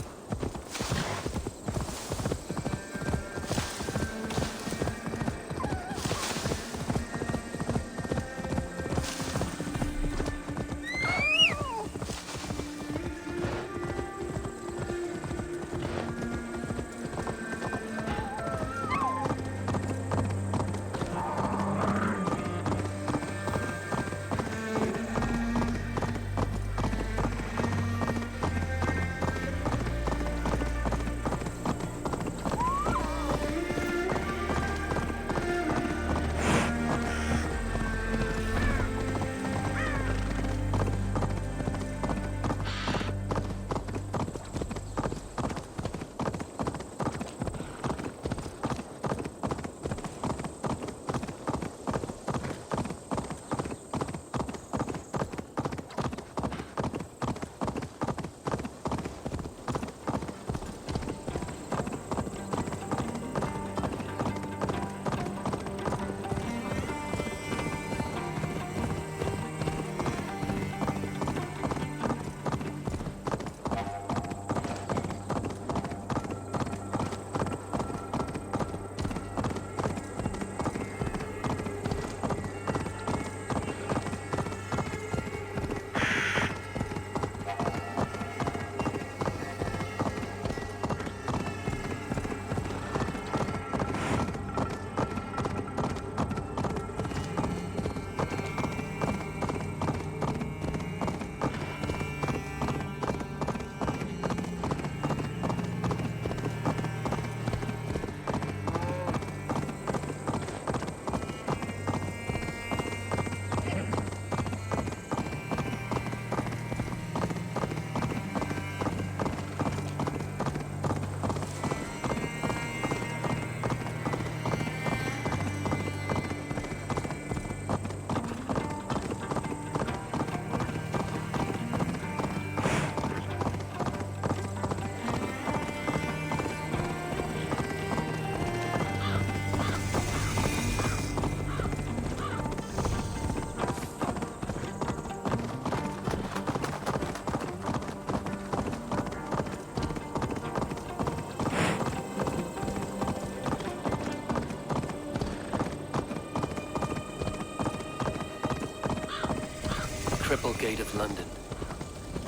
triple gate of London.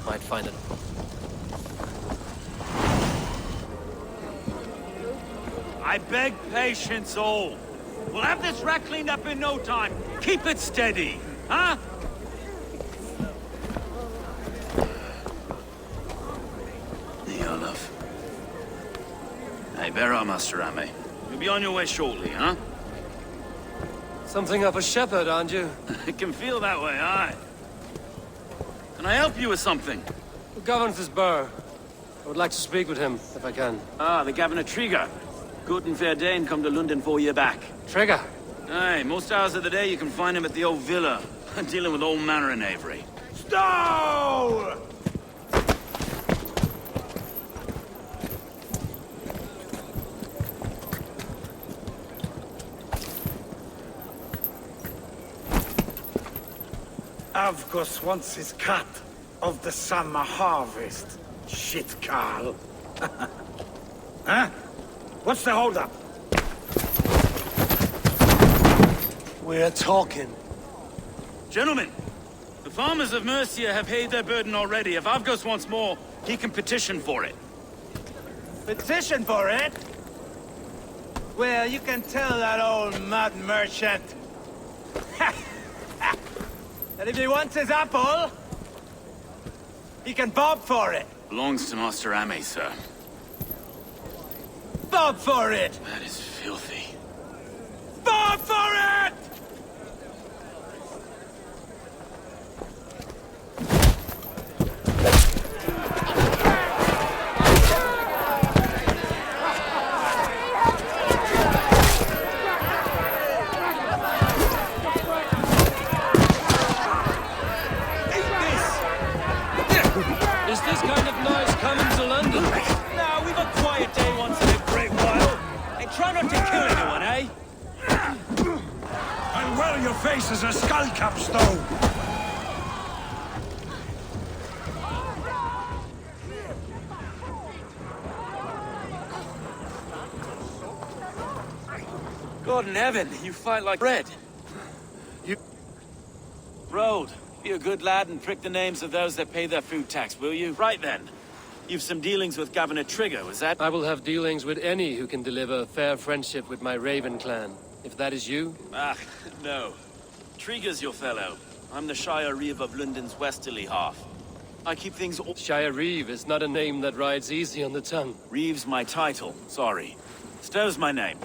Might find it. I beg patience, all. We'll have this wreck cleaned up in no time. Keep it steady, huh? Olaf. Hey, bear up, Master Ame. You'll be on your way shortly, huh? Something of a shepherd, aren't you? It can feel that way, aye. Can I help you with something? Who governs this burr? I would like to speak with him, if I can. Ah, the Governor Trigger. Good and fair Dane come to London for you back. Trigger? Aye, most hours of the day you can find him at the old villa, dealing with all manner of knavery. Stow! Avgos wants his cut of the summer harvest. Shit, Carl. Huh? What's the holdup? We're talking. Gentlemen, the farmers of Mercia have paid their burden already. If Avgos wants more, he can petition for it. Petition for it? Well, you can tell that old mud merchant that if he wants his apple, he can bob for it. Belongs to Master Ame, sir. Bob for it! That is filthy. Bob for it! Is this kind of noise coming to London? Now, we've a quiet day once in a great while. And try not to kill anyone, eh? And well, your face is a skull capstone. God in heaven, you fight like bread. You... Road, be a good lad and prick the names of those that pay their food tax, will you? Right then. You've some dealings with Governor Trigger, was that? I will have dealings with any who can deliver fair friendship with my Raven clan. If that is you? Ah, no. Trigger's your fellow. I'm the Shire Reeve of London's westerly half. I keep things all... Shire Reeve is not a name that rides easy on the tongue. Reeve's my title, sorry. Stow's my name.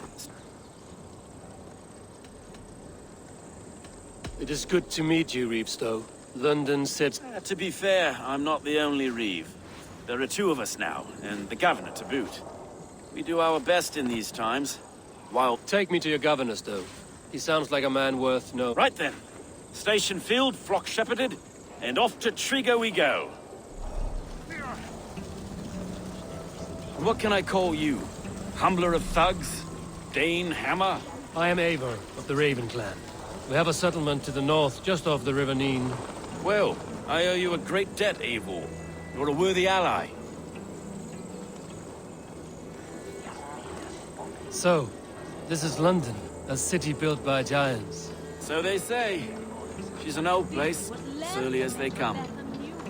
It is good to meet you, Reeve Stowe. London sits... To be fair, I'm not the only Reeve. There are two of us now, and the Governor to boot. We do our best in these times, while... Take me to your Governor, Stowe. He sounds like a man worth knowing. Right then. Station filled, flock shepherded, and off to Trigger we go. What can I call you? Humbler of thugs? Dane Hammer? I am Eivor of the Raven clan. We have a settlement to the north, just off the River Neen. Well, I owe you a great debt, Eivor. You're a worthy ally. So, this is London, a city built by giants. So they say. She's an old place, surly as they come.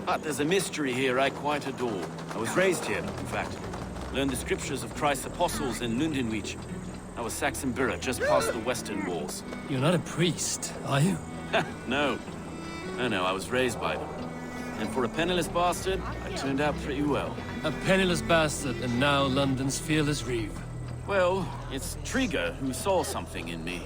But there's a mystery here I quite adore. I was raised here, in fact. Learned the scriptures of Christ's apostles in Lundenwich. I was Saxon Borough, just past the western walls. You're not a priest, are you? No. No, I was raised by them. And for a penniless bastard, I turned out pretty well. A penniless bastard, and now London's fearless Reeve. Well, it's Trigger who saw something in me.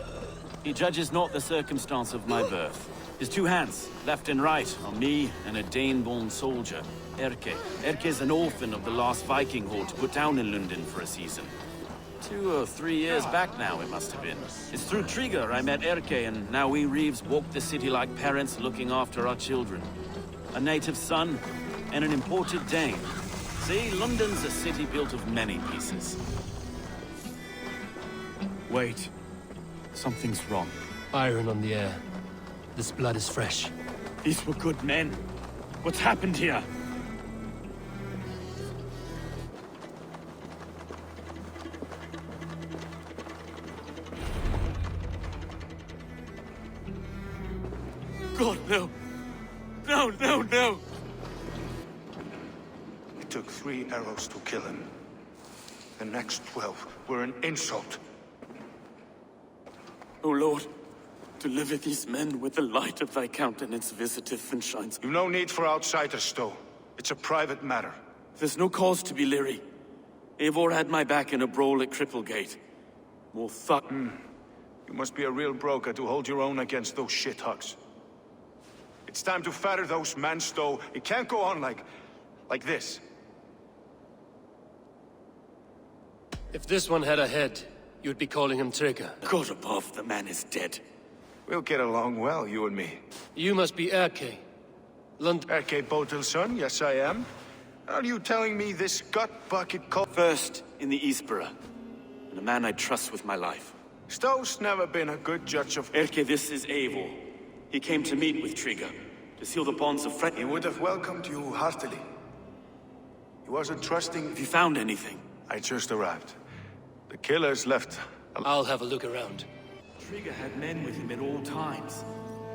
He judges not the circumstance of my birth. His two hands, left and right, on me and a Dane-born soldier, Erke. Erke's an orphan of the last Viking horde put down in London for a season. 2 or 3 years back now, it must have been. It's through Trigger I met Erke, and now we Reeves walk the city like parents looking after our children. A native son, and an imported Dane. See, London's a city built of many pieces. Wait. Something's wrong. Iron on the air. This blood is fresh. These were good men. What's happened here? God, no. No, no, no! It took 3 arrows to kill him. The next 12 were an insult. O Lord, deliver these men with the light of thy countenance visiteth and shines. You've no need for outsiders, Stowe. It's a private matter. There's no cause to be leery. Eivor had my back in a brawl at Cripplegate. More thought. You must be a real broker to hold your own against those shithugs. It's time to fetter those men, Stowe. It can't go on like this. If this one had a head, you'd be calling him Trigger. God above, the man is dead. We'll get along well, you and me. You must be Erke. Erke Botil's son, yes I am. Are you telling me this gut-bucket First in the Eastborough, and a man I trust with my life. Stowe's never been a good judge of... Erke, this is Eivor. He came to meet with Trigger, to seal the bonds of friendship. He would have welcomed you heartily. He wasn't trusting... Have you found anything? I just arrived. The killers left... I'll have a look around. Trigger had men with him at all times.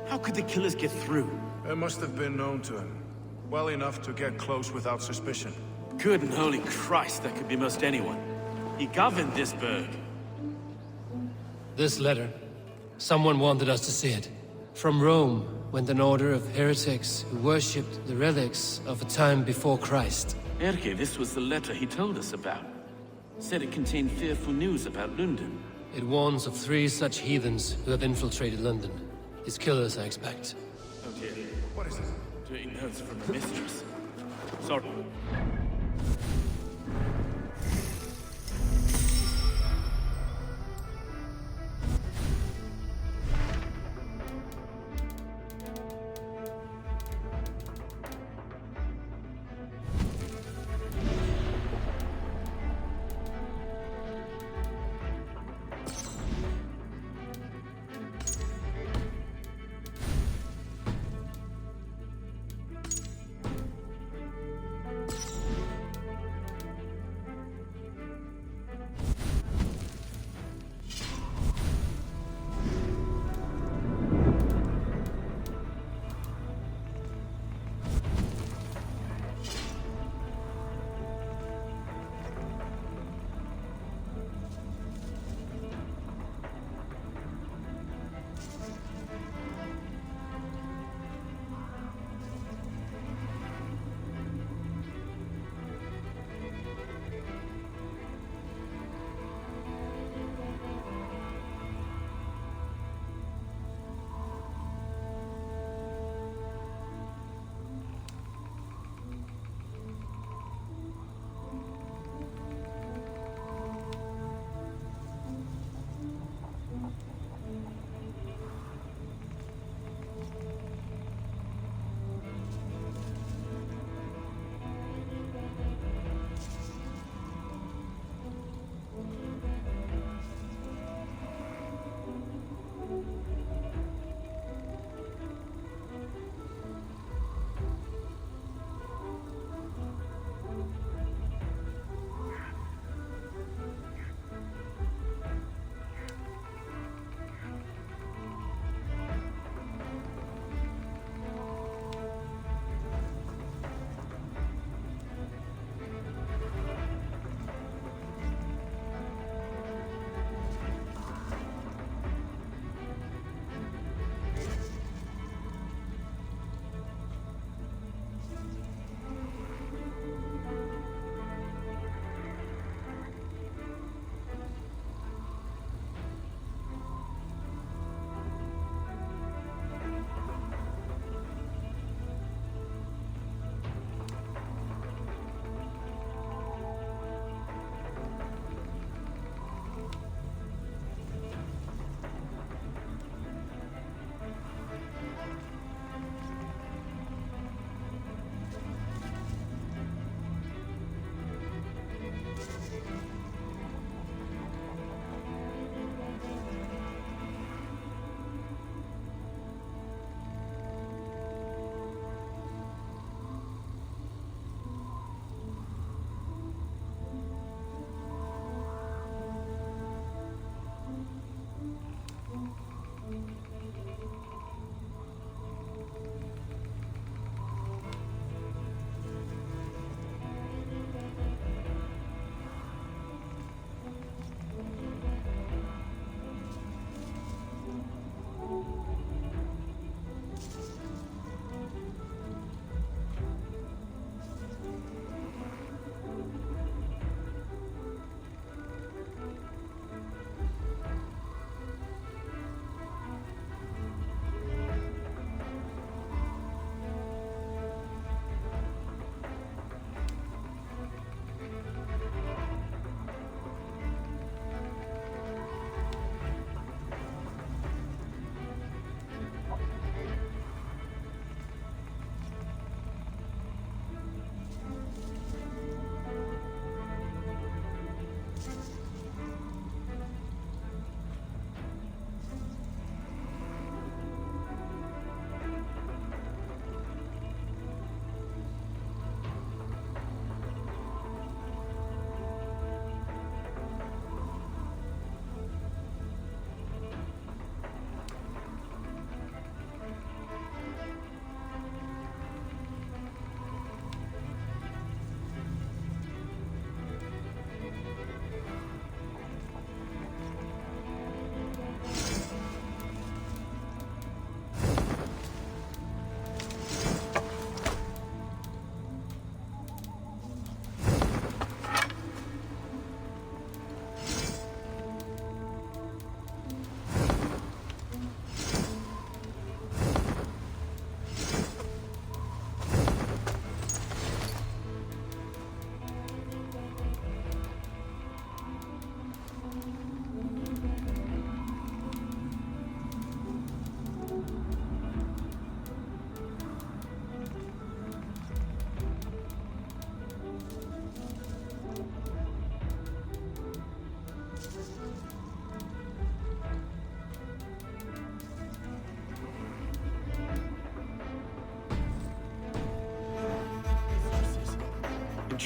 How could the killers get through? They must have been known to him. Well enough to get close without suspicion. Good and holy Christ, that could be most anyone. He governed this burg. This letter. Someone wanted us to see it. From Rome went an order of heretics who worshipped the relics of a time before Christ. Erke, this was the letter he told us about. Said it contained fearful news about London. It warns of 3 such heathens who have infiltrated London. His killers, I expect. Oh dear. What is it? Taking notes from the mistress. Sorry.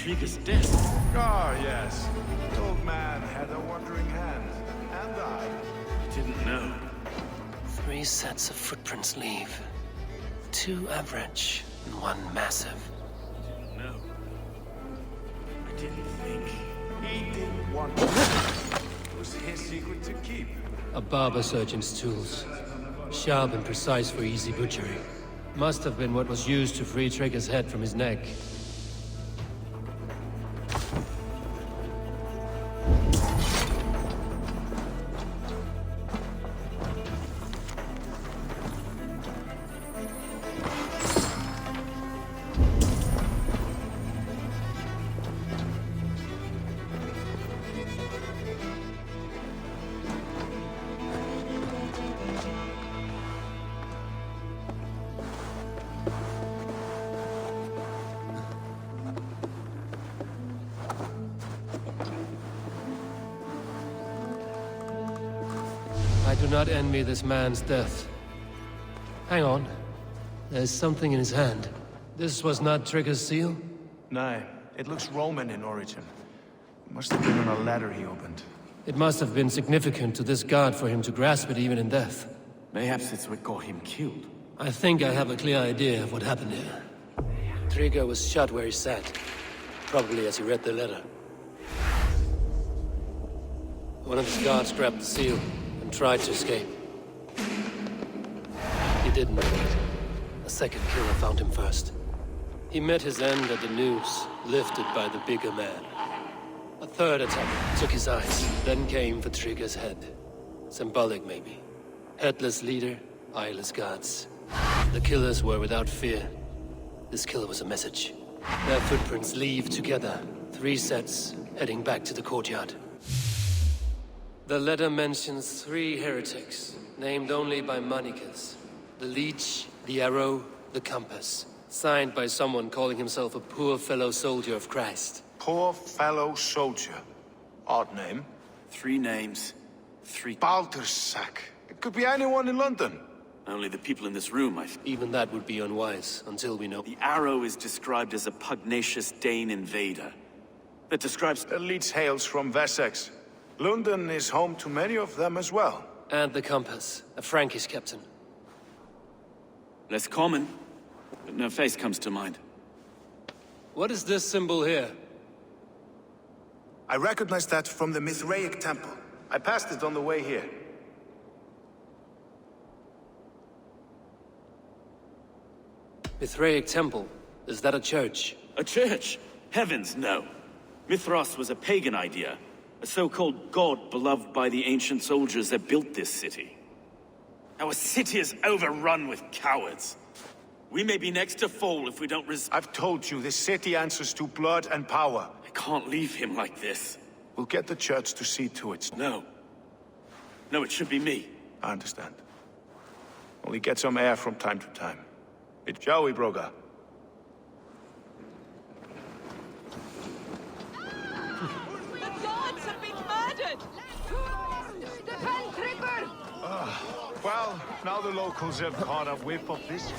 Trigger's death. Ah, yes. The old man had a wandering hand. And I. Didn't know. 3 sets of footprints leave. 2 average and 1 massive. No. I didn't think. He didn't want it. It was his secret to keep. A barber surgeon's tools. Sharp and precise for easy butchery. Must have been what was used to free Trigger's head from his neck. I do not envy this man's death. Hang on. There's something in his hand. This was not Trigger's seal? No, it looks Roman in origin. It must have been on a ladder he opened. It must have been significant to this god for him to grasp it even in death. Mayhaps it's what got him killed. I think I have a clear idea of what happened here. Trigger was shot where he sat. Probably as he read the letter. One of his guards grabbed the seal and tried to escape. He didn't make it. A second killer found him first. He met his end at the noose, lifted by the bigger man. A third attack took his eyes, then came for Trigger's head. Symbolic, maybe. Headless leader, eyeless guards. The killers were without fear. This kill was a message. Their footprints leave together. 3 sets, heading back to the courtyard. The letter mentions 3 heretics, named only by monikers. The leech, the arrow, the compass. Signed by someone calling himself a poor fellow soldier of Christ. Poor fellow soldier. Odd name. 3 names, 3... Baldersack. It could be anyone in London. Only the people in this room, Even that would be unwise, until we know... The arrow is described as a pugnacious Dane invader. That describes... The leech hails from Wessex. London is home to many of them as well. And the compass, a Frankish captain. Less common, but no face comes to mind. What is this symbol here? I recognize that from the Mithraic temple. I passed it on the way here. Mithraic temple? Is that a church? A church? Heavens, no. Mithras was a pagan idea. A so-called god beloved by the ancient soldiers that built this city. Our city is overrun with cowards. We may be next to fall if we don't I've told you, this city answers to blood and power. I can't leave him like this. We'll get the church to see to it. No. No, it should be me. I understand. Only get some air from time to time. Shall we, Broga? The gods have been murdered! Defend Trigger! Well, now the locals have caught a whiff of this.